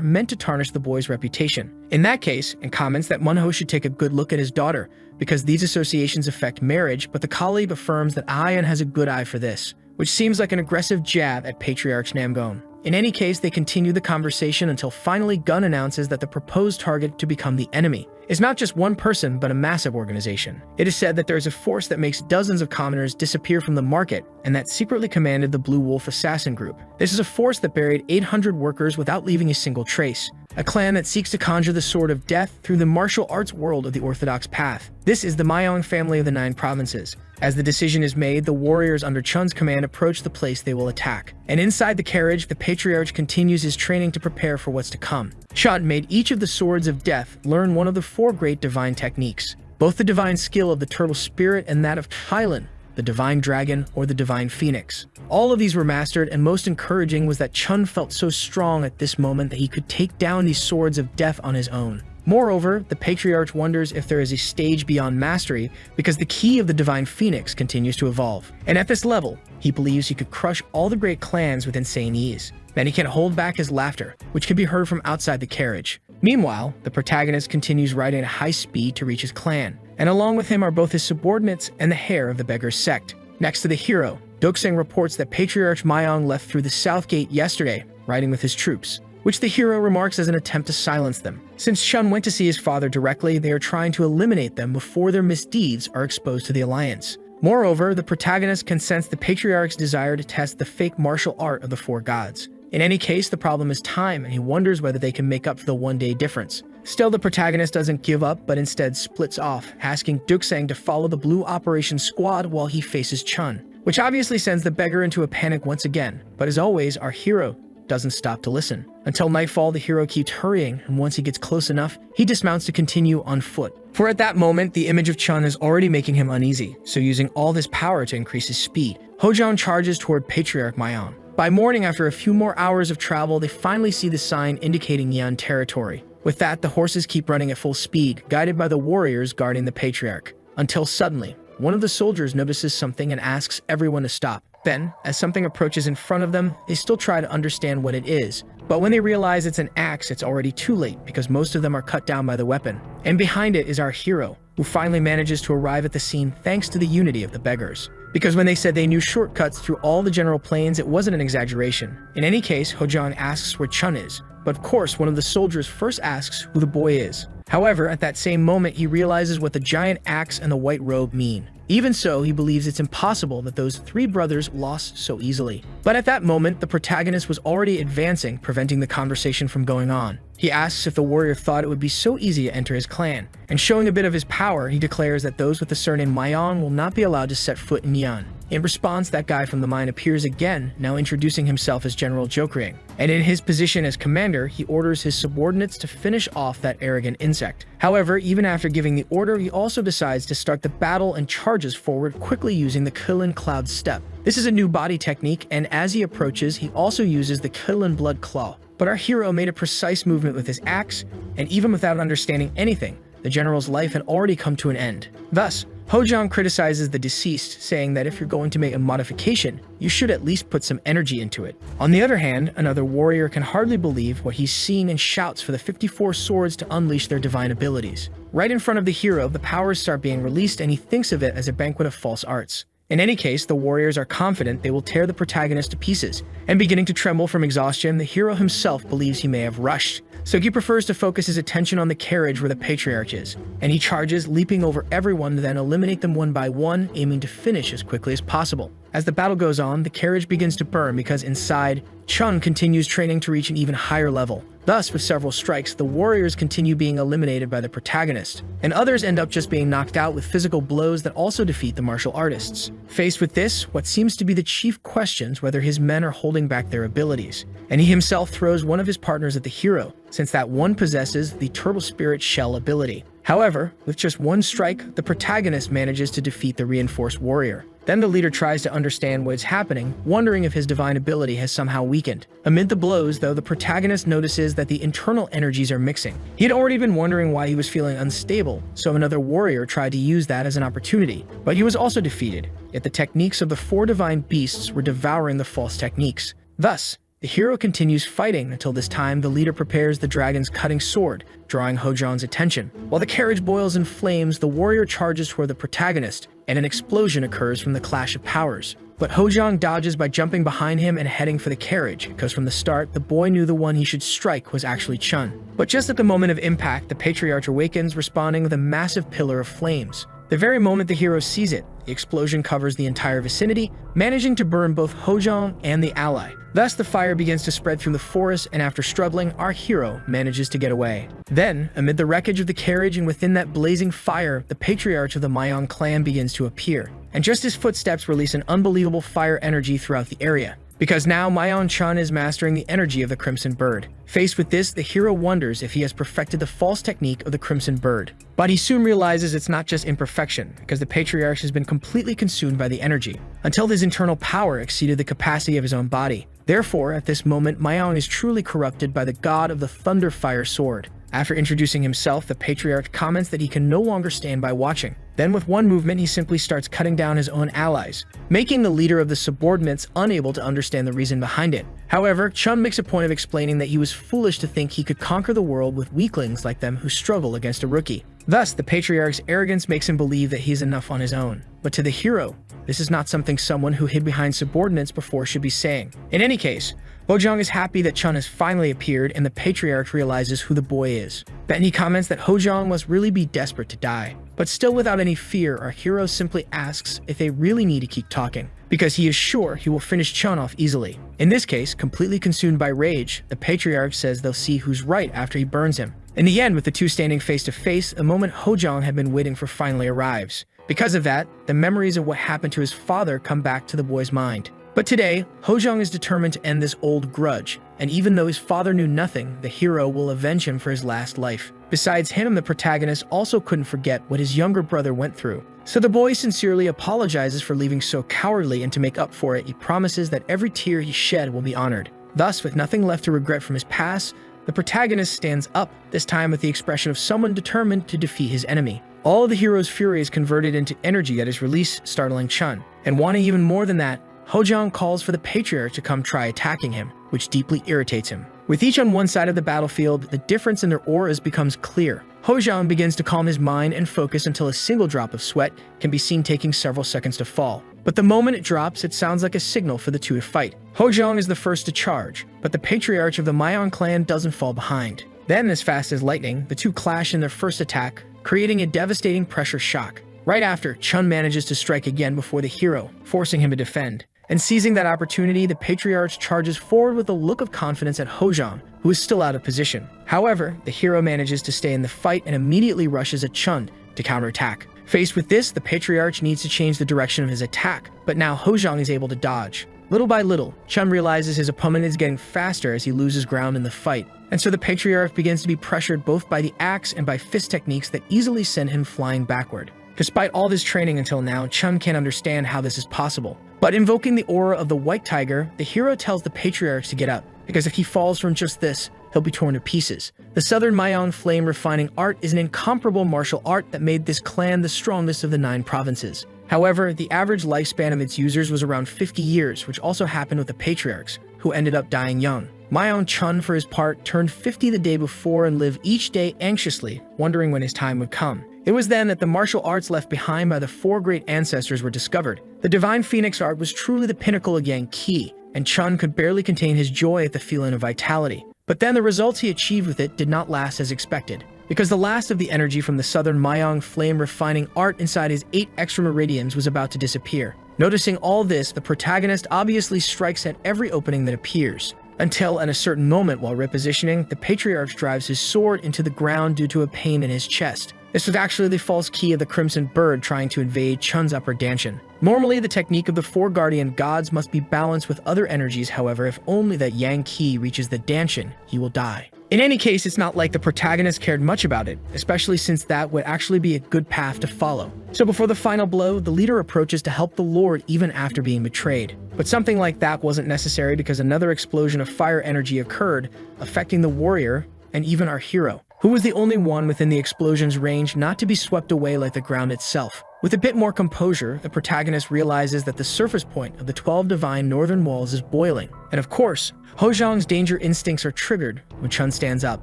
meant to tarnish the boy's reputation. In that case, and comments that Munho should take a good look at his daughter, because these associations affect marriage, but the Khalib affirms that Ayan has a good eye for this, which seems like an aggressive jab at Patriarch Namgon. In any case, they continue the conversation until finally Gun announces that the proposed target to become the enemy is not just one person, but a massive organization. It is said that there is a force that makes dozens of commoners disappear from the market, and that secretly commanded the Blue Wolf assassin group. This is a force that buried 800 workers without leaving a single trace. A clan that seeks to conjure the sword of death through the martial arts world of the orthodox path. This is the Mayong family of the 9 provinces. As the decision is made, the warriors under Chun's command approach the place they will attack. And inside the carriage, the patriarch continues his training to prepare for what's to come. Chun made each of the swords of death learn one of the 4 great divine techniques, both the divine skill of the turtle spirit and that of Thailand, the divine dragon, or the divine phoenix. All of these were mastered, and most encouraging was that Chun felt so strong at this moment that he could take down these swords of death on his own. Moreover, the patriarch wonders if there is a stage beyond mastery, because the key of the divine phoenix continues to evolve. And at this level, he believes he could crush all the great clans with insane ease. Then he can't hold back his laughter, which can be heard from outside the carriage. Meanwhile, the protagonist continues riding at high speed to reach his clan, and along with him are both his subordinates and the heir of the beggar's sect. Next to the hero, Dokseng reports that Patriarch Mayong left through the south gate yesterday, riding with his troops, which the hero remarks as an attempt to silence them. Since Chun went to see his father directly, they are trying to eliminate them before their misdeeds are exposed to the Alliance. Moreover, the protagonist can sense the patriarch's desire to test the fake martial art of the 4 gods. In any case, the problem is time, and he wonders whether they can make up for the one-day difference. Still, the protagonist doesn't give up, but instead splits off, asking Dokseng to follow the Blue Operation Squad while he faces Chun, which obviously sends the beggar into a panic once again. But as always, our hero doesn't stop to listen. Until nightfall, the hero keeps hurrying, and once he gets close enough, he dismounts to continue on foot. For at that moment, the image of Chun is already making him uneasy, so using all this power to increase his speed, Hojon charges toward Patriarch Mayong. By morning, after a few more hours of travel, they finally see the sign indicating Yan territory. With that, the horses keep running at full speed, guided by the warriors guarding the patriarch, until suddenly, one of the soldiers notices something and asks everyone to stop. Then, as something approaches in front of them, they still try to understand what it is. But when they realize it's an axe, it's already too late because most of them are cut down by the weapon. And behind it is our hero, who finally manages to arrive at the scene thanks to the unity of the beggars. Because when they said they knew shortcuts through all the general plains, it wasn't an exaggeration. In any case, Hojong asks where Chun is. But of course, one of the soldiers first asks who the boy is. However, at that same moment, he realizes what the giant axe and the white robe mean. Even so, he believes it's impossible that those 3 brothers lost so easily. But at that moment, the protagonist was already advancing, preventing the conversation from going on. He asks if the warrior thought it would be so easy to enter his clan, and showing a bit of his power, he declares that those with the surname Mayong will not be allowed to set foot in Yan. In response, that guy from the mine appears again, now introducing himself as General Jokering. And in his position as commander, he orders his subordinates to finish off that arrogant insect. However, even after giving the order, he also decides to start the battle and charges forward, quickly using the Kilin Cloud Step. This is a new body technique, and as he approaches, he also uses the Kilin Blood Claw. But our hero made a precise movement with his axe, and even without understanding anything, the general's life had already come to an end. Thus, Hojang criticizes the deceased, saying that if you're going to make a modification, you should at least put some energy into it. On the other hand, another warrior can hardly believe what he's seen and shouts for the 54 swords to unleash their divine abilities. Right in front of the hero, the powers start being released and he thinks of it as a banquet of false arts. In any case, the warriors are confident they will tear the protagonist to pieces, and beginning to tremble from exhaustion, the hero himself believes he may have rushed. So he prefers to focus his attention on the carriage where the patriarch is, and he charges, leaping over everyone to then eliminate them one by one, aiming to finish as quickly as possible. As the battle goes on, the carriage begins to burn because inside, Chun continues training to reach an even higher level. Thus, with several strikes, the warriors continue being eliminated by the protagonist, and others end up just being knocked out with physical blows that also defeat the martial artists. Faced with this, what seems to be the chief questions whether his men are holding back their abilities, and he himself throws one of his partners at the hero, since that one possesses the Turtle Spirit Shell ability. However, with just one strike, the protagonist manages to defeat the reinforced warrior. Then the leader tries to understand what is happening, wondering if his divine ability has somehow weakened. Amid the blows, though, the protagonist notices that the internal energies are mixing. He had already been wondering why he was feeling unstable, so another warrior tried to use that as an opportunity, but he was also defeated. Yet the techniques of the 4 divine beasts were devouring the false techniques. Thus, the hero continues fighting until this time the leader prepares the dragon's cutting sword, drawing Hojang's attention. While the carriage boils in flames, the warrior charges toward the protagonist, and an explosion occurs from the clash of powers. But Hojang dodges by jumping behind him and heading for the carriage, because from the start, the boy knew the one he should strike was actually Chun. But just at the moment of impact, the patriarch awakens, responding with a massive pillar of flames. The very moment the hero sees it, the explosion covers the entire vicinity, managing to burn both Hojang and the ally. Thus, the fire begins to spread through the forest, and after struggling, our hero manages to get away. Then, amid the wreckage of the carriage and within that blazing fire, the patriarch of the Mayan clan begins to appear. And just his footsteps release an unbelievable fire energy throughout the area. Because now Mayan Chun is mastering the energy of the Crimson Bird. Faced with this, the hero wonders if he has perfected the false technique of the Crimson Bird. But he soon realizes it's not just imperfection, because the patriarch has been completely consumed by the energy, until his internal power exceeded the capacity of his own body. Therefore, at this moment, Mayan is truly corrupted by the god of the Thunder Fire Sword. After introducing himself, the patriarch comments that he can no longer stand by watching. Then with one movement, he simply starts cutting down his own allies, making the leader of the subordinates unable to understand the reason behind it. However, Chun makes a point of explaining that he was foolish to think he could conquer the world with weaklings like them who struggle against a rookie. Thus, the patriarch's arrogance makes him believe that he's enough on his own. But to the hero, this is not something someone who hid behind subordinates before should be saying. In any case, Hojang is happy that Chun has finally appeared, and the patriarch realizes who the boy is. Then he comments that Hojang must really be desperate to die. But still without any fear, our hero simply asks if they really need to keep talking, because he is sure he will finish Chun off easily. In this case, completely consumed by rage, the patriarch says they'll see who's right after he burns him. In the end, with the two standing face to face, the moment Hojang had been waiting for finally arrives. Because of that, the memories of what happened to his father come back to the boy's mind. But today, Hojang is determined to end this old grudge, and even though his father knew nothing, the hero will avenge him for his last life. Besides him, the protagonist also couldn't forget what his younger brother went through. So the boy sincerely apologizes for leaving so cowardly, and to make up for it, he promises that every tear he shed will be honored. Thus, with nothing left to regret from his past, the protagonist stands up, this time with the expression of someone determined to defeat his enemy. All of the hero's fury is converted into energy that is released, startling Chun. And wanting even more than that, Hojang calls for the patriarch to come try attacking him, which deeply irritates him. With each on one side of the battlefield, the difference in their auras becomes clear. Hojang begins to calm his mind and focus until a single drop of sweat can be seen taking several seconds to fall. But the moment it drops, it sounds like a signal for the two to fight. Hojang is the first to charge, but the patriarch of the Mayan clan doesn't fall behind. Then, as fast as lightning, the two clash in their first attack, creating a devastating pressure shock. Right after, Chun manages to strike again before the hero, forcing him to defend. And seizing that opportunity, the patriarch charges forward with a look of confidence at Hojang, who is still out of position. However, the hero manages to stay in the fight and immediately rushes at Chun to counterattack. Faced with this, the patriarch needs to change the direction of his attack, but now Hojang is able to dodge. Little by little, Chun realizes his opponent is getting faster as he loses ground in the fight, and so the patriarch begins to be pressured both by the axe and by fist techniques that easily send him flying backward. Despite all this training until now, Chun can't understand how this is possible. But invoking the aura of the White Tiger, the hero tells the patriarch to get up, because if he falls from just this, he'll be torn to pieces. The Southern Mayang flame refining art is an incomparable martial art that made this clan the strongest of the 9 provinces. However, the average lifespan of its users was around 50 years, which also happened with the patriarchs, who ended up dying young. Mayang Chun, for his part, turned 50 the day before and lived each day anxiously, wondering when his time would come. It was then that the martial arts left behind by the 4 great ancestors were discovered. The divine phoenix art was truly the pinnacle of Yang Qi, and Chun could barely contain his joy at the feeling of vitality. But then the results he achieved with it did not last as expected, because the last of the energy from the Southern Mayang flame refining art inside his 8 extra meridians was about to disappear. Noticing all this, the protagonist obviously strikes at every opening that appears. Until, at a certain moment while repositioning, the patriarch drives his sword into the ground due to a pain in his chest. This was actually the false key of the Crimson Bird trying to invade Chun's upper dantian. Normally, the technique of the 4 guardian gods must be balanced with other energies, however, if only that Yang Qi reaches the dantian, he will die. In any case, it's not like the protagonist cared much about it, especially since that would actually be a good path to follow. So before the final blow, the leader approaches to help the lord even after being betrayed. But something like that wasn't necessary because another explosion of fire energy occurred, affecting the warrior and even our hero, who was the only one within the explosion's range not to be swept away like the ground itself. With a bit more composure, the protagonist realizes that the surface point of the 12 divine northern walls is boiling. And of course, Hojang's danger instincts are triggered when Chun stands up.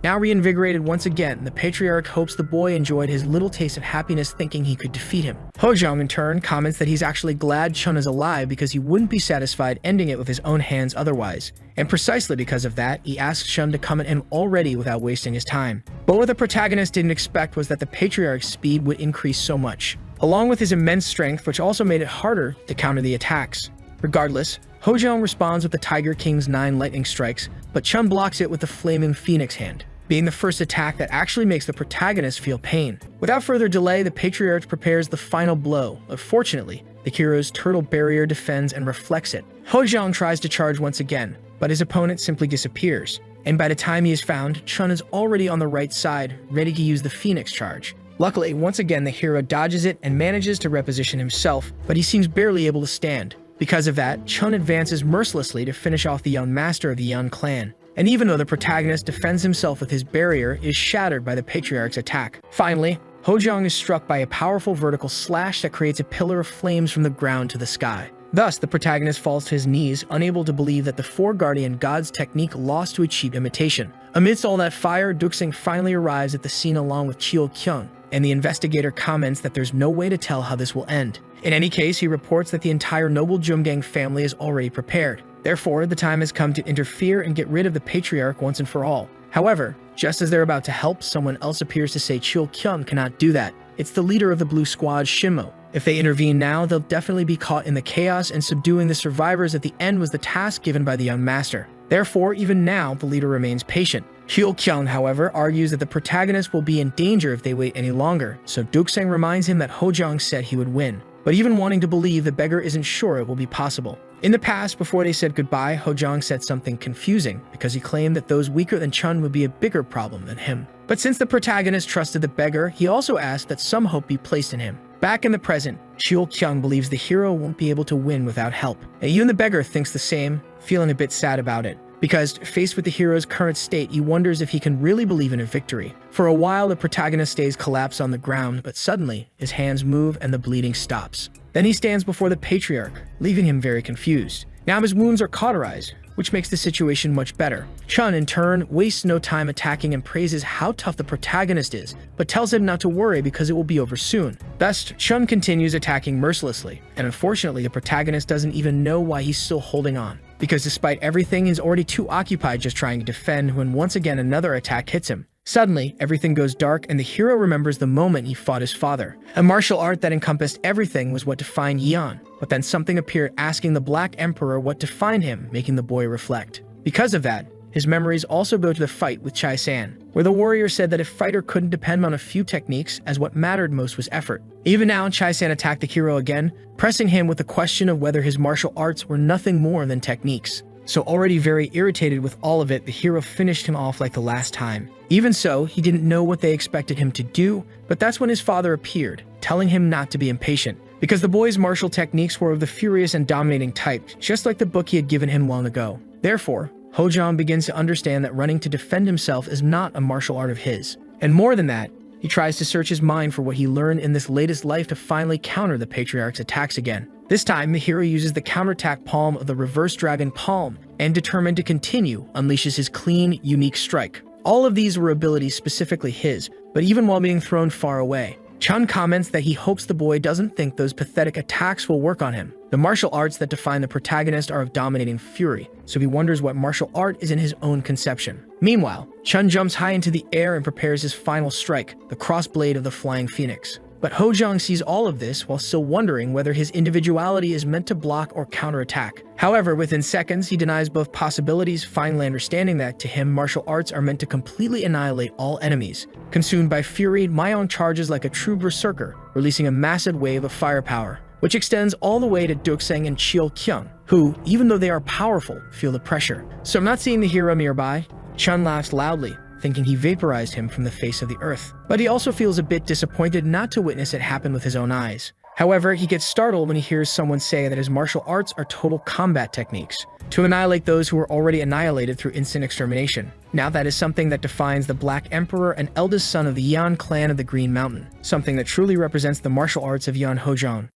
Now reinvigorated once again, the patriarch hopes the boy enjoyed his little taste of happiness thinking he could defeat him. Hojang, in turn, comments that he's actually glad Chun is alive because he wouldn't be satisfied ending it with his own hands otherwise. And precisely because of that, he asks Chun to come at him already without wasting his time. But what the protagonist didn't expect was that the patriarch's speed would increase so much, along with his immense strength, which also made it harder to counter the attacks. Regardless, Hojang responds with the Tiger King's 9 lightning strikes, but Chun blocks it with the Flaming Phoenix hand, being the first attack that actually makes the protagonist feel pain. Without further delay, the patriarch prepares the final blow, but fortunately, the hero's turtle barrier defends and reflects it. Hojang tries to charge once again, but his opponent simply disappears, and by the time he is found, Chun is already on the right side, ready to use the Phoenix charge. Luckily, once again the hero dodges it and manages to reposition himself, but he seems barely able to stand. Because of that, Chun advances mercilessly to finish off the young master of the Yan clan. And even though the protagonist defends himself with his barrier, is shattered by the patriarch's attack. Finally, Hojang is struck by a powerful vertical slash that creates a pillar of flames from the ground to the sky. Thus, the protagonist falls to his knees, unable to believe that the 4 guardian gods' technique lost to a cheap imitation. Amidst all that fire, Duxing finally arrives at the scene along with Chio Kyung, and the investigator comments that there's no way to tell how this will end. In any case, he reports that the entire noble Jumgang family is already prepared. Therefore, the time has come to interfere and get rid of the patriarch once and for all. However, just as they're about to help, someone else appears to say Chio Kyung cannot do that. It's the leader of the Blue Squad, Shinmo. If they intervene now, they'll definitely be caught in the chaos, and subduing the survivors at the end was the task given by the young master. Therefore, even now, the leader remains patient. Chio Kyung, however, argues that the protagonist will be in danger if they wait any longer, so Duxing reminds him that Hojang said he would win. But even wanting to believe, the beggar isn't sure it will be possible. In the past, before they said goodbye, Hojang said something confusing because he claimed that those weaker than Chun would be a bigger problem than him. But since the protagonist trusted the beggar, he also asked that some hope be placed in him. Back in the present, Chio Kyung believes the hero won't be able to win without help. And even the beggar thinks the same, feeling a bit sad about it. Because, faced with the hero's current state, he wonders if he can really believe in a victory. For a while, the protagonist stays collapsed on the ground, but suddenly, his hands move and the bleeding stops. Then he stands before the patriarch, leaving him very confused. Now his wounds are cauterized, which makes the situation much better. Chun, in turn, wastes no time attacking and praises how tough the protagonist is, but tells him not to worry because it will be over soon. Thus, Chun continues attacking mercilessly, and unfortunately the protagonist doesn't even know why he's still holding on. Because despite everything, he's already too occupied just trying to defend when once again another attack hits him. Suddenly, everything goes dark and the hero remembers the moment he fought his father. A martial art that encompassed everything was what defined Yan, but then something appeared asking the Black Emperor what defined him, making the boy reflect. Because of that, his memories also go to the fight with Chai San, where the warrior said that a fighter couldn't depend on a few techniques as what mattered most was effort. Even now, Chai San attacked the hero again, pressing him with the question of whether his martial arts were nothing more than techniques. So already very irritated with all of it, the hero finished him off like the last time. Even so, he didn't know what they expected him to do, but that's when his father appeared, telling him not to be impatient, because the boy's martial techniques were of the furious and dominating type, just like the book he had given him long ago. Therefore, Hojong begins to understand that running to defend himself is not a martial art of his. And more than that, he tries to search his mind for what he learned in this latest life to finally counter the patriarch's attacks again. This time, the hero uses the counterattack palm of the reverse dragon palm and, determined to continue, unleashes his clean, unique strike. All of these were abilities specifically his, but even while being thrown far away, Chun comments that he hopes the boy doesn't think those pathetic attacks will work on him. The martial arts that define the protagonist are of dominating fury, so he wonders what martial art is in his own conception. Meanwhile, Chun jumps high into the air and prepares his final strike, the crossblade of the Flying Phoenix. But Hojong sees all of this while still wondering whether his individuality is meant to block or counterattack. However, within seconds, he denies both possibilities, finally understanding that, to him, martial arts are meant to completely annihilate all enemies. Consumed by fury, Mayong charges like a true berserker, releasing a massive wave of firepower, which extends all the way to Dukseng and Chio Kyung, who, even though they are powerful, feel the pressure. So not seeing the hero nearby, Chun laughs loudly, thinking he vaporized him from the face of the earth. But he also feels a bit disappointed not to witness it happen with his own eyes. However, he gets startled when he hears someone say that his martial arts are total combat techniques, to annihilate those who were already annihilated through instant extermination. Now that is something that defines the Black Emperor and eldest son of the Yan clan of the Green Mountain, something that truly represents the martial arts of Yan Hojong.